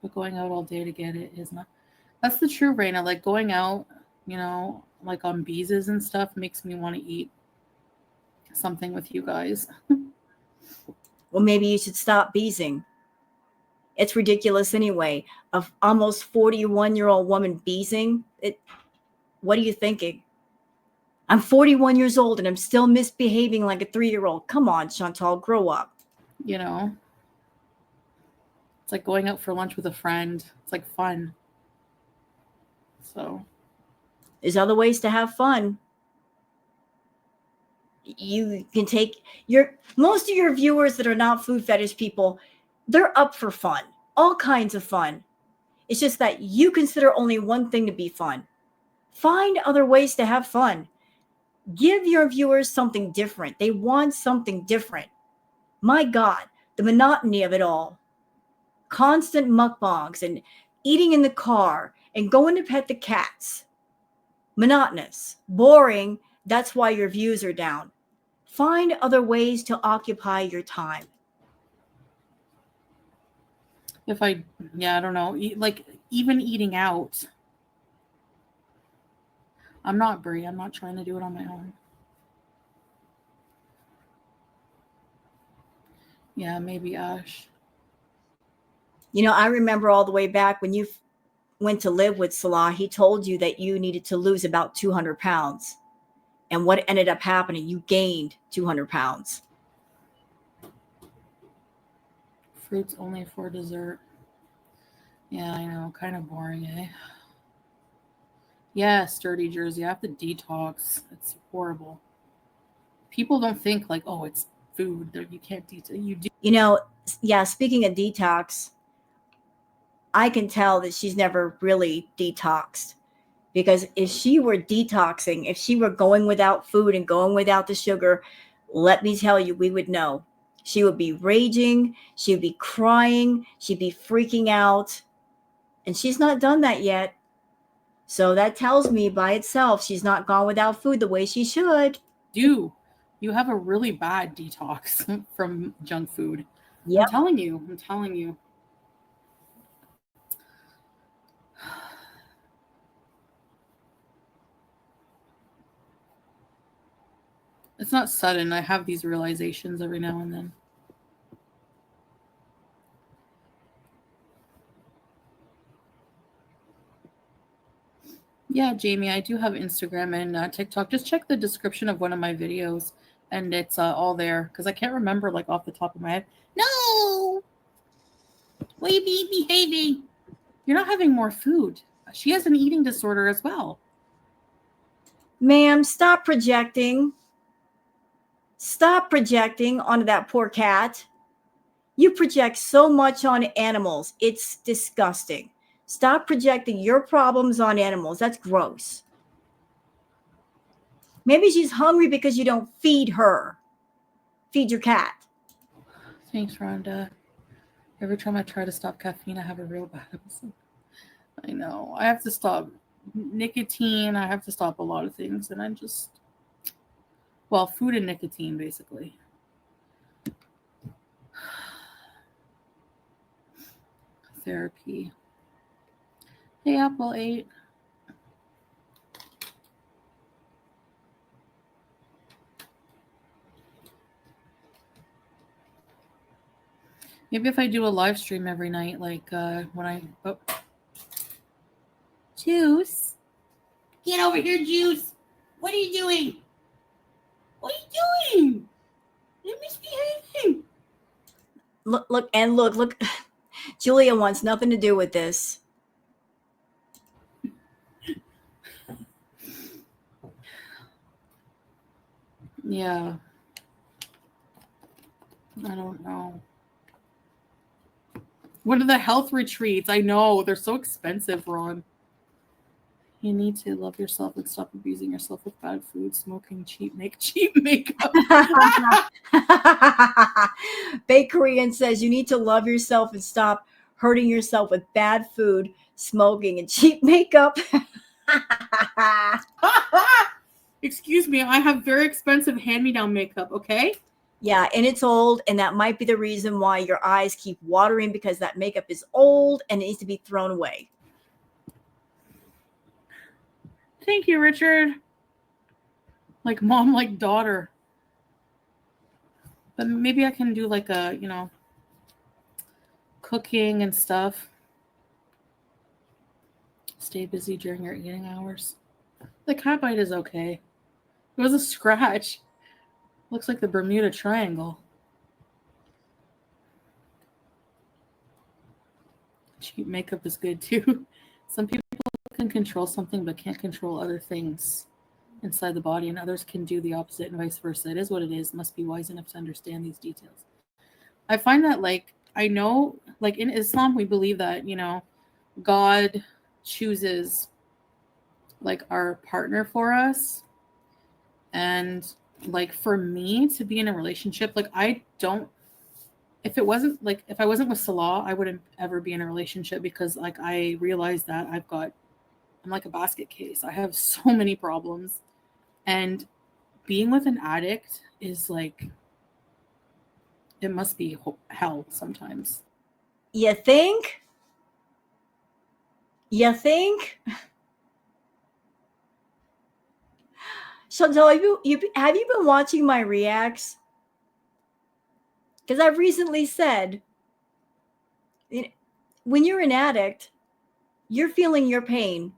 But going out all day to get it is not. That's the true, Raina. Like going out, you know, like on Beeses and stuff makes me want to eat something with you guys. Well, maybe you should stop beezing. It's ridiculous anyway. Of almost 41-year-old woman beezing. What are you thinking? I'm 41 years old and I'm still misbehaving like a 3-year-old. Come on, Chantal, grow up. You know? It's like going out for lunch with a friend. It's like fun. So. There's other ways to have fun. You can take most of your viewers that are not food fetish people, they're up for fun. All kinds of fun. It's just that you consider only one thing to be fun. Find other ways to have fun. Give your viewers something different. They want something different. My God, the monotony of it all. Constant mukbangs and eating in the car and going to pet the cats. Monotonous, boring. That's why your views are down. Find other ways to occupy your time. I don't know. Like even eating out. I'm not Brie. I'm not trying to do it on my own. Yeah, maybe Ash. You know, I remember all the way back when you went to live with Salah, he told you that you needed to lose about 200 pounds. And what ended up happening, you gained 200 pounds. Fruits only for dessert. Yeah, I know. Kind of boring, eh? Yeah, sturdy Jersey. I have to detox. It's horrible. People don't think like, oh, it's food. You can't detox. You do. You know, yeah, speaking of detox, I can tell that she's never really detoxed. Because if she were detoxing, if she were going without food and going without the sugar, let me tell you, we would know. She would be raging, she would be crying, she'd be freaking out. And she's not done that yet. So that tells me by itself she's not gone without food the way she should. You have a really bad detox from junk food. Yep. I'm telling you. It's not sudden. I have these realizations every now and then. Yeah, Jamie, I do have Instagram and TikTok. Just check the description of one of my videos, and it's all there because I can't remember like off the top of my head. No, why you be behaving? You're not having more food. She has an eating disorder as well. Ma'am, stop projecting. Stop projecting onto that poor cat. You project so much on animals. It's disgusting. Stop projecting your problems on animals. That's gross. Maybe she's hungry because you don't feed her. Feed your cat. Thanks, Rhonda. Every time I try to stop caffeine, I have a real bad episode. I know. I have to stop nicotine. I have to stop a lot of things. And I'm just... Well, food and nicotine, basically. Therapy. Hey, Apple 8. Maybe if I do a live stream every night, like when I... Oh. Juice. Get over here, Juice. What are you doing? What are you doing? You're misbehaving. Look. Julia wants nothing to do with this. Yeah. I don't know. What are the health retreats? I know. They're so expensive, Ron. You need to love yourself and stop abusing yourself with bad food, smoking, cheap makeup. Korean says you need to love yourself and stop hurting yourself with bad food, smoking, and cheap makeup. Excuse me, I have very expensive hand-me-down makeup, okay? Yeah, and it's old, and that might be the reason why your eyes keep watering, because that makeup is old and it needs to be thrown away. Thank you, Richard. Like mom, like daughter. But maybe I can do like a, cooking and stuff. Stay busy during your eating hours. The cat bite is okay. It was a scratch. Looks like the Bermuda Triangle. Cheap makeup is good too. Some people can control something but can't control other things inside the body, and others can do the opposite and vice versa. It is what it is. Must be wise enough to understand these details. I find that, like, I know, like in Islam, we believe that, God chooses like our partner for us. And like for me to be in a relationship, like if I wasn't with Salah, I wouldn't ever be in a relationship, because like I realized that I'm like a basket case. I have so many problems, and being with an addict is like, it must be hell sometimes. You think? Chantal, have you been watching my reacts? Because I've recently said, when you're an addict, you're feeling your pain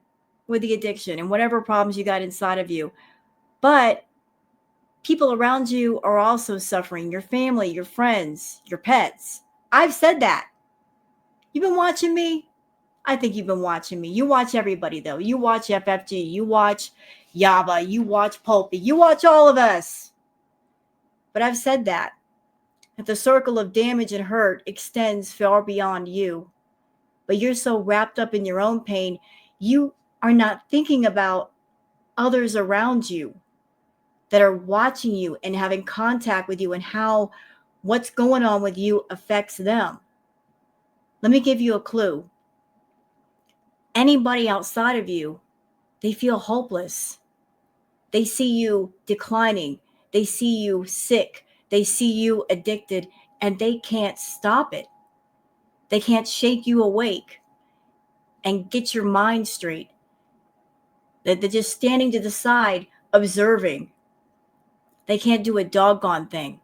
with the addiction and whatever problems you got inside of you. But people around you are also suffering. Your family, your friends, your pets. I've said that. You've been watching me? I think you've been watching me. You watch everybody, though. You watch FFG. You watch Yaba. You watch Pulpy. You watch all of us. But I've said that the circle of damage and hurt extends far beyond you. But you're so wrapped up in your own pain, you are not thinking about others around you that are watching you and having contact with you, and how what's going on with you affects them. Let me give you a clue. Anybody outside of you, they feel hopeless. They see you declining. They see you sick. They see you addicted, and they can't stop it. They can't shake you awake and get your mind straight. They're just standing to the side, observing. They can't do a doggone thing.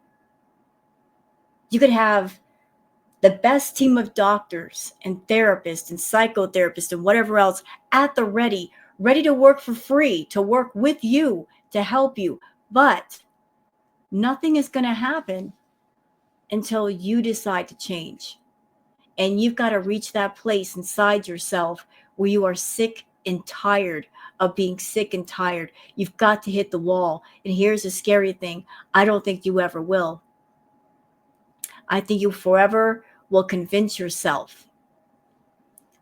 You could have the best team of doctors and therapists and psychotherapists and whatever else at the ready to work for free, to work with you, to help you. But nothing is going to happen until you decide to change. And you've got to reach that place inside yourself where you are sick and tired of being sick and tired. You've got to hit the wall. And here's the scary thing. I don't think you ever will. I think you forever will convince yourself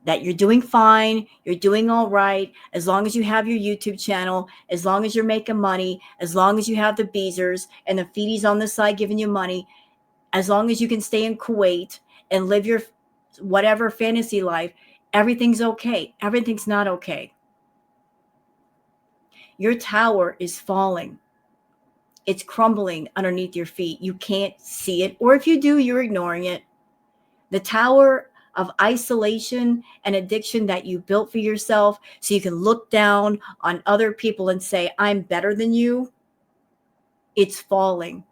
that you're doing fine, you're doing all right, as long as you have your YouTube channel, as long as you're making money, as long as you have the Beezers and the Feedies on the side giving you money, as long as you can stay in Kuwait and live your whatever fantasy life, everything's okay. Everything's not okay. Your tower is falling. It's crumbling underneath your feet. You can't see it, or if you do, you're ignoring it. The tower of isolation and addiction that you built for yourself so you can look down on other people and say, I'm better than you, it's falling.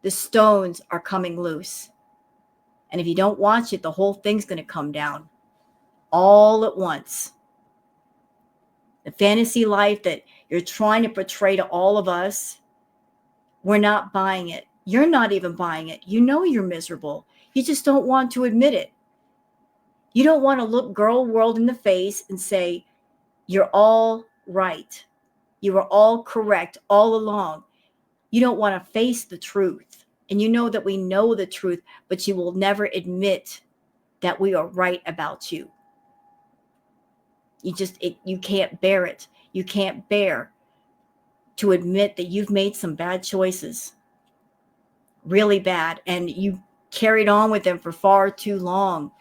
The stones are coming loose. And if you don't watch it, the whole thing's going to come down all at once. The fantasy life that you're trying to portray to all of us, we're not buying it. You're not even buying it. You know you're miserable. You just don't want to admit it. You don't want to look girl world in the face and say, you're all right. You were all correct all along. You don't want to face the truth. And you know that we know the truth, but you will never admit that we are right about you. You can't bear it. You can't bear to admit that you've made some bad choices. Really bad. And you carried on with them for far too long.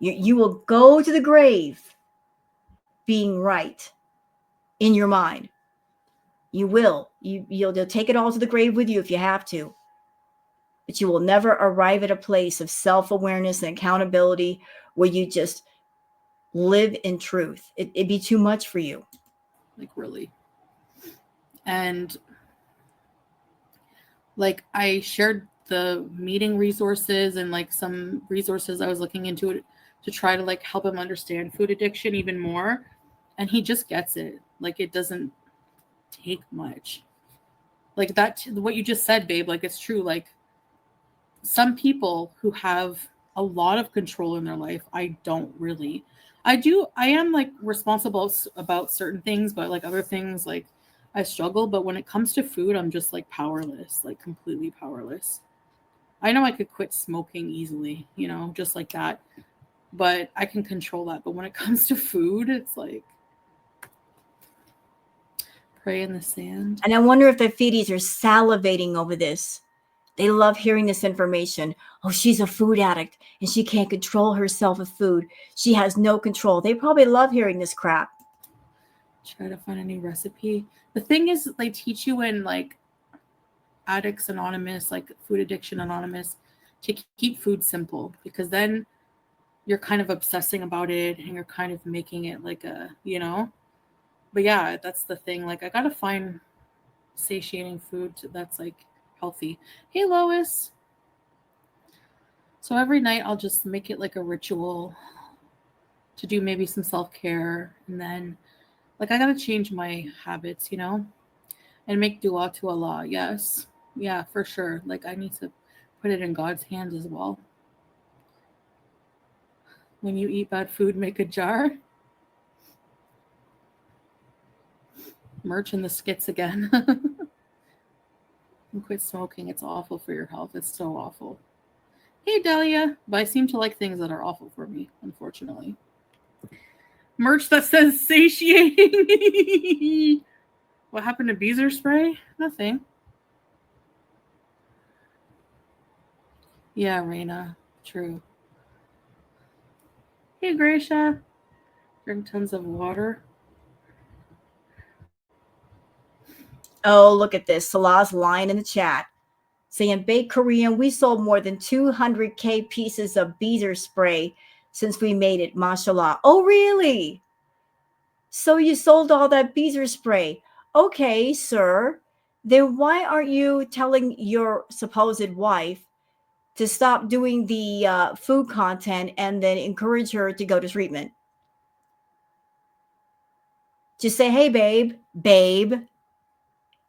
You will go to the grave being right in your mind. You will. You'll take it all to the grave with you if you have to. But you will never arrive at a place of self-awareness and accountability where you just live in truth. It'd be too much for you. Like, really. And like, I shared the meeting resources and like some resources I was looking into it to try to like help him understand food addiction even more. And he just gets it. Like, it doesn't take much. Like that, what you just said, babe, like it's true. Like some people who have a lot of control in their life, I don't really. I am like responsible about certain things, but like other things, like I struggle. But when it comes to food, I'm just like powerless, like completely powerless. I know I could quit smoking easily, just like that. But I can control that. But when it comes to food, it's like pray in the sand. And I wonder if the Feedies are salivating over this. They love hearing this information. Oh, she's a food addict and she can't control herself with food. She has no control. They probably love hearing this crap. Try to find a new recipe. The thing is, they teach you in like Addicts Anonymous, like Food Addiction Anonymous, to keep food simple, because then you're kind of obsessing about it and you're kind of making it like But yeah, that's the thing. Like, I gotta find satiating food that's like healthy. Hey, Lois. So every night I'll just make it like a ritual to do maybe some self-care, and then like I gotta change my habits, and make dua to Allah. Yes. Yeah, for sure. Like I need to put it in God's hands as well. When you eat bad food, make a jar. Merch in the skits again. And quit smoking. It's awful for your health. It's so awful. Hey, Delia. But I seem to like things that are awful for me, unfortunately. Merch that says satiating. What happened to Beezer spray? Nothing. Yeah, Raina. True. Hey, Gracia. Drink tons of water. Oh, look at this. Salah's line in the chat saying, Baked Korean, we sold more than 200K pieces of beezer spray since we made it. Mashallah. Oh, really? So you sold all that beezer spray. Okay, sir. Then why aren't you telling your supposed wife to stop doing the food content and then encourage her to go to treatment? Just say, hey, babe,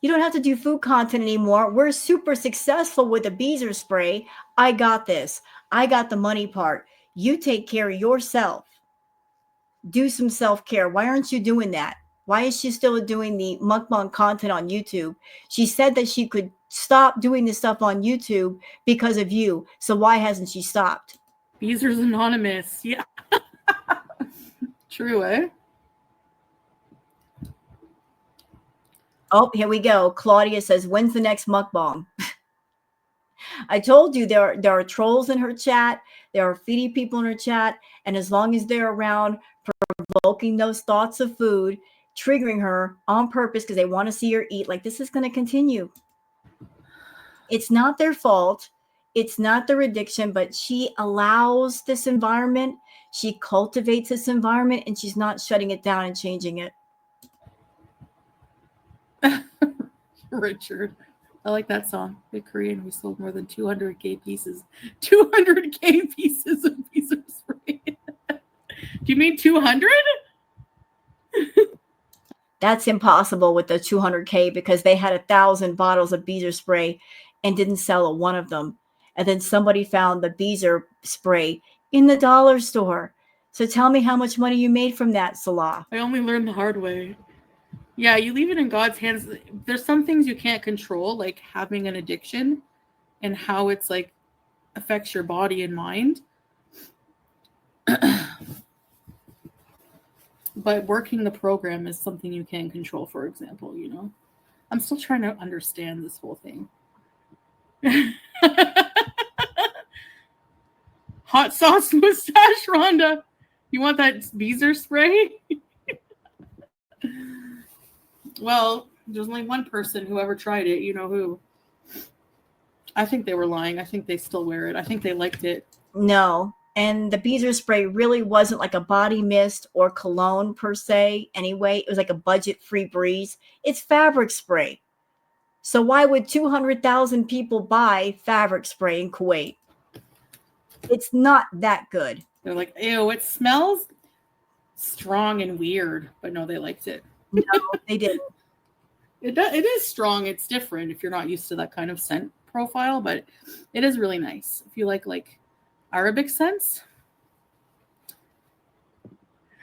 you don't have to do food content anymore. We're super successful with the beezer spray. I got this. I got the money part. You take care of yourself. Do some self-care. Why aren't you doing that? Why is she still doing the mukbang content on YouTube? She said that she could stop doing this stuff on YouTube because of you. So why hasn't she stopped? Beezer's Anonymous. Yeah. True, eh? Oh, here we go. Claudia says, when's the next mukbang? I told you there are trolls in her chat. There are Foodie people in her chat. And as long as they're around provoking those thoughts of food, triggering her on purpose because they want to see her eat, like this is going to continue. It's not their fault. It's not their addiction, but she allows this environment. She cultivates this environment and she's not shutting it down and changing it. Richard. I like that song. Big Korean, we sold more than 200K pieces. 200K pieces of beezer spray. Do you mean 200? That's impossible with the 200K because they had 1,000 bottles of beezer spray and didn't sell a one of them. And then somebody found the beezer spray in the dollar store. So tell me how much money you made from that, Salah. I only learned the hard way. Yeah, you leave it in God's hands. There's some things you can't control, like having an addiction and how it's like affects your body and mind. But working the program is something you can control, for example, you know. I'm still trying to understand this whole thing. Hot sauce mustache, Rhonda. You want that beezer spray? Well, there's only one person who ever tried it. You know who? I think they were lying. I think they still wear it. I think they liked it. No. And the beezer spray really wasn't like a body mist or cologne per se. Anyway, it was like a budget-free breeze. It's fabric spray. So why would 200,000 people buy fabric spray in Kuwait? It's not that good. They're like, ew, it smells strong and weird. But no, they liked it. No, they didn't. It is strong. It's different if you're not used to that kind of scent profile, but it is really nice. If you like Arabic scents.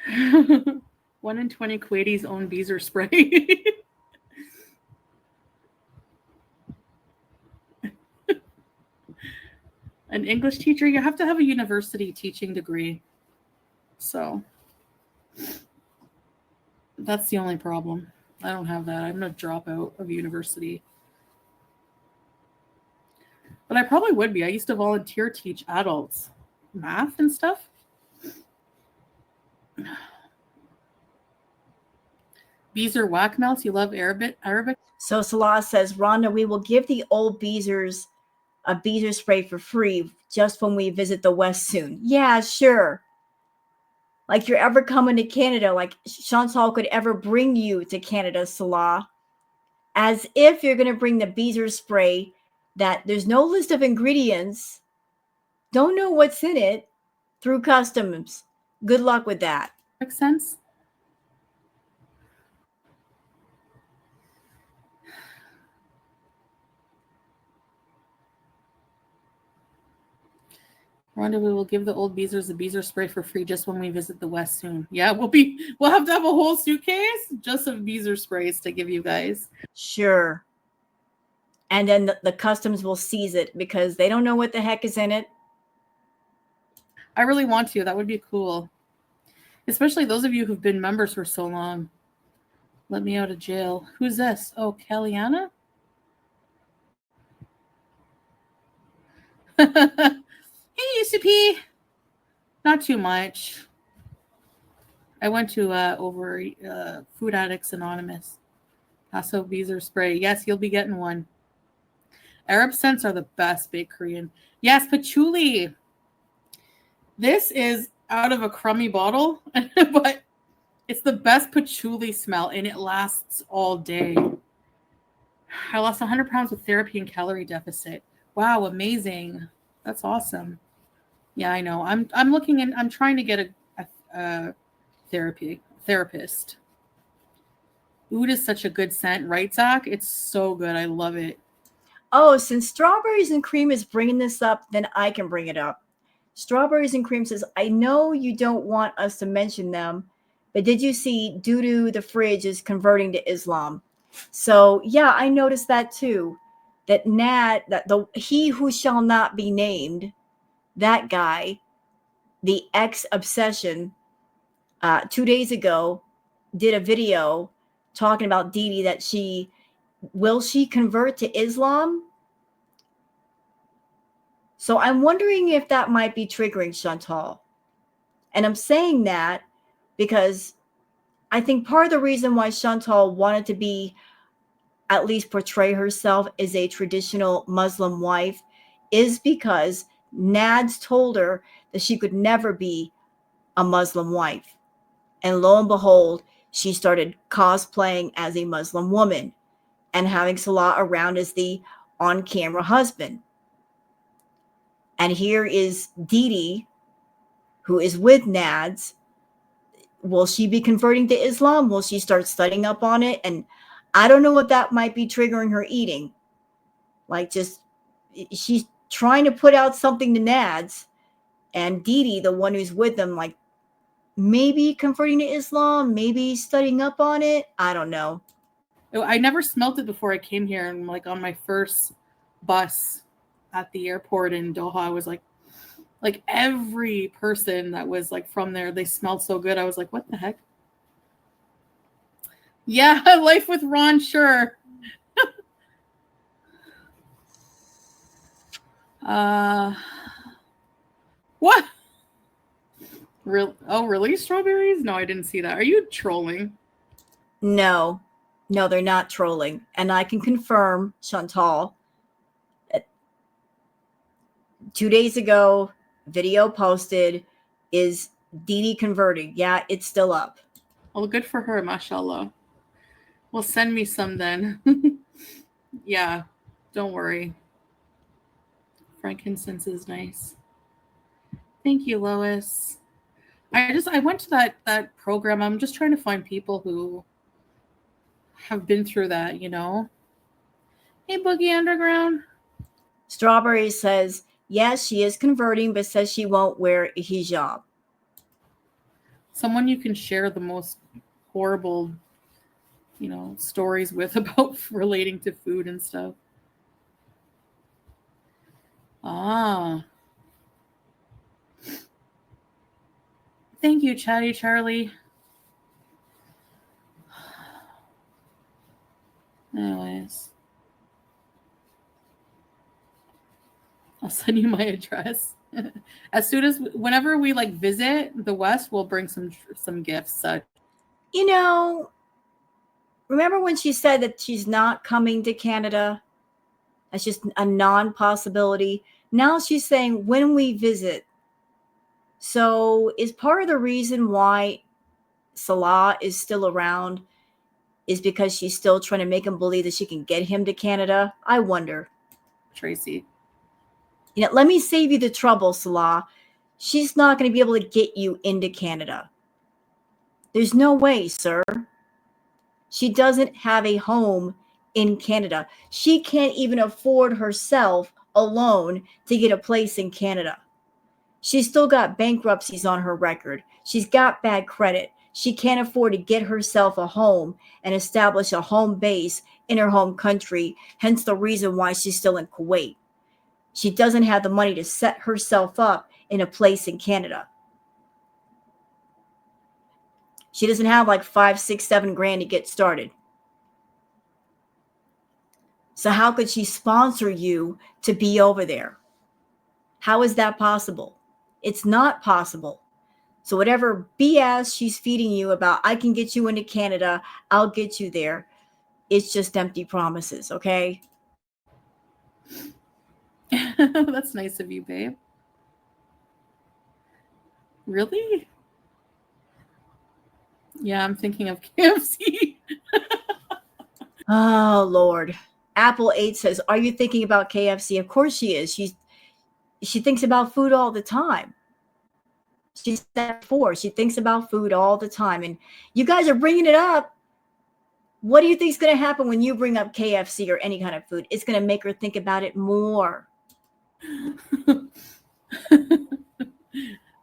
1 in 20 Kuwaitis own beezer spray. An English teacher, you have to have a university teaching degree. So that's the only problem. I don't have that. I'm a dropout of university. But I probably would be. I used to volunteer teach adults math and stuff. Beezer whack melts. You love Arabic? So Salah says, Rhonda, we will give the old beezers a beezer spray for free just when we visit the West soon. Yeah, sure. Like you're ever coming to Canada, like Chantal could ever bring you to Canada, Salah. As if you're going to bring the beezer spray that there's no list of ingredients, don't know what's in it, through customs. Good luck with that. Makes sense. Rhonda, we will give the old beezers a beezer spray for free just when we visit the West soon. Yeah, we'll have to have a whole suitcase just of beezer sprays to give you guys. Sure. and then the customs will seize it because they don't know what the heck is in it. I really want to. That would be cool. Especially those of you who've been members for so long. Let me out of jail. Who's this? Oh, Kellyanna? Hey, UCP. Not too much. I went to Food Addicts Anonymous. Paso Beezer spray. Yes, you'll be getting one. Arab scents are the best baked Korean. Yes, patchouli. This is out of a crummy bottle, but it's the best patchouli smell, and it lasts all day. I lost 100 pounds with therapy and calorie deficit. Wow, amazing. That's awesome. Yeah, I know. I'm looking and I'm trying to get a therapist. Oud is such a good scent, right, Zach? It's so good. I love it. Oh, since Strawberries and Cream is bringing this up, then I can bring it up. Strawberries and Cream says, I know you don't want us to mention them, but did you see Dudu the fridge is converting to Islam? So yeah, I noticed that too. That he who shall not be named, that guy, the ex-obsession, 2 days ago, did a video talking about Didi that will she convert to Islam? So I'm wondering if that might be triggering Chantal. And I'm saying that because I think part of the reason why Chantal wanted to at least portray herself as a traditional Muslim wife is because Nads told her that she could never be a Muslim wife. And lo and behold, she started cosplaying as a Muslim woman and having Salah around as the on-camera husband. And here is Didi, who is with Nads. Will she be converting to Islam? Will she start studying up on it? And I don't know what that might be triggering her eating. Like, just she's trying to put out something to Nads, and Didi, the one who's with them, like maybe converting to Islam, maybe studying up on it. I don't know. I never smelt it before I came here, and like on my first bus at the airport in Doha, I was like every person that was like from there, they smelled so good. I was like, what the heck? Yeah, life with Ron, sure. What? Oh, really? Strawberries? No, I didn't see that. Are you trolling? No, they're not trolling. And I can confirm, Chantal, 2 days ago, video posted is Didi converting. Yeah, it's still up. Well, good for her, mashallah. Well, send me some then. Yeah, don't worry. Frankincense is nice. Thank you, Lois. I went to that program. I'm just trying to find people who have been through that, you know. Hey, Boogie Underground. Strawberry says, yes, she is converting, but says she won't wear a hijab. Someone you can share the most horrible, you know, stories with about relating to food and stuff. Ah. Thank you, Chatty Charlie. Anyways. I'll send you my address. Whenever we like visit the West, we'll bring some gifts. You know, remember when she said that she's not coming to Canada? That's just a non-possibility. Now she's saying when we visit. So is part of the reason why Salah is still around is because she's still trying to make him believe that she can get him to Canada? I wonder. Tracy. You know, let me save you the trouble, Salah. She's not going to be able to get you into Canada. There's no way, sir. She doesn't have a home in Canada. She can't even afford herself alone to get a place in Canada. She's still got bankruptcies on her record. She's got bad credit. She can't afford to get herself a home and establish a home base in her home country, hence the reason why she's still in Kuwait. She doesn't have the money to set herself up in a place in Canada. She doesn't have like 5, 6, 7 grand to get started. So how could she sponsor you to be over there? How is that possible? It's not possible. So whatever BS she's feeding you about, I can get you into Canada, I'll get you there, it's just empty promises, okay? That's nice of you, babe. Really? Yeah, I'm thinking of KFC. Oh, Lord. Apple 8 says, are you thinking about KFC? Of course she is. She thinks about food all the time. She's that four. She thinks about food all the time. And you guys are bringing it up. What do you think is going to happen when you bring up KFC or any kind of food? It's going to make her think about it more.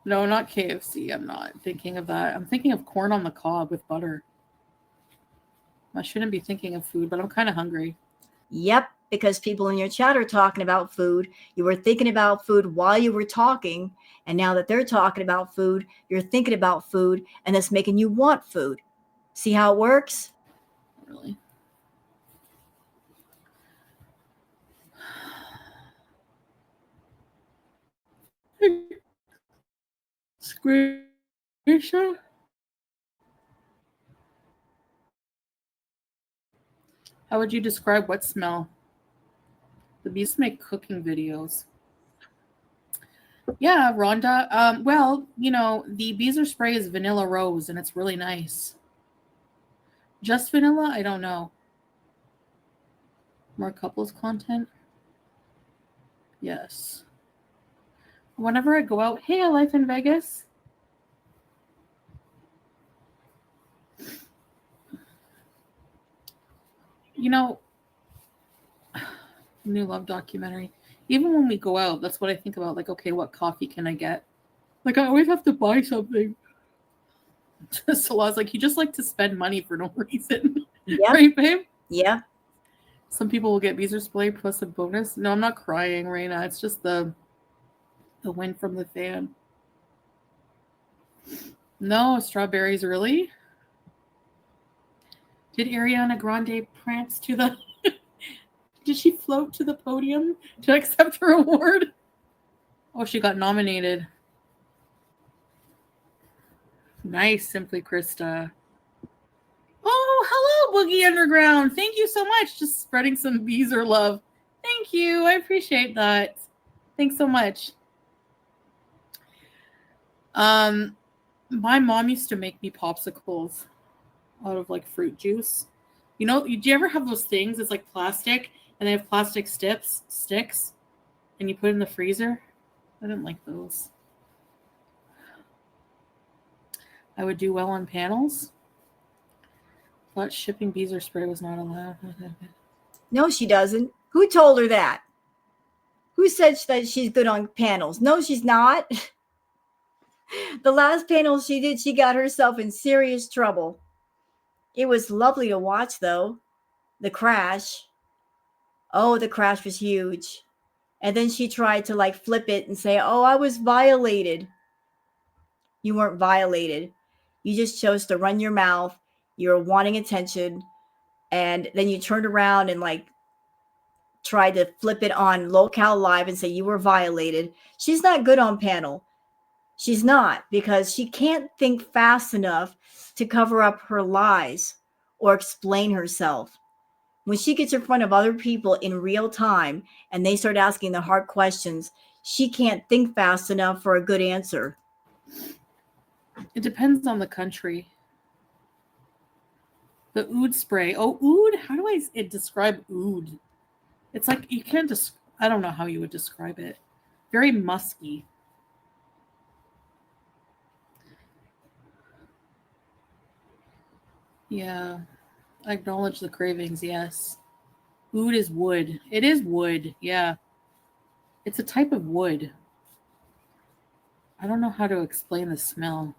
No, not KFC. I'm not thinking of that. I'm thinking of corn on the cob with butter. I shouldn't be thinking of food, but I'm kind of hungry. Yep, because people in your chat are talking about food. You were thinking about food while you were talking. And now that they're talking about food, you're thinking about food, and that's making you want food. See how it works? Really. Screenshoot. How would you describe what smell? The bees make cooking videos. Yeah, Rhonda. Well, you know, the Beezer spray is vanilla rose, and it's really nice. Just vanilla? I don't know. More couples content? Yes. Whenever I go out, hey, I live in Vegas. You know, new love documentary. Even when we go out, that's what I think about. Like, okay, what coffee can I get? Like, I always have to buy something. Salah's like, you just like to spend money for no reason. Yep. Right, babe? Yeah. Some people will get Beezer spray plus a bonus. No, I'm not crying, Raina. It's just the wind from the fan. No, strawberries, really? Did Ariana Grande prance to the... Did she float to the podium to accept her award? Oh, she got nominated. Nice, Simply Krista. Oh, hello, Boogie Underground. Thank you so much. Just spreading some Beezer love. Thank you. I appreciate that. Thanks so much. My mom used to make me popsicles out of like fruit juice. You know, do you ever have those things? It's like plastic and they have plastic sticks, and you put it in the freezer. I didn't like those. I would do well on panels. Thought shipping Beezer spray was not allowed. No, she doesn't. Who told her that? Who said that she's good on panels? No, she's not. The last panel she did, she got herself in serious trouble. It was lovely to watch, though. The crash. Oh, the crash was huge. And then she tried to like flip it and say, oh, I was violated. You weren't violated. You just chose to run your mouth. You were wanting attention. And then you turned around and like tried to flip it on Locale Live and say you were violated. She's not good on panel. She's not, because she can't think fast enough to cover up her lies or explain herself. When she gets in front of other people in real time and they start asking the hard questions, she can't think fast enough for a good answer. It depends on the country. The oud spray. Oh, oud? How do I describe oud? It's like you can't I don't know how you would describe it. Very musky. Yeah. I acknowledge the cravings, yes. Oud is wood. It is wood, yeah. It's a type of wood. I don't know how to explain the smell.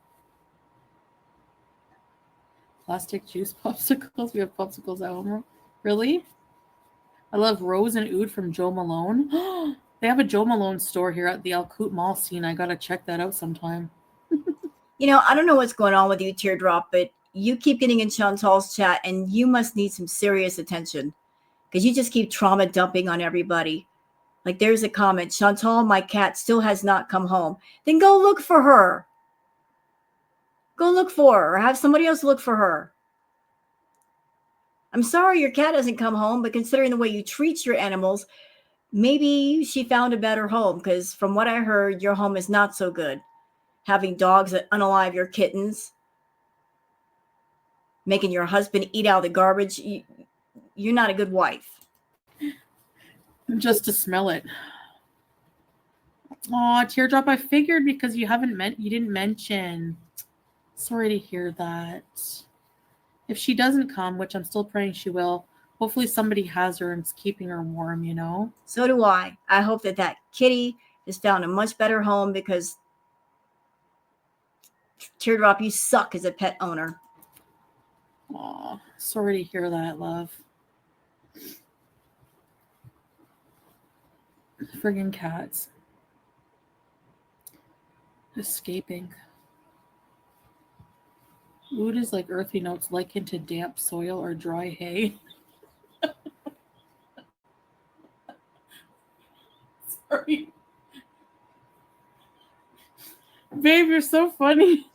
Plastic juice popsicles. We have popsicles at home. Really? I love Rose and Oud from Joe Malone. They have a Joe Malone store here at the Alcoot Mall scene. I gotta check that out sometime. I don't know what's going on with you, Teardrop, but you keep getting in Chantal's chat and you must need some serious attention because you just keep trauma dumping on everybody. Like there's a comment, Chantal, my cat still has not come home. Then go look for her. Go look for her or have somebody else look for her. I'm sorry your cat hasn't come home, but considering the way you treat your animals, maybe she found a better home because from what I heard, your home is not so good. Having dogs that unalive your kittens, making your husband eat out of the garbage. You're not a good wife. Just to smell it. Oh, Teardrop, I figured because you didn't mention. Sorry to hear that. If she doesn't come, which I'm still praying she will, hopefully somebody has her and is keeping her warm, you know? So do I. I hope that kitty has found a much better home because Teardrop, you suck as a pet owner. Oh, sorry to hear that, love. Friggin' cats. Escaping. Oud is like earthy notes likened to damp soil or dry hay. Sorry. Babe, you're so funny.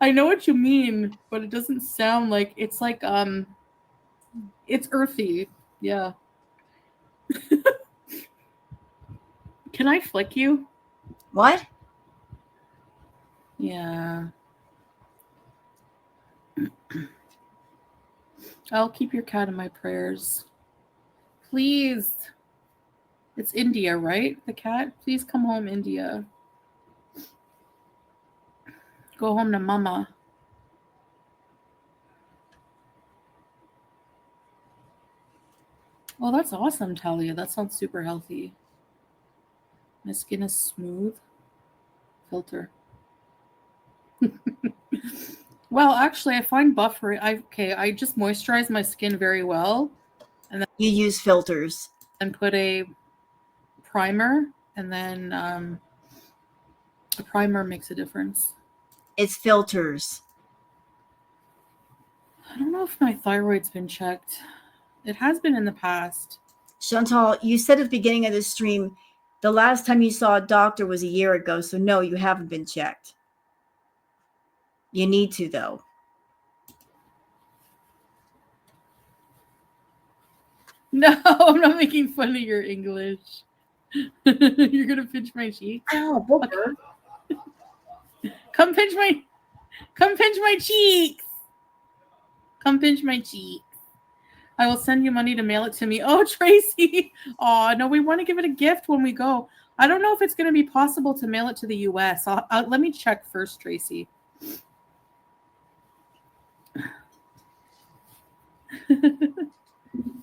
I know what you mean, but it doesn't sound like it's like it's earthy. Yeah. Can I flick you? What? Yeah. I'll keep your cat in my prayers. Please. It's India, right? The cat? Please come home, India. Go home to mama. Well, that's awesome, Talia. That sounds super healthy. My skin is smooth. Filter. Well, actually, I find buffering. I just moisturize my skin very well. And then you use filters. And put a primer. And then a primer makes a difference. It's filters. I don't know if my thyroid's been checked. It has been in the past. Chantal, you said at the beginning of the stream, the last time you saw a doctor was a year ago. So no, you haven't been checked. You need to, though. No, I'm not making fun of your English. You're gonna pinch my cheek. Oh, booger. Come pinch my cheeks. Come pinch my cheeks. I will send you money to mail it to me. Oh, Tracy. Oh, no, we want to give it a gift when we go. I don't know if it's going to be possible to mail it to the U.S. Let me check first, Tracy.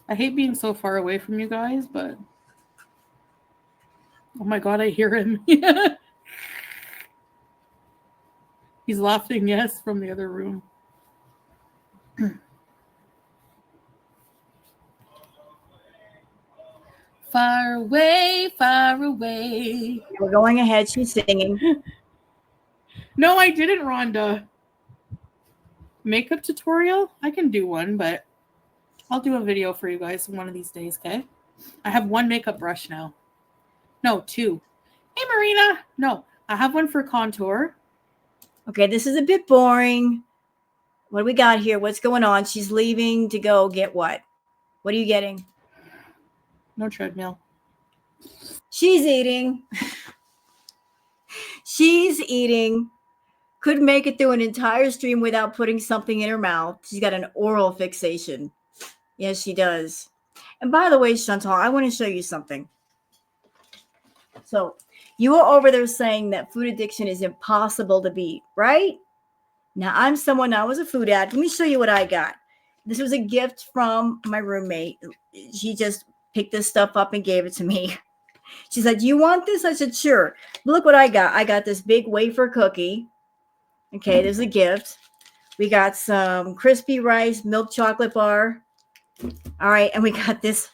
I hate being so far away from you guys, but oh my God, I hear him. He's laughing, yes, from the other room. Far away, far away. We're going ahead. She's singing. No, I didn't, Rhonda. Makeup tutorial? I can do one, but I'll do a video for you guys one of these days, okay? I have one makeup brush now. No, two. Hey, Marina. No, I have one for contour. Okay, this is a bit boring. What do we got here? What's going on? She's leaving to go get what? What are you getting? No treadmill. She's eating. She's eating. Couldn't make it through an entire stream without putting something in her mouth. She's got an oral fixation. Yes, she does. And by the way, Chantal, I want to show you something. So you were over there saying that food addiction is impossible to beat, right? Now, I was a food addict. Let me show you what I got. This was a gift from my roommate. She just picked this stuff up and gave it to me. She said, "Do you want this?" I said, "Sure." Look what I got. I got this big wafer cookie. Okay, there's a gift. We got some crispy rice milk chocolate bar. All right, and we got this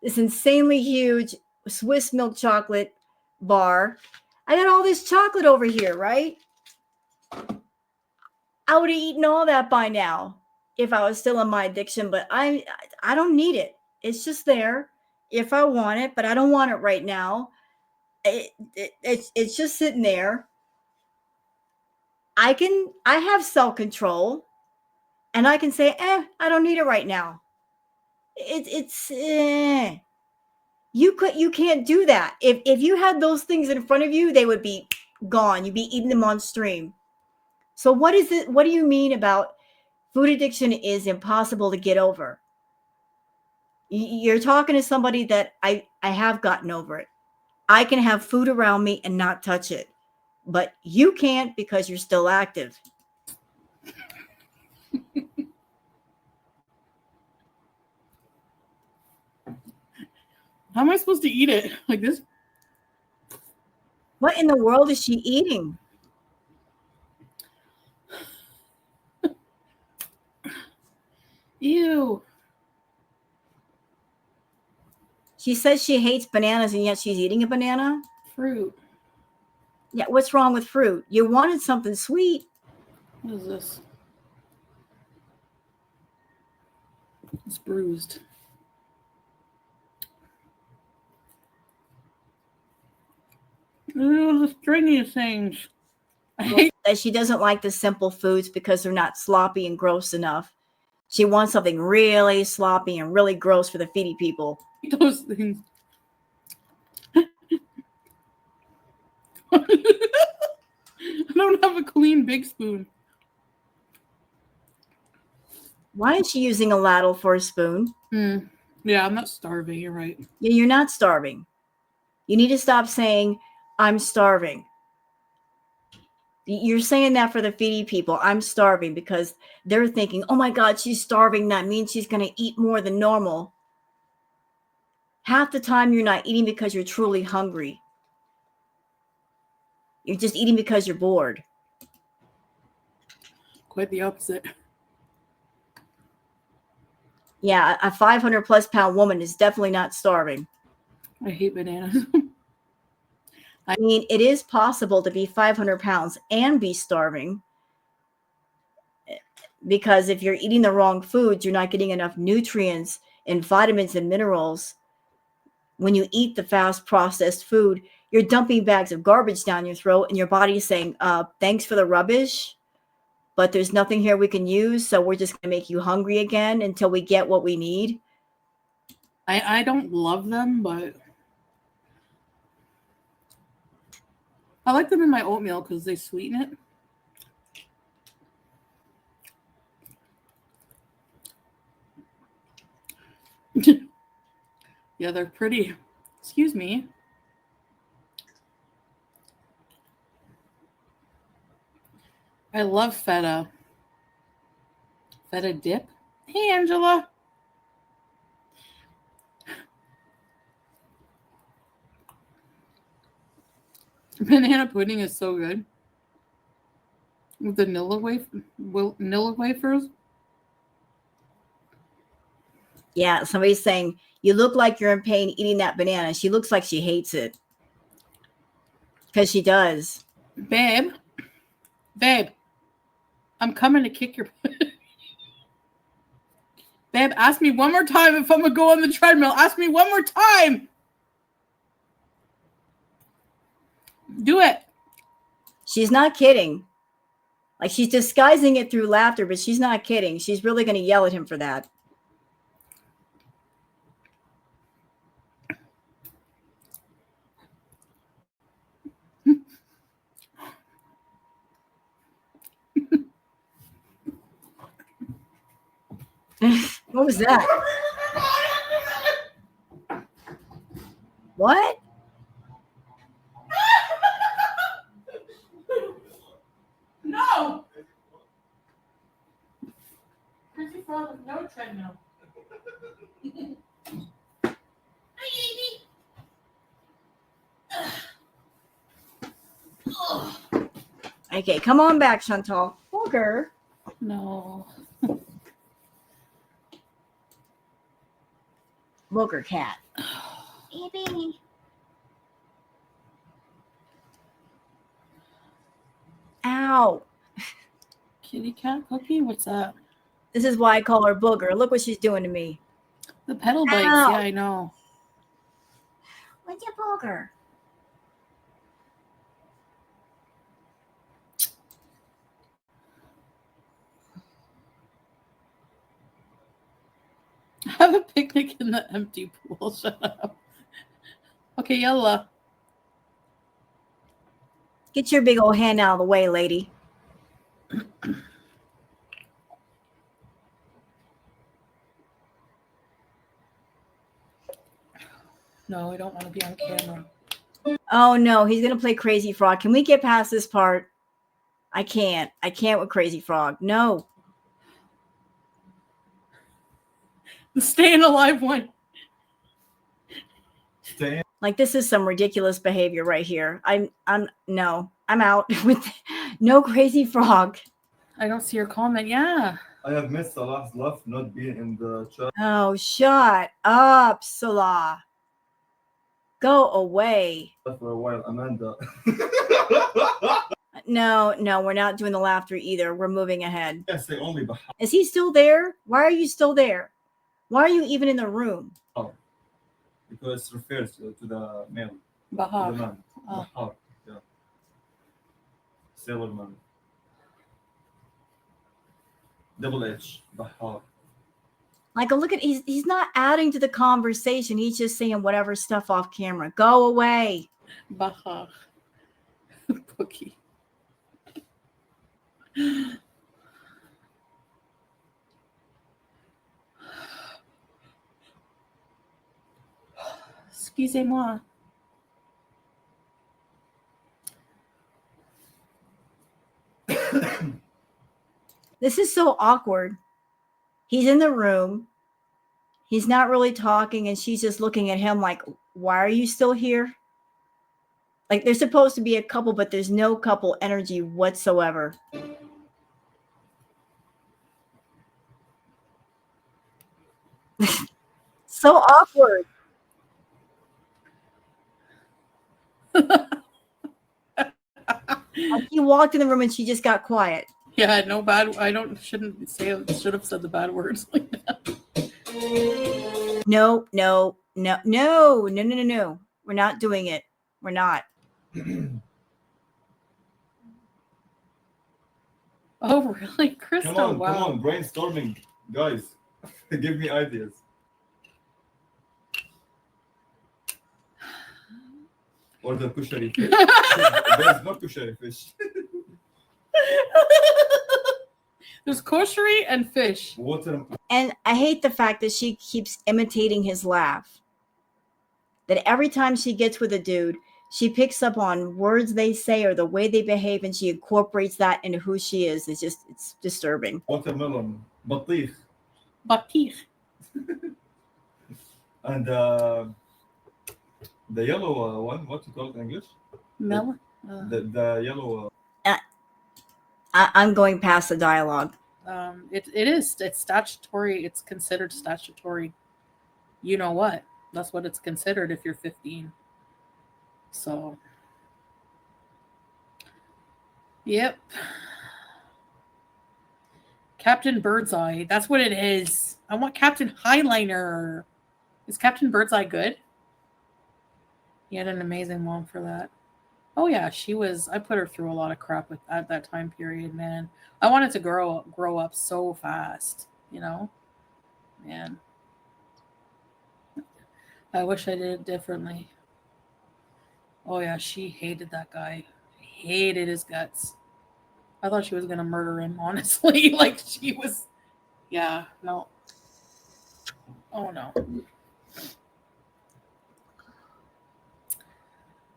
insanely huge Swiss milk chocolate bar. I got all this chocolate over here, right? I would have eaten all that by now if I was still in my addiction, but I don't need it. It's just there if I want it, but I don't want it right now. It's just sitting there. I have self-control and I can say, I don't need it right now. You can't do that. If you had those things in front of you, they would be gone. You'd be eating them on stream. So what is it? What do you mean about food addiction is impossible to get over? You're talking to somebody that I have gotten over it. I can have food around me and not touch it, but you can't because you're still active. How am I supposed to eat it? Like this? What in the world is she eating? Ew. She says she hates bananas and yet she's eating a banana? Fruit. Yeah, what's wrong with fruit? You wanted something sweet. What is this? It's bruised. Ooh, the stringy things. I hate That she doesn't like the simple foods because they're not sloppy and gross enough. She wants something really sloppy and really gross for the feedy people. those things. I don't have a clean big spoon. Why is she using a ladle for a spoon? Yeah, I'm not starving. You're right. Yeah, you're not starving. You need to stop saying, I'm starving. You're saying that for the feedy people. I'm starving because they're thinking, oh my God, she's starving. That means she's going to eat more than normal. Half the time you're not eating because you're truly hungry. You're just eating because you're bored. Quite the opposite. Yeah, a 500 plus pound woman is definitely not starving. I hate bananas. I mean, it is possible to be 500 pounds and be starving because if you're eating the wrong foods, you're not getting enough nutrients and vitamins and minerals. When you eat the fast processed food, you're dumping bags of garbage down your throat and your body is saying, thanks for the rubbish, but there's nothing here we can use. So we're just going to make you hungry again until we get what we need. I don't love them, but I like them in my oatmeal because they sweeten it. Yeah, they're pretty. Excuse me. I love feta. Feta dip. Hey, Angela. Banana pudding is so good. With the Nilla wafers. Yeah, somebody's saying, you look like you're in pain eating that banana. She looks like she hates it. Because she does. Babe, I'm coming to kick your Babe, ask me one more time if I'm going to go on the treadmill. Ask me one more time. Do it. She's not kidding. Like, she's disguising it through laughter, but she's not kidding. She's really going to yell at him for that. What was that? What? No. Chrissy Frog with no treadmill. Okay, come on back, Chantal. Walker. No. booger cat. Baby. Ow. Kitty cat cookie? What's that? This is why I call her Booger. Look what she's doing to me. The pedal bikes. Ow. Yeah, I know. What's your Booger? Have a picnic in the empty pool. Shut up. Okay, yalla. Get your big old hand out of the way, lady. No, I don't want to be on camera. Oh no, he's gonna play Crazy Frog. Can we get past this part? I can't. I can't with Crazy Frog. No. The staying alive one. Stay. Like this is some ridiculous behavior right here. I'm out with no Crazy Frog. I don't see your comment. Yeah. I have missed Salah's laugh not being in the chat Oh, shut up, Salah. Go away. for a while, Amanda. No, we're not doing the laughter either. We're moving ahead. Yes, they only Bahar. Is he still there? Why are you still there? Why are you even in the room? Because it refers to the male, to the Bahar. man. Oh. Bahar, yeah. Sailor man. Double H, Bahar. Like, look at he's not adding to the conversation. He's just saying whatever stuff off camera. Go away. Bahar. Cookie. Excusez-moi. This is so awkward. He's in the room. He's not really talking, and she's just looking at him like, why are you still here? Like, there's supposed to be a couple, but there's no couple energy whatsoever. So awkward. Like he walked in the room and she just got quiet. Yeah, no bad. I shouldn't say. Should have said the bad words like that. No. We're not doing it. We're not. Oh, really, Crystal? Come Wow. on, brainstorming, guys. Give me ideas. Or the kushari fish. There's no kushari fish. There's koshery and fish. Water. And I hate the fact that she keeps imitating his laugh. That every time she gets with a dude, she picks up on words they say or the way they behave, and she incorporates that into who she is. It's disturbing. Watermelon. Batik. Batir. And the yellow one, what you call it in English? Melon. The yellow. I'm going past the dialogue. It is. It's statutory. It's considered statutory. You know what? That's what it's considered if you're 15. So. Yep. Captain Birdseye. That's what it is. I want Captain Highliner. Is Captain Birdseye good? He had an amazing mom for that. Oh yeah, she was. I put her through a lot of crap at that time period, man. I wanted to grow up so fast, you know. Man, I wish I did it differently. Oh yeah, she hated that guy. Hated his guts. I thought she was gonna murder him. Honestly, like she was. Yeah, no. Oh no.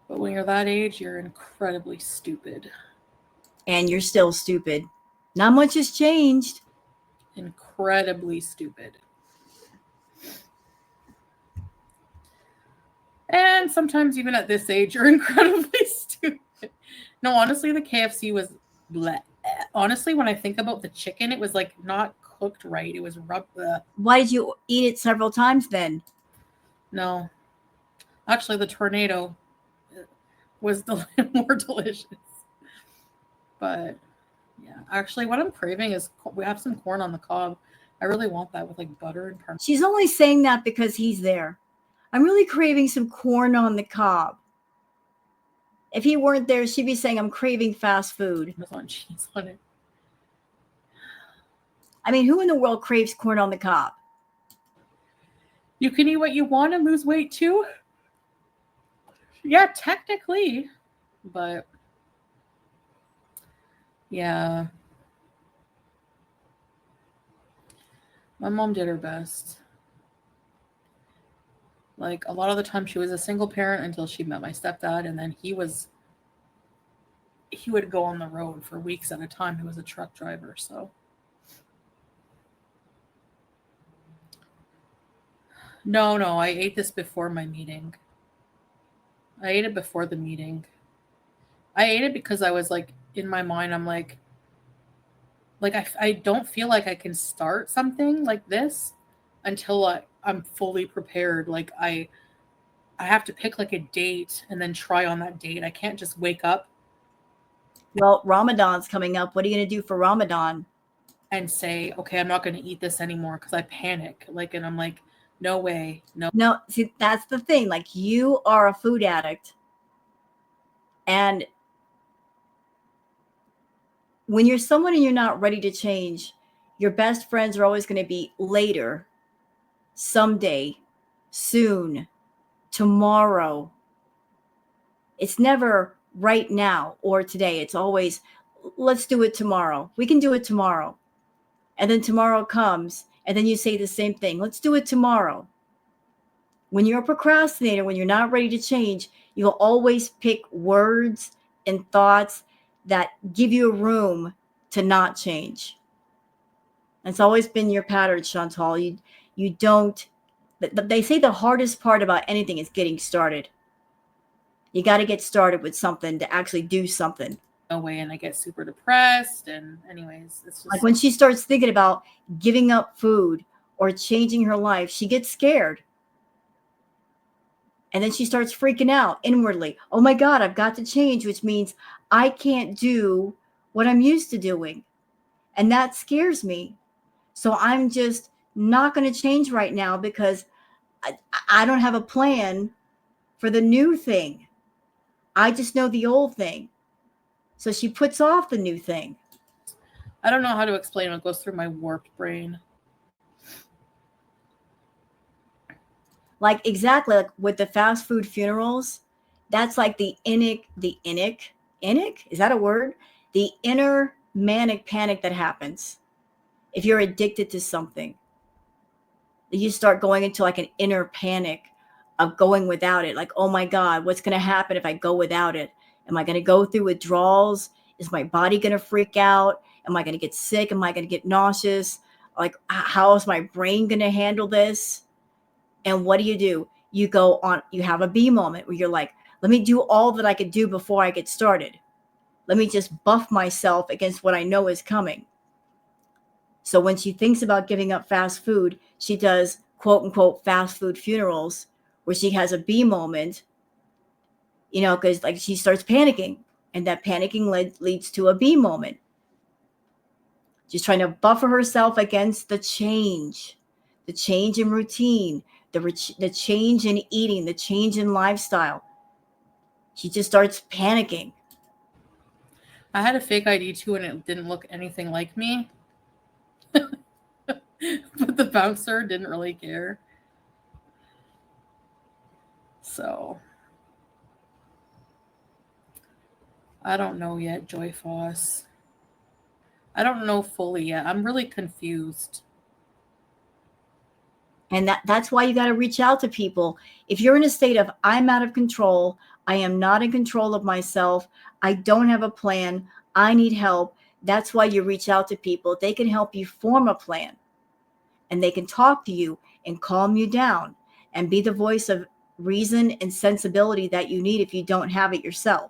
But when you're that age, you're incredibly stupid. And you're still stupid. Not much has changed. Incredibly stupid. And sometimes even at this age, you're incredibly stupid. No, honestly, the KFC was bleh. Honestly, when I think about the chicken, it was like not cooked right. It was rubbed. Why did you eat it several times then? No. Actually, the tornado was more delicious. But yeah, actually, what I'm craving is we have some corn on the cob. I really want that with like butter and parmesan. She's only saying that because he's there. I'm really craving some corn on the cob. If he weren't there, she'd be saying, I'm craving fast food. On cheese on it. I mean, who in the world craves corn on the cob? You can eat what you want and lose weight too? Yeah, technically. But yeah. My mom did her best. Like a lot of the time she was a single parent until she met my stepdad, and then he would go on the road for weeks at a time. He was a truck driver, so no, I ate this before my meeting. I ate it before the meeting. I ate it because I was like, in my mind, I'm like I don't feel like I can start something like this until I'm fully prepared. Like I have to pick like a date and then try on that date. I can't just wake up. Well, Ramadan's coming up. What are you going to do for Ramadan? And say, okay, I'm not going to eat this anymore because I panic. Like, and I'm like, no way, no. No, see, that's the thing. Like, you are a food addict. And when you're someone and you're not ready to change, your best friends are always going to be later, someday, soon, tomorrow. It's never right now or today. It's always, let's do it tomorrow. We can do it tomorrow. And then tomorrow comes, and then you say the same thing. Let's do it tomorrow. When you're a procrastinator, when you're not ready to change, you'll always pick words and thoughts that give you a room to not change. It's always been your pattern, Chantal. You don't. They say the hardest part about anything is getting started. You got to get started with something to actually do something. No way, and I get super depressed. And anyways, it's just like when she starts thinking about giving up food or changing her life, she gets scared. And then she starts freaking out inwardly. Oh my God, I've got to change, which means I can't do what I'm used to doing. And that scares me. So I'm just not going to change right now because I don't have a plan for the new thing. I just know the old thing. So she puts off the new thing. I don't know how to explain what goes through my warped brain. Like exactly like with the fast food funerals, that's like the inic, is that a word? The inner manic panic that happens if you're addicted to something. You start going into like an inner panic of going without it. Like, oh my God, what's going to happen if I go without it? Am I going to go through withdrawals? Is my body going to freak out? Am I going to get sick? Am I going to get nauseous? Like, how is my brain going to handle this? And what do? You go on, you have a B moment where you're like, let me do all that I could do before I get started. Let me just buff myself against what I know is coming. So when she thinks about giving up fast food, she does quote unquote fast food funerals where she has a B moment, because like she starts panicking, and that panicking leads to a B moment. She's trying to buffer herself against the change in routine, the change in eating, the change in lifestyle. She just starts panicking. I had a fake ID too, and it didn't look anything like me. But the bouncer didn't really care. So I don't know yet, Joy Foss. I don't know fully yet. I'm really confused. And that's why you got to reach out to people. If you're in a state of, I'm out of control, I am not in control of myself, I don't have a plan, I need help, that's why you reach out to people. They can help you form a plan. And they can talk to you and calm you down and be the voice of reason and sensibility that you need if you don't have it yourself.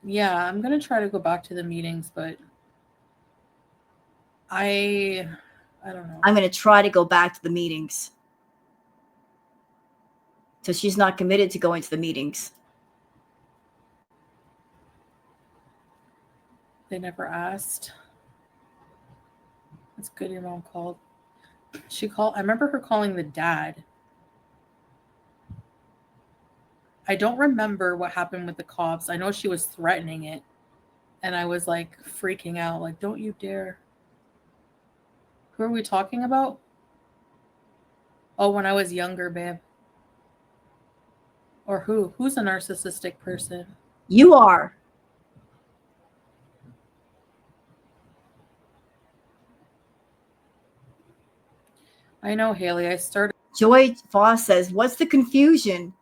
Yeah, I'm going to try to go back to the meetings, but I I don't know. I'm going to try to go back to the meetings. So she's not committed to going to the meetings. They never asked. That's good your mom called. I remember her calling the dad. I don't remember what happened with the cops. I know she was threatening it. And I was like freaking out. Like, don't you dare. Who are we talking about? Oh, when I was younger, babe. Or who? Who's a narcissistic person? You are. I know, Haley. I started. Joy Voss says, what's the confusion?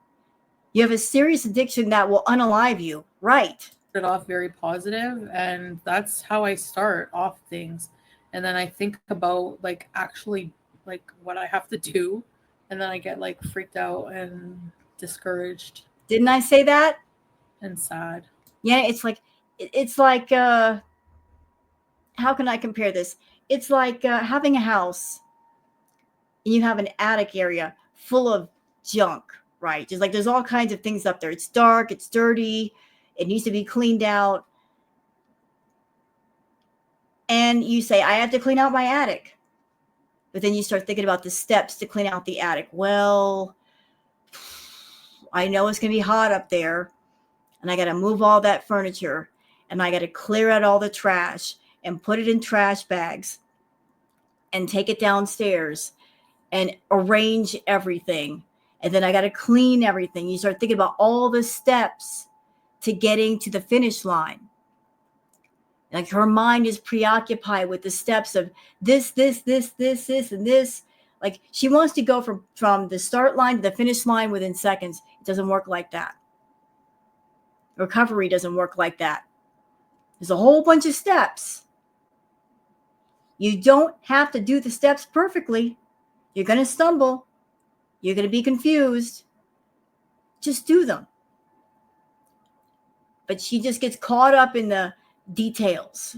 You have a serious addiction that will unalive you. Right. Off very positive, and that's how I start off things. And then I think about like actually like what I have to do, and then I get like freaked out and discouraged. Didn't I say that? And sad. Yeah, it's like how can I compare this? It's like having a house and you have an attic area full of junk, right? Just like there's all kinds of things up there. It's dark, it's dirty, it needs to be cleaned out. And you say, I have to clean out my attic. But then you start thinking about the steps to clean out the attic. Well, I know it's going to be hot up there, and I got to move all that furniture, and I got to clear out all the trash and put it in trash bags and take it downstairs and arrange everything. And then I got to clean everything. You start thinking about all the steps to getting to the finish line. Like her mind is preoccupied with the steps of this, and this. Like she wants to go from the start line to the finish line within seconds. It doesn't work like that. Recovery doesn't work like that. There's a whole bunch of steps. You don't have to do the steps perfectly. You're going to stumble. You're going to be confused. Just do them. But she just gets caught up in the details.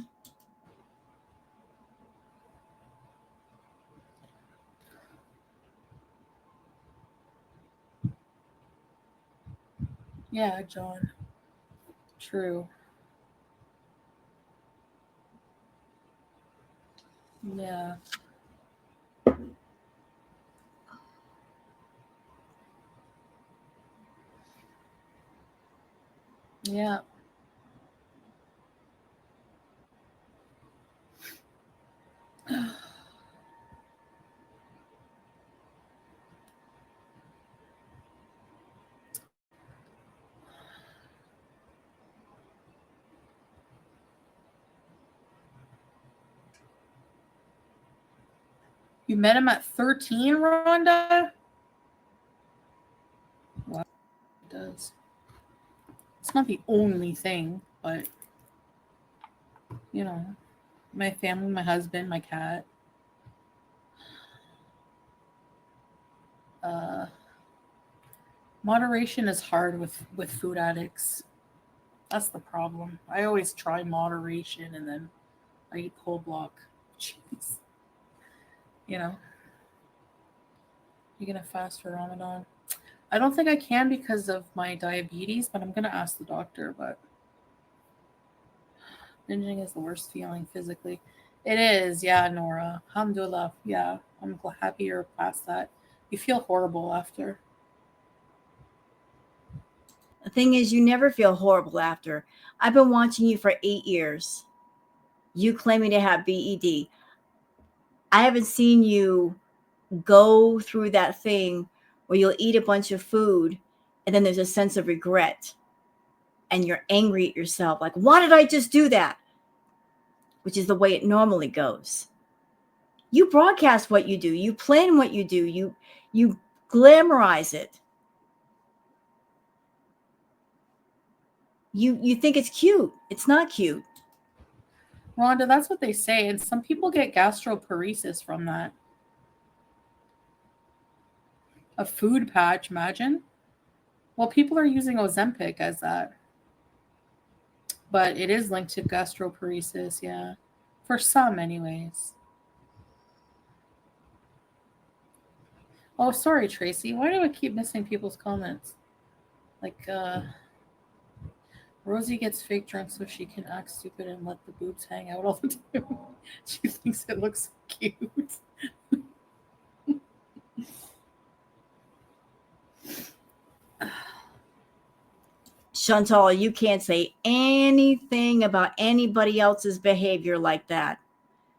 Yeah, John. True. Yeah. Yeah. You met him at 13, Rhonda? Wow, it does. It's not the only thing, but you know, my family, my husband, my cat. Moderation is hard with food addicts. That's the problem. I always try moderation and then I eat cold block. Jeez. You know, you're gonna fast for Ramadan. I don't think I can because of my diabetes, but I'm gonna ask the doctor. But binging is the worst feeling physically. It is, yeah, Nora. Alhamdulillah. Yeah, I'm happy you're past that. You feel horrible after. The thing is, you never feel horrible after. I've been watching you for 8 years. You claiming to have BED. I haven't seen you go through that thing where you'll eat a bunch of food and then there's a sense of regret and you're angry at yourself. Like, why did I just do that? Which is the way it normally goes. You broadcast what you do. You plan what you do. You glamorize it. You think it's cute. It's not cute. Rhonda, that's what they say. And some people get gastroparesis from that. A food patch, imagine. Well, people are using Ozempic as that. But it is linked to gastroparesis, yeah. For some, anyways. Oh, sorry, Tracy. Why do I keep missing people's comments? Like, Rosie gets fake drunk so she can act stupid and let the boobs hang out all the time. She thinks it looks cute. Chantal, you can't say anything about anybody else's behavior like that.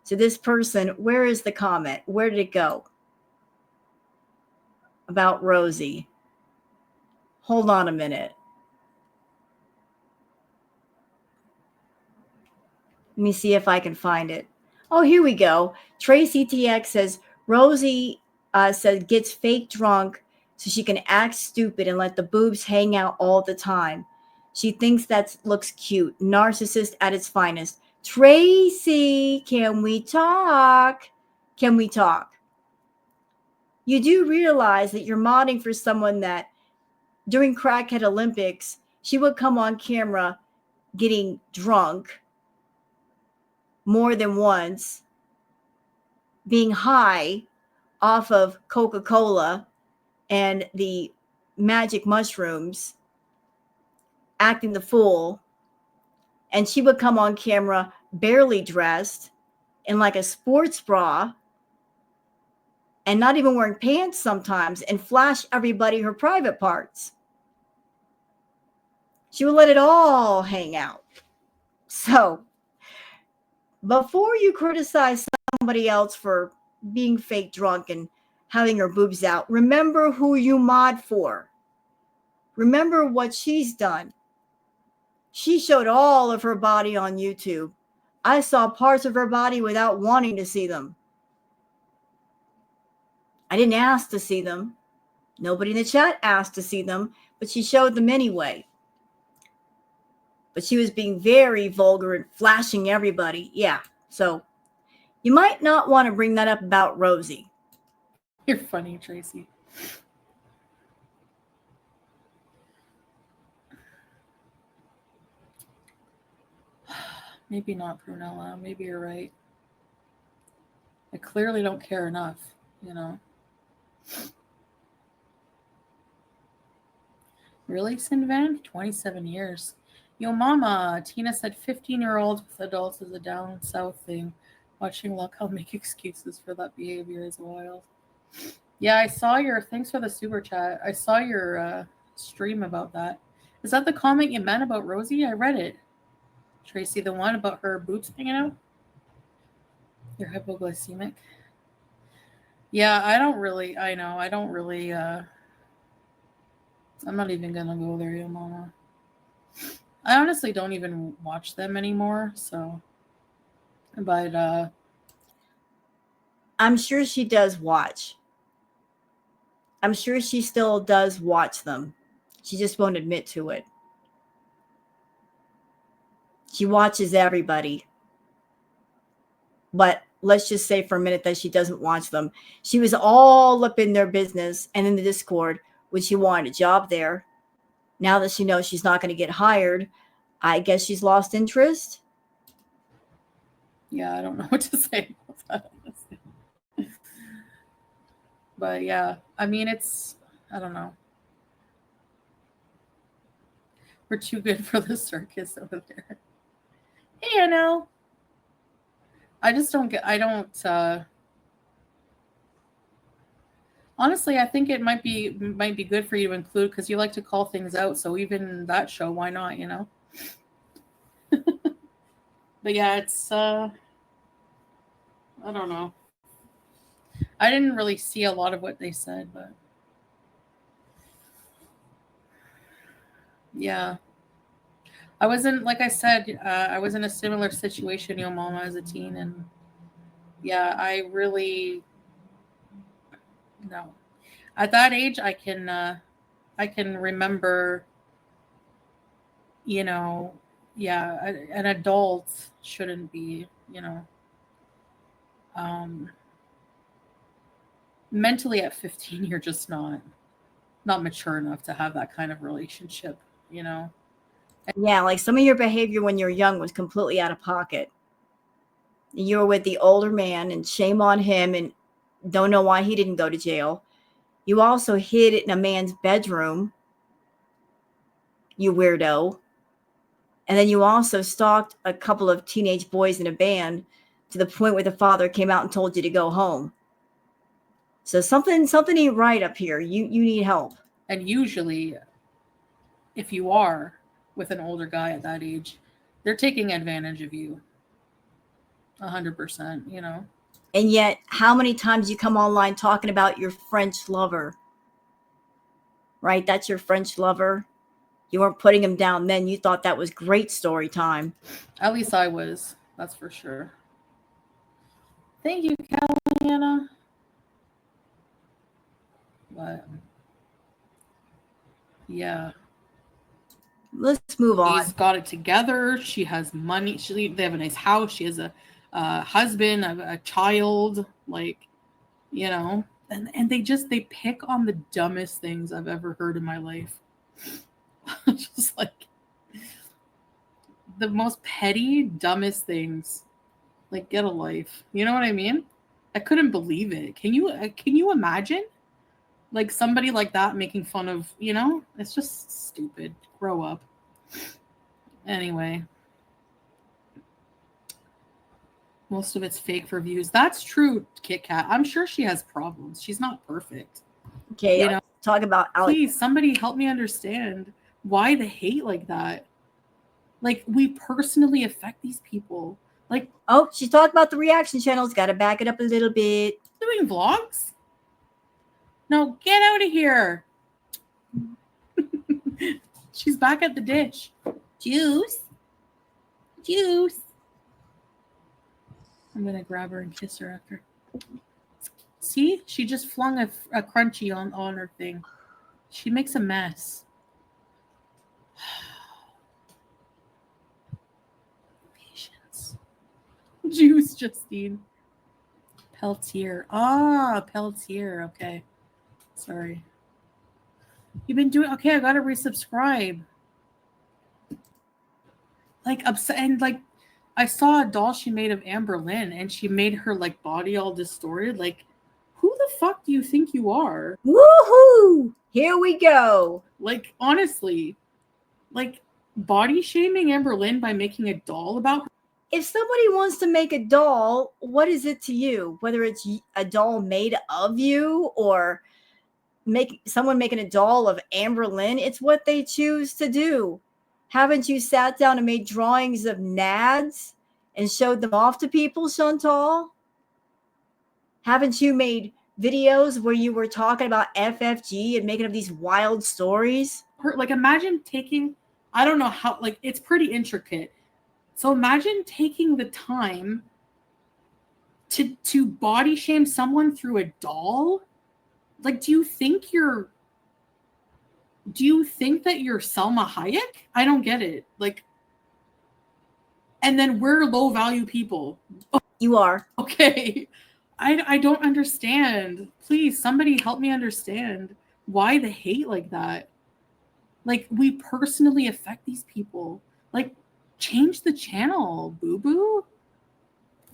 So this person, where is the comment? Where did it go? About Rosie. Hold on a minute. Let me see if I can find it. Oh, here we go. Tracy TX says, Rosie says gets fake drunk so she can act stupid and let the boobs hang out all the time. She thinks that looks cute. Narcissist at its finest. Tracy, can we talk? Can we talk? You do realize that you're modding for someone that during Crackhead Olympics, she would come on camera getting drunk more than once, being high off of Coca-Cola and the magic mushrooms, acting the fool. And she would come on camera barely dressed in like a sports bra and not even wearing pants sometimes and flash everybody her private parts. She would let it all hang out. So before you criticize somebody else for being fake drunk and having her boobs out, remember who you mod for. Remember what she's done. She showed all of her body on YouTube. I saw parts of her body without wanting to see them. I didn't ask to see them. Nobody in the chat asked to see them, but she showed them anyway. But she was being very vulgar and flashing everybody. Yeah, so you might not want to bring that up about Rosie. You're funny, Tracy. Maybe not, Prunella. Maybe you're right. I clearly don't care enough, you know. Really, Sinvan? 27 years. Yo, mama. Tina said 15-year-old with adults is a down south thing. Watching Lockhall make excuses for that behavior is wild. Yeah, I saw your... Thanks for the super chat. I saw your stream about that. Is that the comment you meant about Rosie? I read it. Tracy, the one about her boobs hanging out? You're hypoglycemic. Yeah, I don't really... I know. I don't really... I'm not even gonna go there, yo mama. I honestly don't even watch them anymore, so... But, I'm sure she does watch. I'm sure she still does watch them. She just won't admit to it. She watches everybody. But let's just say for a minute that she doesn't watch them. She was all up in their business and in the Discord when she wanted a job there. Now that she knows she's not going to get hired, I guess she's lost interest. yeah, I don't know what to say about that, honestly. But yeah, I mean, it's... I don't know. We're too good for the circus over there. Hey, I know. I just don't get... I don't... Honestly, I think it might be good for you to include because you like to call things out. So even that show, why not, you know? But yeah, it's... I don't know. I didn't really see a lot of what they said, but... Yeah. I wasn't, like I said, I was in a similar situation, yo mama, as a teen. And yeah, I really... No. At that age, I can remember, you know, yeah, an adult shouldn't be, you know, mentally at 15, you're just not mature enough to have that kind of relationship, you know? Yeah, like some of your behavior when you're young was completely out of pocket. You were with the older man and shame on him and don't know why he didn't go to jail. You also hid it in a man's bedroom, you weirdo. And then you also stalked a couple of teenage boys in a band to the point where the father came out and told you to go home. So something ain't right up here. You need help. And usually, if you are with an older guy at that age, they're taking advantage of you. 100%, you know. And yet, how many times you come online talking about your French lover? Right? That's your French lover. You weren't putting him down then. You thought that was great story time. At least I was. That's for sure. Thank you, Caliana. But yeah. Let's move on. She's got it together. She has money. They have a nice house. She has a husband, a child. Like, you know, and they pick on the dumbest things I've ever heard in my life. Just like the most petty, dumbest things. Like, get a life. You know what I mean? I couldn't believe it. Can you imagine? Like somebody like that making fun of, you know? It's just stupid. Grow up. Anyway. Most of it's fake for views. That's true, Kit Kat. I'm sure she has problems. She's not perfect. Okay, you know? Talk about Alex. Please, somebody help me understand why the hate like that. Like, we personally affect these people. Like, oh, she's talking about the reaction channels. Got to back it up a little bit. Doing vlogs? No, get out of here. She's back at the dish. Juice. I'm going to grab her and kiss her after. See? She just flung a crunchy on her thing. She makes a mess. Patience. Juice, Justine. Peltier. Ah, Peltier. Okay. Sorry. You've been doing... Okay, I got to resubscribe. Like, upset... And, like, I saw a doll she made of Amber Lynn, and she made her, like, body all distorted. Like, who the fuck do you think you are? Woohoo! Here we go. Like, honestly, like, body shaming Amber Lynn by making a doll about her. If somebody wants to make a doll, what is it to you? Whether it's a doll made of you or someone making a doll of Amber Lynn, it's what they choose to do. Haven't you sat down and made drawings of nads and showed them off to people, Chantal? Haven't you made videos where you were talking about FFG and making up these wild stories? Like, imagine taking, I don't know how, like, it's pretty intricate. So imagine taking the time to body shame someone through a doll. Like, do you think that you're Selma Hayek? I don't get it. Like, and then we're low value people. You are. Okay. I don't understand. Please, somebody help me understand why the hate like that. Like, we personally affect these people. Like, change the channel, boo-boo.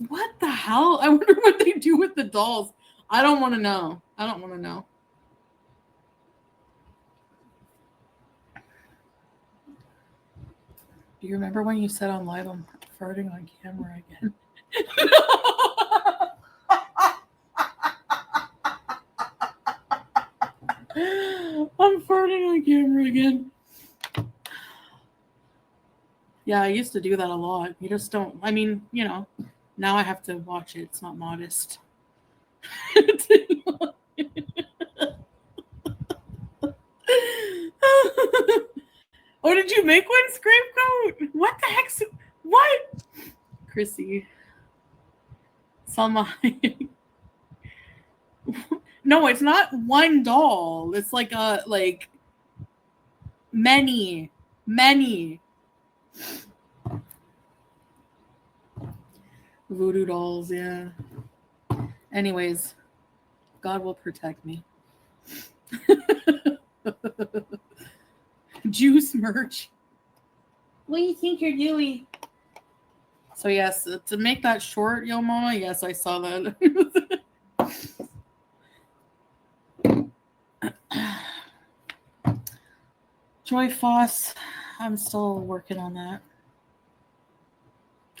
What the hell? I wonder what they do with the dolls. I don't want to know. Do you remember when you said on live, I'm farting on camera again? I'm farting on camera again. Yeah, I used to do that a lot. You just don't, I mean, you know, now I have to watch it. It's not modest. Oh, did you make one, Scrapegoat? What the heck's... What? Chrissy. Salma. No, it's not one doll. It's like many. Voodoo dolls, yeah. Anyways, God will protect me. Juice merch. What do you think you're doing? So yes, to make that short, Yo Mama, yes, I saw that. Joy Foss, I'm still working on that.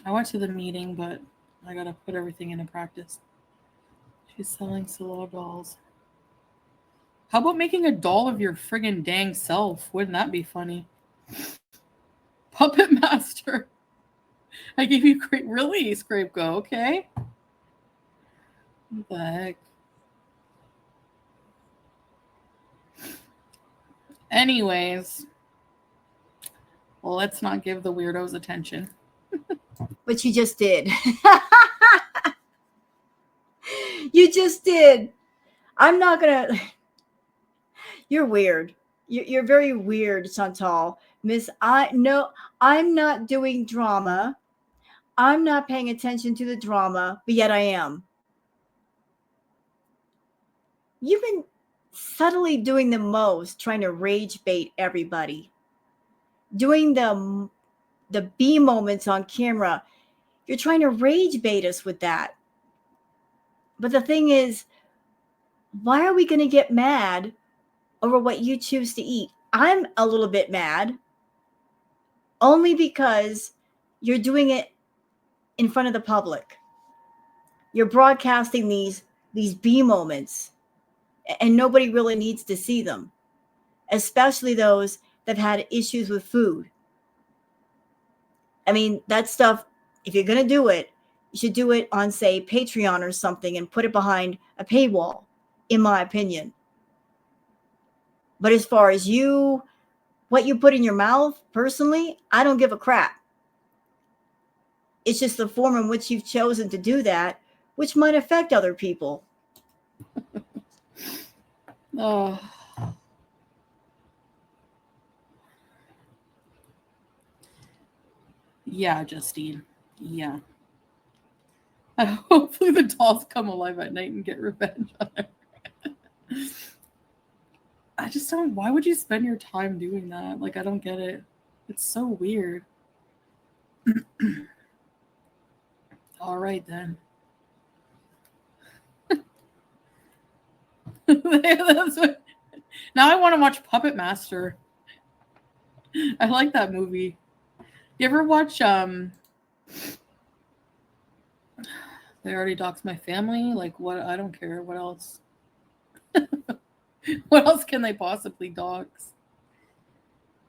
I went to the meeting, but I gotta put everything into practice. She's selling Salah dolls. How about making a doll of your friggin' dang self? Wouldn't that be funny? Puppet Master. I gave you great really, Scrape Go, okay? What the heck? Anyways, well, let's not give the weirdos attention. But you just did. You just did. I'm not gonna. You're weird. You're very weird, Chantal. Miss, I'm not doing drama. I'm not paying attention to the drama, but yet I am. You've been subtly doing the most, trying to rage bait everybody. Doing the B moments on camera. You're trying to rage bait us with that. But the thing is, why are we going to get mad over what you choose to eat? I'm a little bit mad only because you're doing it in front of the public. You're broadcasting these B moments, and nobody really needs to see them, especially those that had issues with food. I mean, that stuff, if you're going to do it, you should do it on, say, Patreon or something and put it behind a paywall, in my opinion. But as far as what you put in your mouth, personally, I don't give a crap. It's just the form in which you've chosen to do that, which might affect other people. Oh. Yeah, Justine. Yeah. Hopefully the dolls come alive at night and get revenge on her. I just don't. Why would you spend your time doing that? Like, I don't get it. It's so weird. All right, then. Now I want to watch Puppet Master. I like that movie. You ever watch They Already Doxed My Family? Like, what? I don't care. What else? What else can they possibly dox?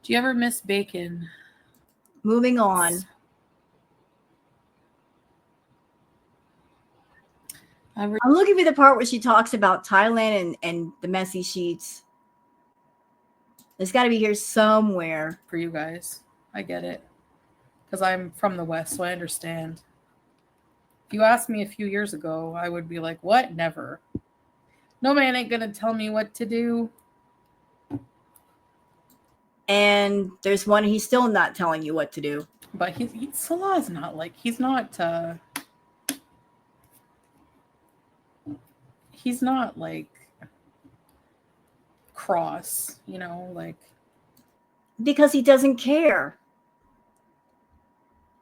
Do you ever miss bacon? Moving on. I'm looking for the part where she talks about Thailand and the messy sheets. It's got to be here somewhere. For you guys. I get it. Because I'm from the West, so I understand. If you asked me a few years ago, I would be like, what? Never. No man ain't going to tell me what to do. And there's one he's still not telling you what to do. But Salah's not like, he's not like cross, you know, like. Because he doesn't care.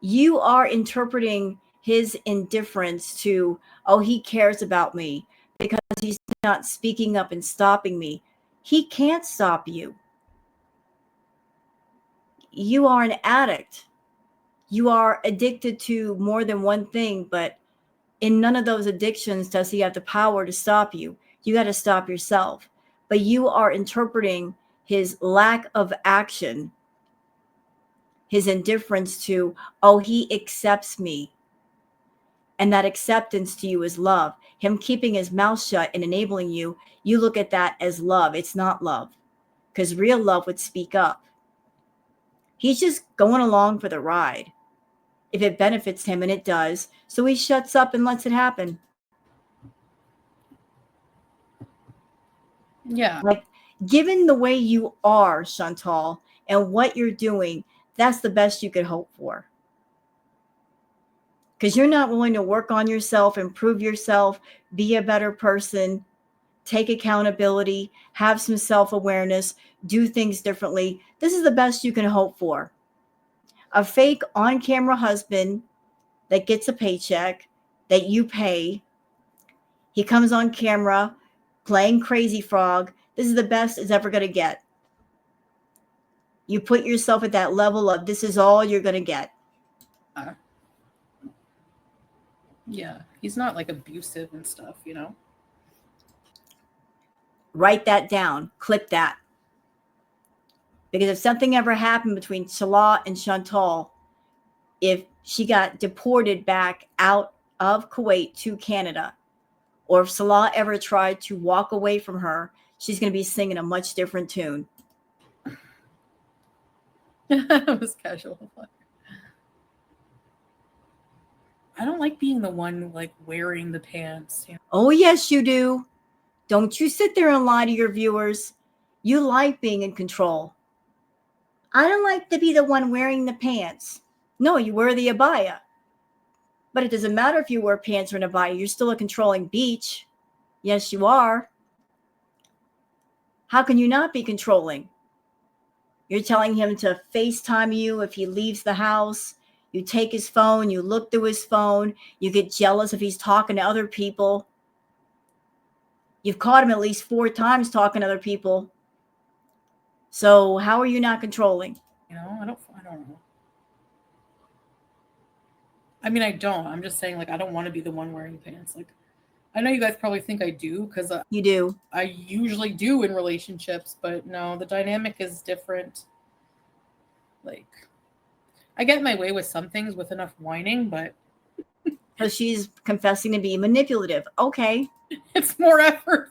You are interpreting his indifference to, oh, he cares about me because he's not speaking up and stopping me. He can't stop you. You are an addict. You are addicted to more than one thing, but in none of those addictions does he have the power to stop you. You got to stop yourself. But you are interpreting his lack of action, his indifference to, oh, he accepts me. And that acceptance to you is love. Him keeping his mouth shut and enabling you, you look at that as love. It's not love, because real love would speak up. He's just going along for the ride. If it benefits him, and it does, so he shuts up and lets it happen. Yeah. Like, given the way you are, Chantal, and what you're doing, that's the best you could hope for. Because you're not willing to work on yourself, improve yourself, be a better person, take accountability, have some self-awareness, do things differently. This is the best you can hope for. A fake on-camera husband that gets a paycheck that you pay. He comes on camera playing Crazy Frog. This is the best it's ever going to get. You put yourself at that level of this is all you're going to get. Yeah, he's not like abusive and stuff, you know? Write that down. Clip that. Because if something ever happened between Salah and Chantal, if she got deported back out of Kuwait to Canada, or if Salah ever tried to walk away from her, she's going to be singing a much different tune. It was casual. I don't like being the one like wearing the pants. You know? Oh, yes, you do. Don't you sit there and lie to your viewers. You like being in control. I don't like to be the one wearing the pants. No, you wear the abaya. But it doesn't matter if you wear pants or an abaya. You're still a controlling beach. Yes, you are. How can you not be controlling? You're telling him to FaceTime you if he leaves the house. You take his phone. You look through his phone. You get jealous if he's talking to other people. You've caught him at least 4 times talking to other people. So how are you not controlling? You know, I don't know. I mean, I don't. I'm just saying, like, I don't want to be the one wearing pants. Like, I know you guys probably think I do because you do. I usually do in relationships, but no, the dynamic is different. Like, I get my way with some things with enough whining, but so she's confessing to be manipulative. Okay, it's more effort.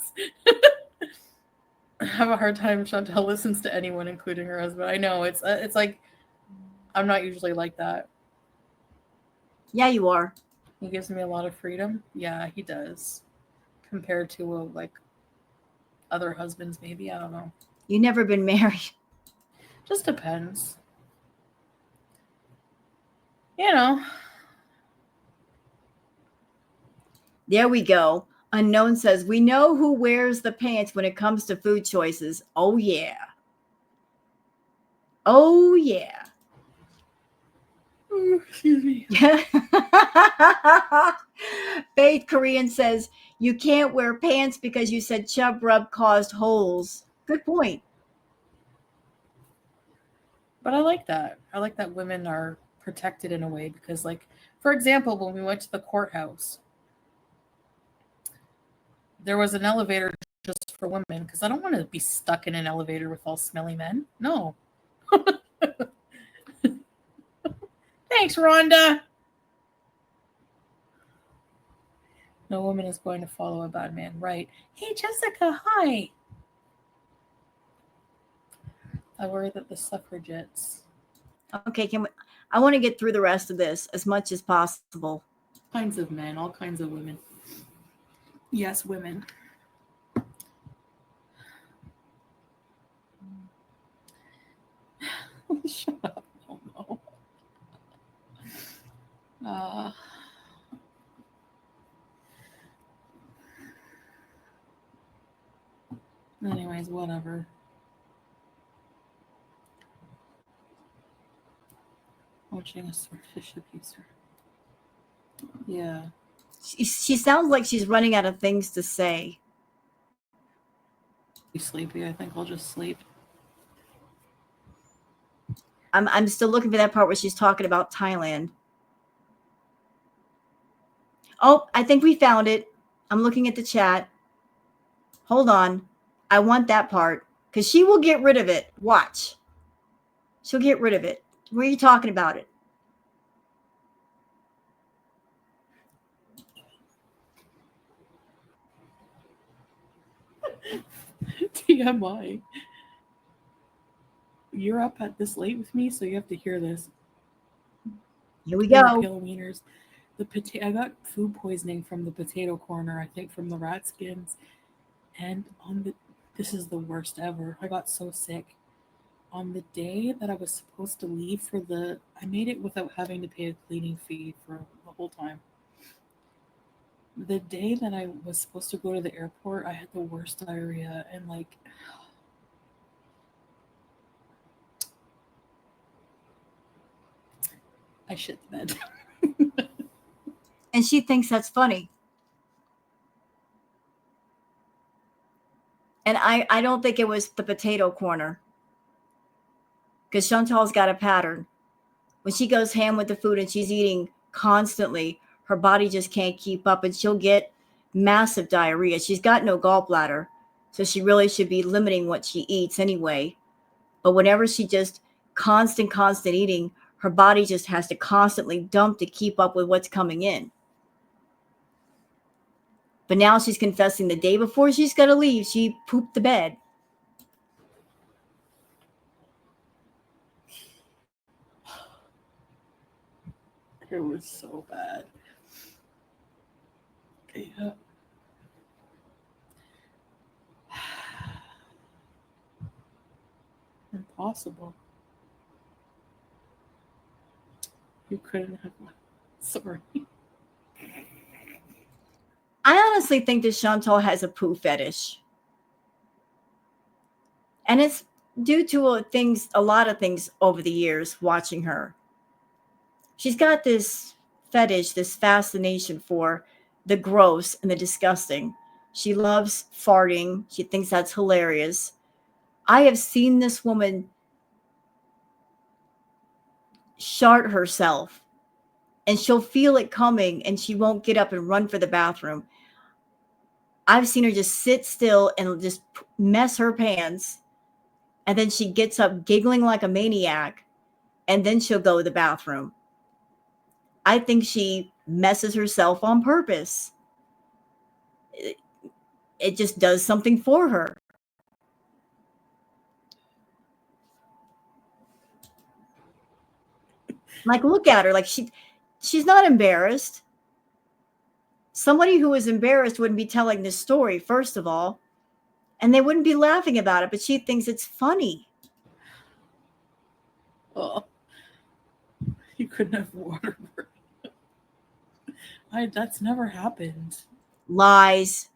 I have a hard time. Chantal listens to anyone, including her husband. I know it's like I'm not usually like that. Yeah, you are. He gives me a lot of freedom. Yeah, he does. Compared to like other husbands, maybe. I don't know. You've never been married. Just depends. You know. There we go. Unknown says, we know who wears the pants when it comes to food choices. Oh, yeah. Oh, yeah. Excuse me. Faith Korean says, you can't wear pants because you said chub rub caused holes. Good point. But I like that. I like that women are protected in a way because, like, for example, when we went to the courthouse, there was an elevator just for women because I don't want to be stuck in an elevator with all smelly men. No. Thanks, Rhonda. No woman is going to follow a bad man. Right. Hey, Jessica, hi. I worry that the suffragettes. Okay, I want to get through the rest of this as much as possible. All kinds of men, all kinds of women. Yes, women. Shut up. Oh, no. Anyways, whatever. Watching a swordfish abuser. Yeah. She sounds like she's running out of things to say. Be sleepy. I think I'll just sleep. I'm still looking for that part where she's talking about Thailand. Oh, I think we found it. I'm looking at the chat. Hold on. I want that part because she will get rid of it. Watch. She'll get rid of it. Where are you talking about it? TMI. You're up at this late with me, so you have to hear this. Here we go. Pale wieners. I got food poisoning from the potato corner, I think from the rat skins. And this is the worst ever. I got so sick. On the day that I was supposed to leave I made it without having to pay a cleaning fee for the whole time. The day that I was supposed to go to the airport, I had the worst diarrhea and like I shit the bed. And she thinks that's funny. And I don't think it was the potato corner. because Chantal's got a pattern. When she goes ham with the food and she's eating constantly, her body just can't keep up and she'll get massive diarrhea. She's got no gallbladder, so she really should be limiting what she eats anyway. But whenever she just constant eating, her body just has to constantly dump to keep up with what's coming in. But now she's confessing the day before she's got to leave, she pooped the bed. It was so bad. Yeah. Impossible. You couldn't have. Sorry. I honestly think that Chantal has a poo fetish. And it's due to a lot of things over the years watching her. She's got this fetish, this fascination for the gross and the disgusting. She loves farting. She thinks that's hilarious. I have seen this woman shart herself and she'll feel it coming and she won't get up and run for the bathroom. I've seen her just sit still and just mess her pants. And then she gets up giggling like a maniac. And then she'll go to the bathroom. I think she messes herself on purpose. It just does something for her. Like, look at her. Like, she's not embarrassed. Somebody who is embarrassed wouldn't be telling this story, first of all. And they wouldn't be laughing about it, but she thinks it's funny. Oh, you couldn't have water. That's never happened. Lies.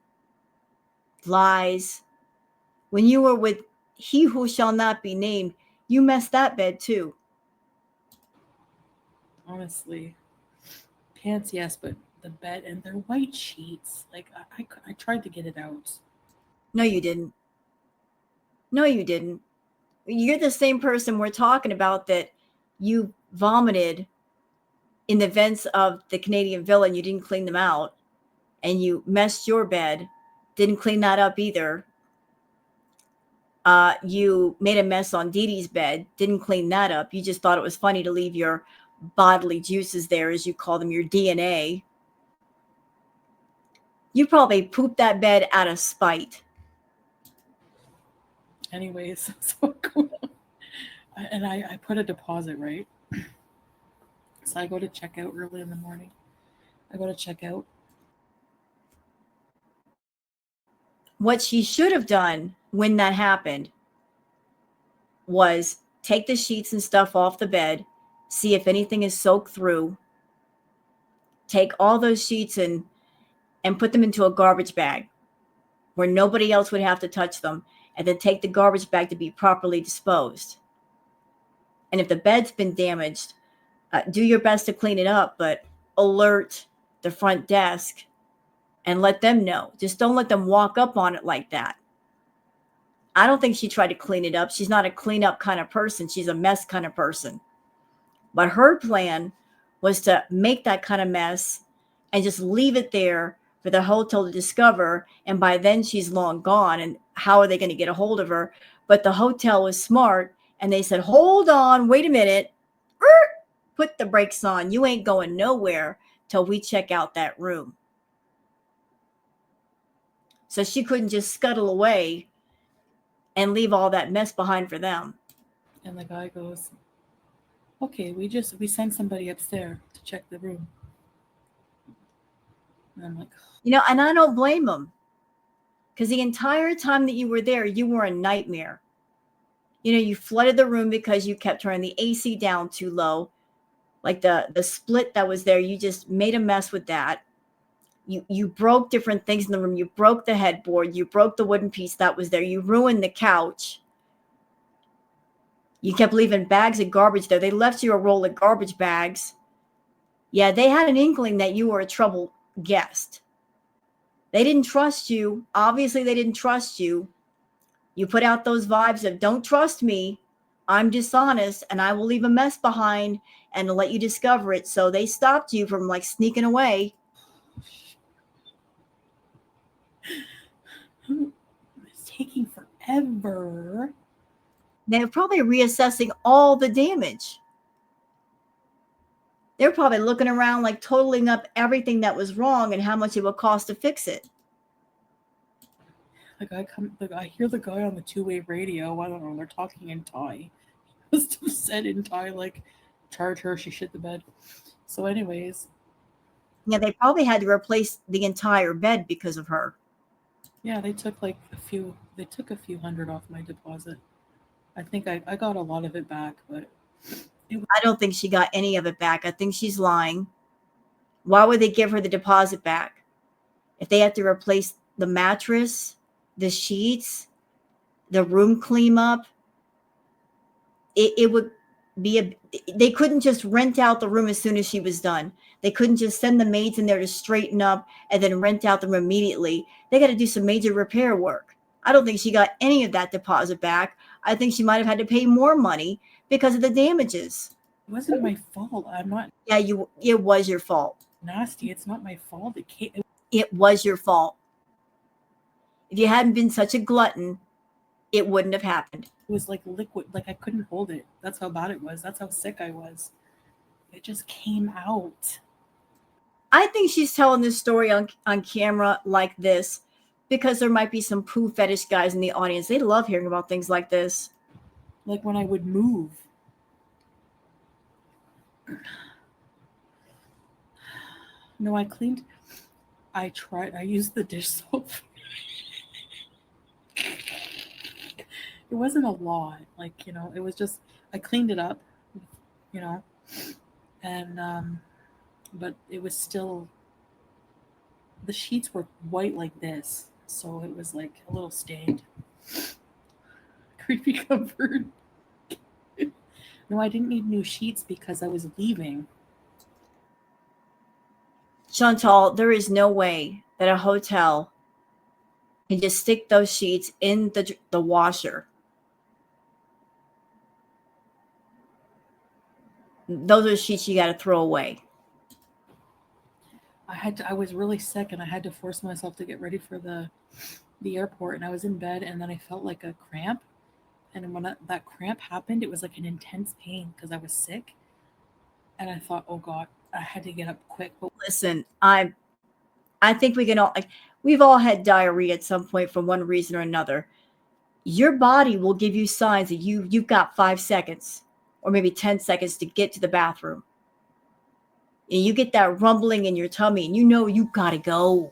When you were with he who shall not be named, you messed that bed too. Honestly, pants, yes, but the bed and their white sheets. Like I tried to get it out. No, you didn't. You're the same person we're talking about that you vomited in the vents of the Canadian Villa and you didn't clean them out. And you messed your bed, didn't clean that up either. You made a mess on Dee Dee's bed, didn't clean that up. You just thought it was funny to leave your bodily juices there, as you call them, your DNA. You probably pooped that bed out of spite. Anyways, so cool. And I put a deposit, right? So I go to check out early in the morning. What she should have done when that happened was take the sheets and stuff off the bed, see if anything is soaked through, take all those sheets and put them into a garbage bag where nobody else would have to touch them, and then take the garbage bag to be properly disposed. And if the bed's been damaged, do your best to clean it up, but alert the front desk and let them know. Just don't let them walk up on it like that. I don't think she tried to clean it up. She's not a clean up kind of person. She's a mess kind of person. But her plan was to make that kind of mess and just leave it there for the hotel to discover. And by then she's long gone. And how are they going to get a hold of her? But the hotel was smart. And they said, hold on, wait a minute. Put the brakes on. You ain't going nowhere till we check out that room. So she couldn't just scuttle away and leave all that mess behind for them. And the guy goes, okay, we sent somebody upstairs to check the room. And I'm like, and I don't blame him. Because the entire time that you were there, you were a nightmare. You flooded the room because you kept turning the AC down too low. Like the split that was there, you just made a mess with that. You broke different things in the room. You broke the headboard. You broke the wooden piece that was there. You ruined the couch. You kept leaving bags of garbage there. They left you a roll of garbage bags. Yeah, they had an inkling that you were a trouble guest. They didn't trust you. Obviously, they didn't trust you. You put out those vibes of don't trust me. I'm dishonest and I will leave a mess behind and let you discover it. So they stopped you from like sneaking away. It's taking forever. They're probably reassessing all the damage. They're probably looking around, like totaling up everything that was wrong and how much it would cost to fix it. I hear the guy on the two-way radio. I don't know. They're talking in Thai. He must have said in Thai, like, charge her. She shit the bed. So, anyways. Yeah, they probably had to replace the entire bed because of her. Yeah, they took like a few hundred off my deposit. I think I got a lot of it back, but I don't think she got any of it back. I think she's lying. Why would they give her the deposit back? If they have to replace the mattress, the sheets, the room cleanup, it would be they couldn't just rent out the room as soon as she was done. They couldn't just send the maids in there to straighten up and then rent out the room immediately. They got to do some major repair work. I don't think she got any of that deposit back. I think she might have had to pay more money because of the damages. It wasn't my fault. I'm not. Yeah, it was your fault. Nasty. It's not my fault. It was your fault. If you hadn't been such a glutton, it wouldn't have happened. It was like liquid. Like I couldn't hold it. That's how bad it was. That's how sick I was. It just came out. I think she's telling this story on camera like this because there might be some poo fetish guys in the audience. They love hearing about things like this. Like when I would move. No, I cleaned. I used the dish soap. It wasn't a lot. Like, you know, it was just, I cleaned it up, you know, and, but it was still, the sheets were white like this. So it was like a little stained. Creepy comfort. No, I didn't need new sheets because I was leaving. Chantal, there is no way that a hotel can just stick those sheets in the washer. Those are sheets you got to throw away. I was really sick and I had to force myself to get ready for the airport, and I was in bed and then I felt like a cramp. And when that cramp happened, it was like an intense pain because I was sick. And I thought, oh God, I had to get up quick. But listen, I think we can all, like, we've all had diarrhea at some point for one reason or another. Your body will give you signs that you've got 5 seconds or maybe 10 seconds to get to the bathroom. And you get that rumbling in your tummy and you know you got to go.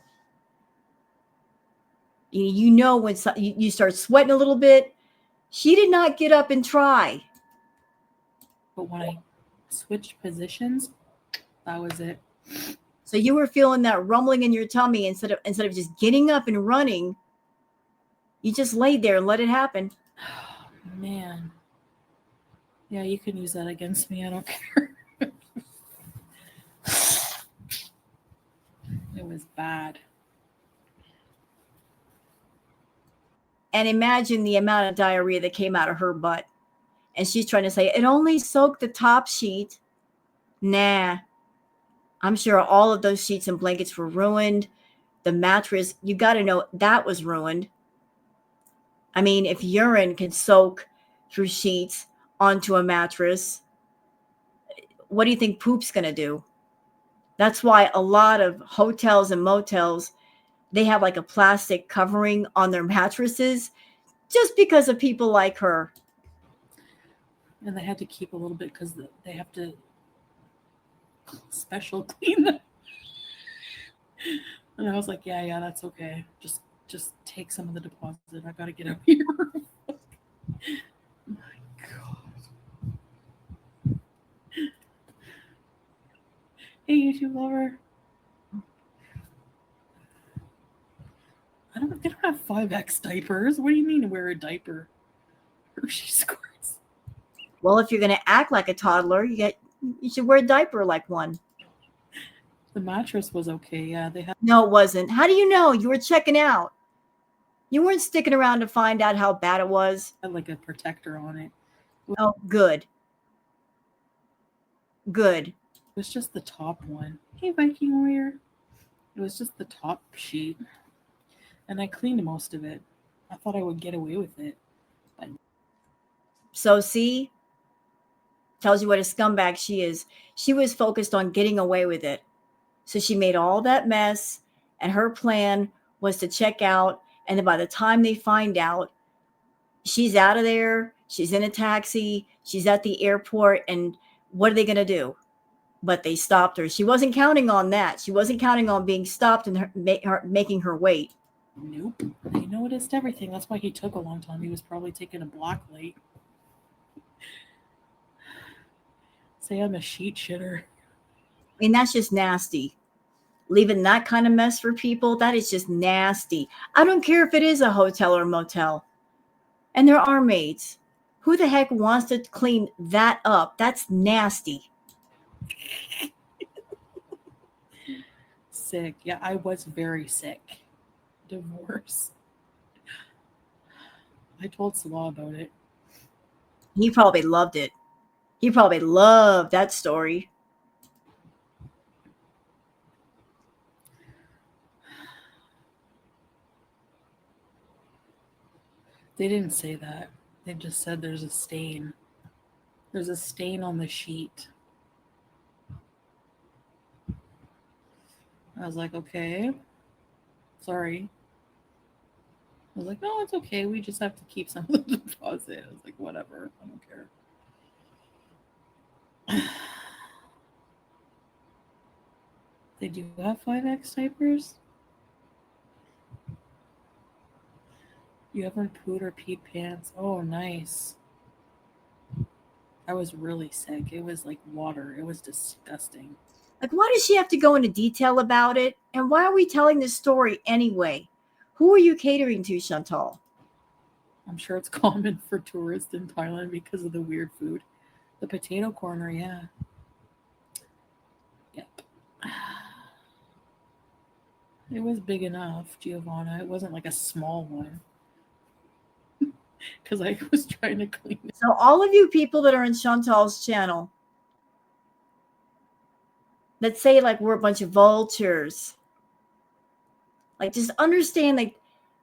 You know when you start sweating a little bit. She did not get up and try. But when I switched positions, that was it. So you were feeling that rumbling in your tummy instead of just getting up and running. You just laid there and let it happen. Oh, man. Yeah, you can use that against me. I don't care. It was bad. And imagine the amount of diarrhea that came out of her butt. And she's trying to say, it only soaked the top sheet. Nah. I'm sure all of those sheets and blankets were ruined. The mattress, you got to know that was ruined. I mean, if urine can soak through sheets onto a mattress, what do you think poop's going to do? That's why a lot of hotels and motels, they have like a plastic covering on their mattresses just because of people like her. And they had to keep a little bit because they have to special clean them. And I was like, yeah, that's okay. Just take some of the deposit. I got to get out here. My God. Hey, YouTube lover. They don't have 5X diapers. What do you mean to wear a diaper? Hershey squirts. Well, if you're going to act like a toddler, you should wear a diaper like one. The mattress was okay. Yeah, they had. No, it wasn't. How do you know? You were checking out. You weren't sticking around to find out how bad it was. Had like a protector on it. Oh, good. Good. It was just the top one. Hey, Viking Warrior. It was just the top sheet. And I cleaned most of it. I thought I would get away with it. But So see, tells you what a scumbag she is. She was focused on getting away with it. So she made all that mess, and her plan was to check out. And then by the time they find out, she's out of there. She's in a taxi. She's at the airport. And what are they going to do? But they stopped her. She wasn't counting on that. She wasn't counting on being stopped and making her wait. nope. They noticed everything. That's why he took a long time. He was probably taking a black light. Say I'm a sheet shitter. I mean, that's just nasty. Leaving that kind of mess for people, that is just nasty. I don't care if it is a hotel or a motel. And there are maids. Who the heck wants to clean that up? That's nasty. Sick. Yeah, I was very sick. Divorce. I told Salah about it. He probably loved it. He probably loved that story. They didn't say that. They just said there's a stain. There's a stain on the sheet. I was like, okay. Sorry. I was like, no, it's okay. We just have to keep some of the deposit. I was like, whatever. I don't care. They do have 5X diapers? You haven't pooed or peed pants? Oh, nice. I was really sick. It was like water. It was disgusting. Like, why does she have to go into detail about it? And why are we telling this story anyway? Who are you catering to, Chantal? I'm sure it's common for tourists in Thailand because of the weird food. The potato corner, yeah. Yep. It was big enough, Giovanna. It wasn't like a small one. Because I was trying to clean it. So all of you people that are in Chantal's channel that say like we're a bunch of vultures, like just understand, like,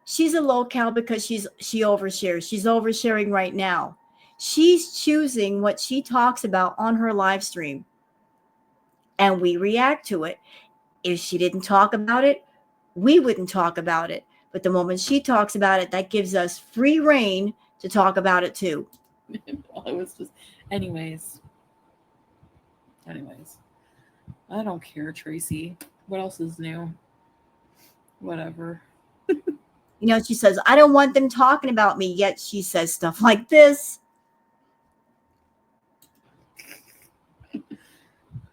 she's a locale because she overshares. She's oversharing right now. She's choosing what she talks about on her live stream, and we react to it. If she didn't talk about it, we wouldn't talk about it. But the moment she talks about it, that gives us free reign to talk about it too. It was just, anyways. I don't care, Tracy. What else is new? Whatever. You know, she says, I don't want them talking about me, yet she says stuff like this.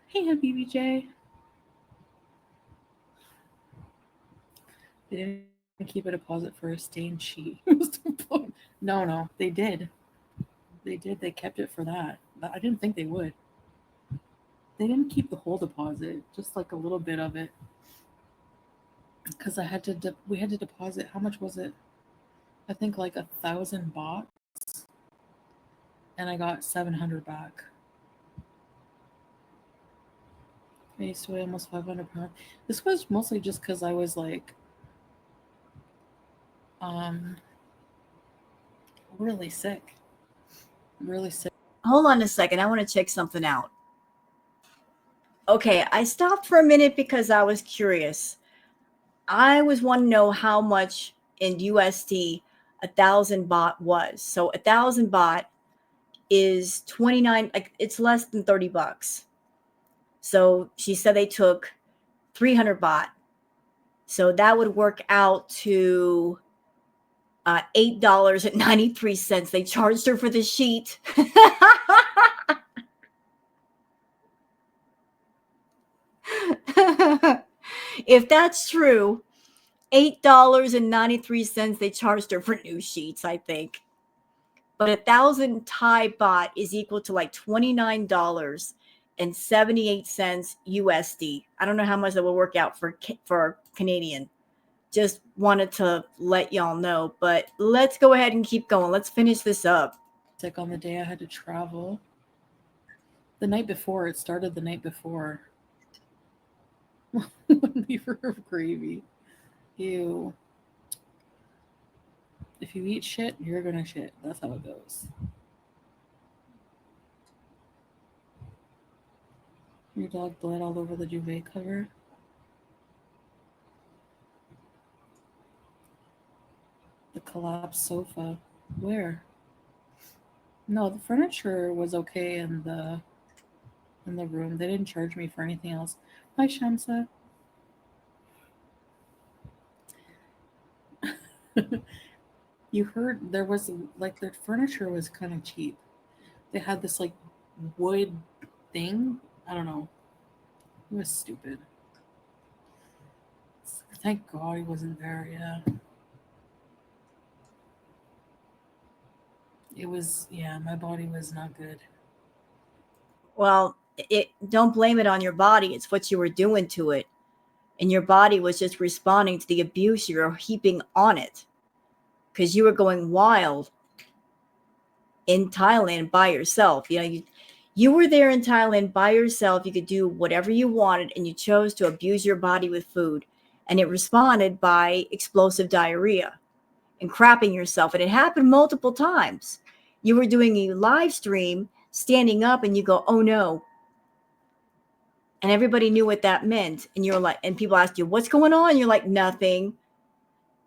Hey, BBJ. They didn't keep a deposit for a stained sheet. No, they did. They kept it for that. I didn't think they would. They didn't keep the whole deposit, just like a little bit of it. Because we had to deposit, how much was it? I think like 1,000 baht. And I got 700 back. I used to weigh almost 500 pounds. This was mostly just because I was like, really sick. Hold on a second. I want to check something out. Okay, I stopped for a minute because I was curious. I was wanting to know how much in USD 1,000 baht was. So 1,000 baht is 29, like it's less than 30 bucks. So she said they took 300 baht. So that would work out to $8.93. They charged her for the sheet. If that's true, $8.93 they charged her for new sheets, I think. But 1,000 Thai baht is equal to like $29.78 USD. I don't know how much that will work out for Canadian. Just wanted to let y'all know, but let's go ahead and keep going. Let's finish this up. sick on the day I had to travel. The night before, it started the night before. Lever of gravy. Ew. If you eat shit, you're gonna shit. That's how it goes. Your dog bled all over the duvet cover. The collapsed sofa. Where? No, the furniture was okay in the room. They didn't charge me for anything else. Hi, Shamsa. You heard there was like the furniture was kind of cheap. They had this like wood thing. I don't know. It was stupid. Thank God he wasn't there. Yeah. It was, yeah, my body was not good. Well, don't blame it on your body. It's what you were doing to it. And your body was just responding to the abuse you were heaping on it. Because you were going wild in Thailand by yourself. You were there in Thailand by yourself. You could do whatever you wanted, and you chose to abuse your body with food. And it responded by explosive diarrhea and crapping yourself. And it happened multiple times. You were doing a live stream, standing up, and you go, oh no. And everybody knew what that meant. And you're like, and people asked you, what's going on? You're like, nothing.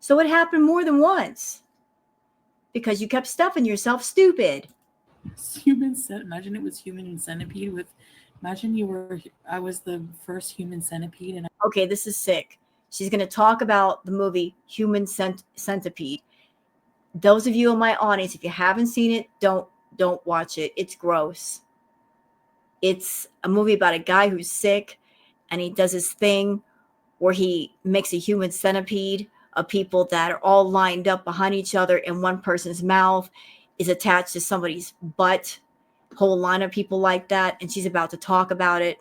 So it happened more than once because you kept stuffing yourself stupid. Imagine it was human centipede with, imagine I was the first human centipede. And okay, this is sick. She's going to talk about the movie Human Centipede. Those of you in my audience, if you haven't seen it, don't watch it. It's gross. It's a movie about a guy who's sick and he does his thing where he makes a human centipede of people that are all lined up behind each other, and one person's mouth is attached to somebody's butt. Whole line of people like that, and she's about to talk about it.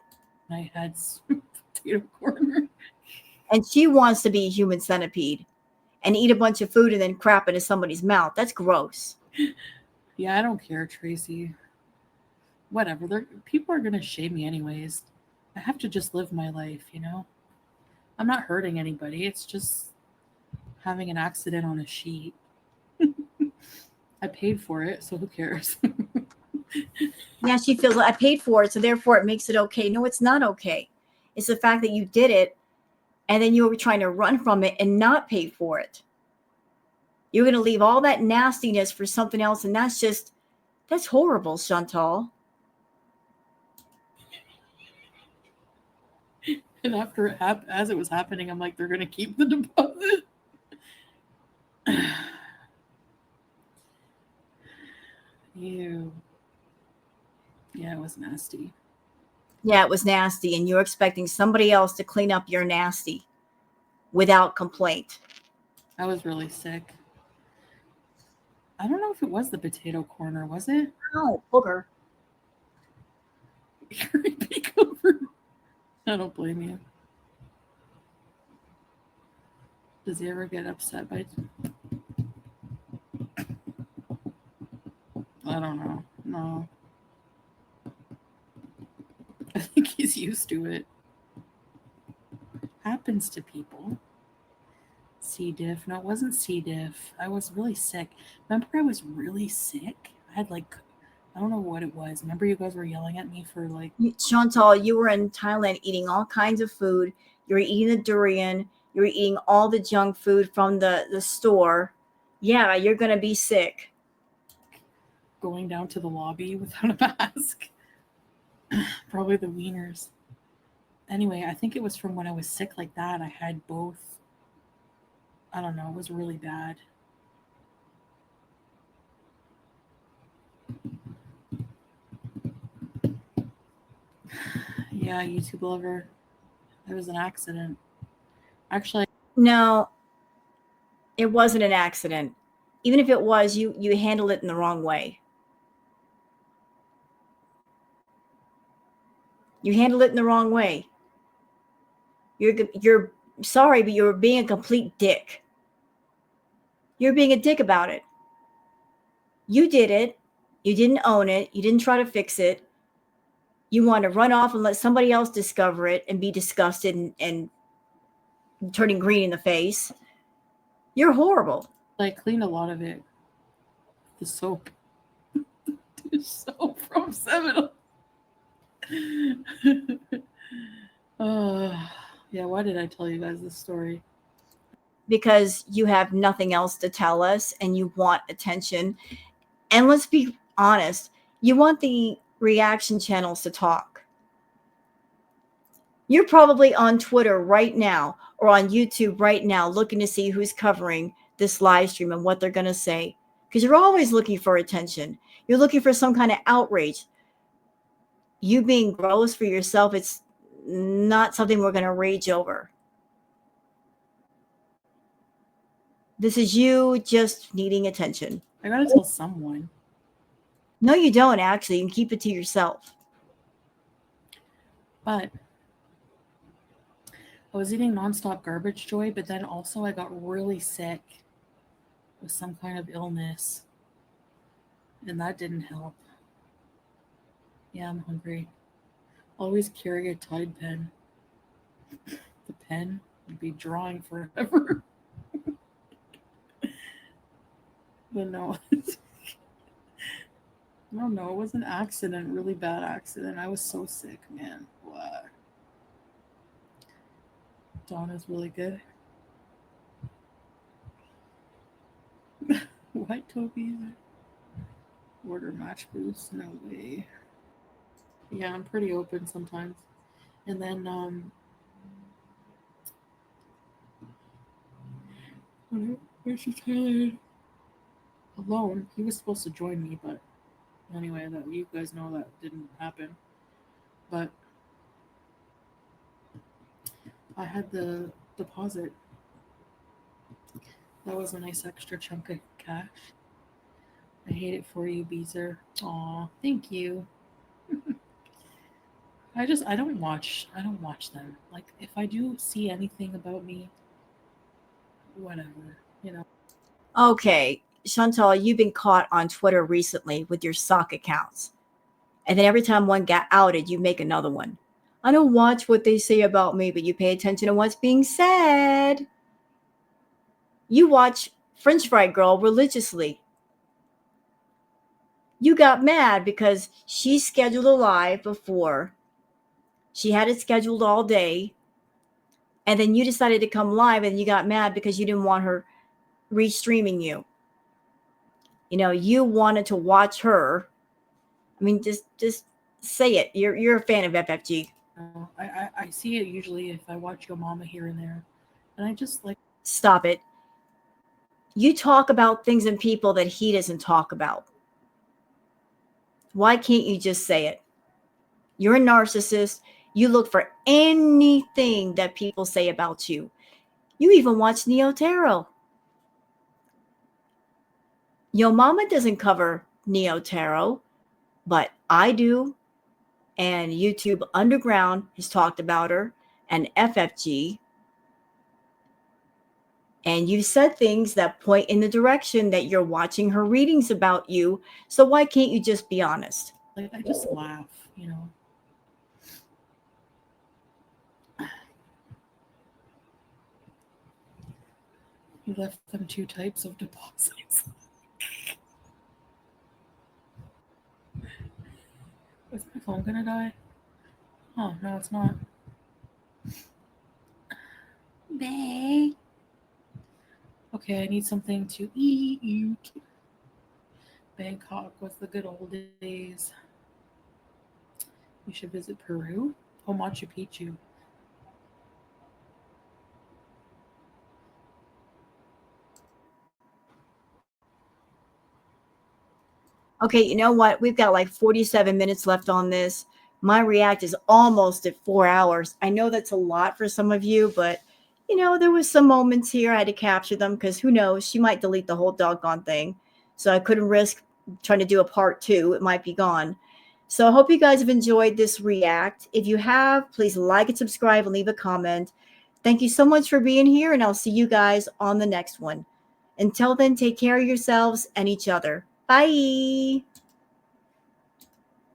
I had some potato corner. And she wants to be a human centipede and eat a bunch of food and then crap into somebody's mouth. That's gross. Yeah, I don't care, Tracy. Whatever. People are going to shame me anyways. I have to just live my life, you know? I'm not hurting anybody. It's just having an accident on a sheet. I paid for it, so who cares? Yeah, she feels like I paid for it, so therefore it makes it okay. No, it's not okay. It's the fact that you did it and then you were trying to run from it and not pay for it. You're going to leave all that nastiness for something else, and that's horrible, Chantal. And after as it was happening, I'm like, they're going to keep the deposit. Ew. Yeah, it was nasty. Yeah, it was nasty, and you're expecting somebody else to clean up your nasty without complaint. I was really sick. I don't know if it was the potato corner, was it? Oh, booger. You're a peek over. I don't blame you. Does he ever get upset by... I don't know. No. I think he's used to it. Happens to people. C. diff. No, it wasn't C. diff. I was really sick. Remember I was really sick? I had like... I don't know what it was. Remember you guys were yelling at me for like... Chantal, you were in Thailand eating all kinds of food. You were eating the durian. You were eating all the junk food from the store. Yeah, you're going to be sick. Going down to the lobby without a mask. Probably the wieners. Anyway, I think it was from when I was sick like that. I had both. I don't know. It was really bad. Yeah, YouTube lover. There was an accident. Actually, no, it wasn't an accident. Even if it was, you handled it in the wrong way. You handled it in the wrong way. You're sorry, but you're being a complete dick. You're being a dick about it. You did it. You didn't own it. You didn't try to fix it. You want to run off and let somebody else discover it and be disgusted and turning green in the face. You're horrible. I cleaned a lot of it. The soap. The soap from 7. Yeah, why did I tell you guys this story? Because you have nothing else to tell us and you want attention. And let's be honest, you want the reaction channels to talk. You're probably on Twitter right now or on YouTube right now looking to see who's covering this live stream and what they're going to say. Because you're always looking for attention. You're looking for some kind of outrage. You being gross for yourself, it's not something we're going to rage over. This is you just needing attention. I gotta tell someone. No, you don't, actually. You can keep it to yourself. But I was eating nonstop garbage joy, but then also I got really sick with some kind of illness. And that didn't help. Yeah, I'm hungry. Always carry a Tide pen. The pen would be drawing forever. But no. No, it was an accident, really bad accident. I was so sick, man. What? Donna's really good. What, Toby? Order match boost? No way. Yeah, I'm pretty open sometimes. And then when she Tyler alone, he was supposed to join me, but anyway, that you guys know that didn't happen. But I had the deposit. That was a nice extra chunk of cash. I hate it for you, Beezer. Aw, thank you. I don't watch them. Like, if I do see anything about me, whatever, you know. Okay, Chantal, you've been caught on Twitter recently with your sock accounts. And then every time one got outed, you make another one. I don't watch what they say about me, but you pay attention to what's being said. You watch French Fry Girl religiously. You got mad because she scheduled a live before. She had it scheduled all day. And then you decided to come live and you got mad because you didn't want her restreaming you. You know, you wanted to watch her. I mean, just say it. You're a fan of FFG. I see it usually if I watch Yo Mama here and there. And I just like... Stop it. You talk about things and people that he doesn't talk about. Why can't you just say it? You're a narcissist. You look for anything that people say about you. You even watch Neo Tarot. Yo Mama doesn't cover Neo Tarot, but I do. And YouTube Underground has talked about her, and FFG. And you said things that point in the direction that you're watching her readings about you. So why can't you just be honest? Like, I just laugh, you know. You left them 2 types of deposits. Is my phone gonna die? Oh, no, it's not. Bae. Okay, I need something to eat. Bangkok was the good old days. We should visit Peru. Oh, Machu Picchu. Okay, you know what? We've got like 47 minutes left on this. My react is almost at 4 hours. I know that's a lot for some of you, but you know, there was some moments here I had to capture them because who knows, she might delete the whole doggone thing. So I couldn't risk trying to do a part 2. It might be gone. So I hope you guys have enjoyed this react. If you have, please like and subscribe and leave a comment. Thank you so much for being here, and I'll see you guys on the next one. Until then, take care of yourselves and each other. Bye.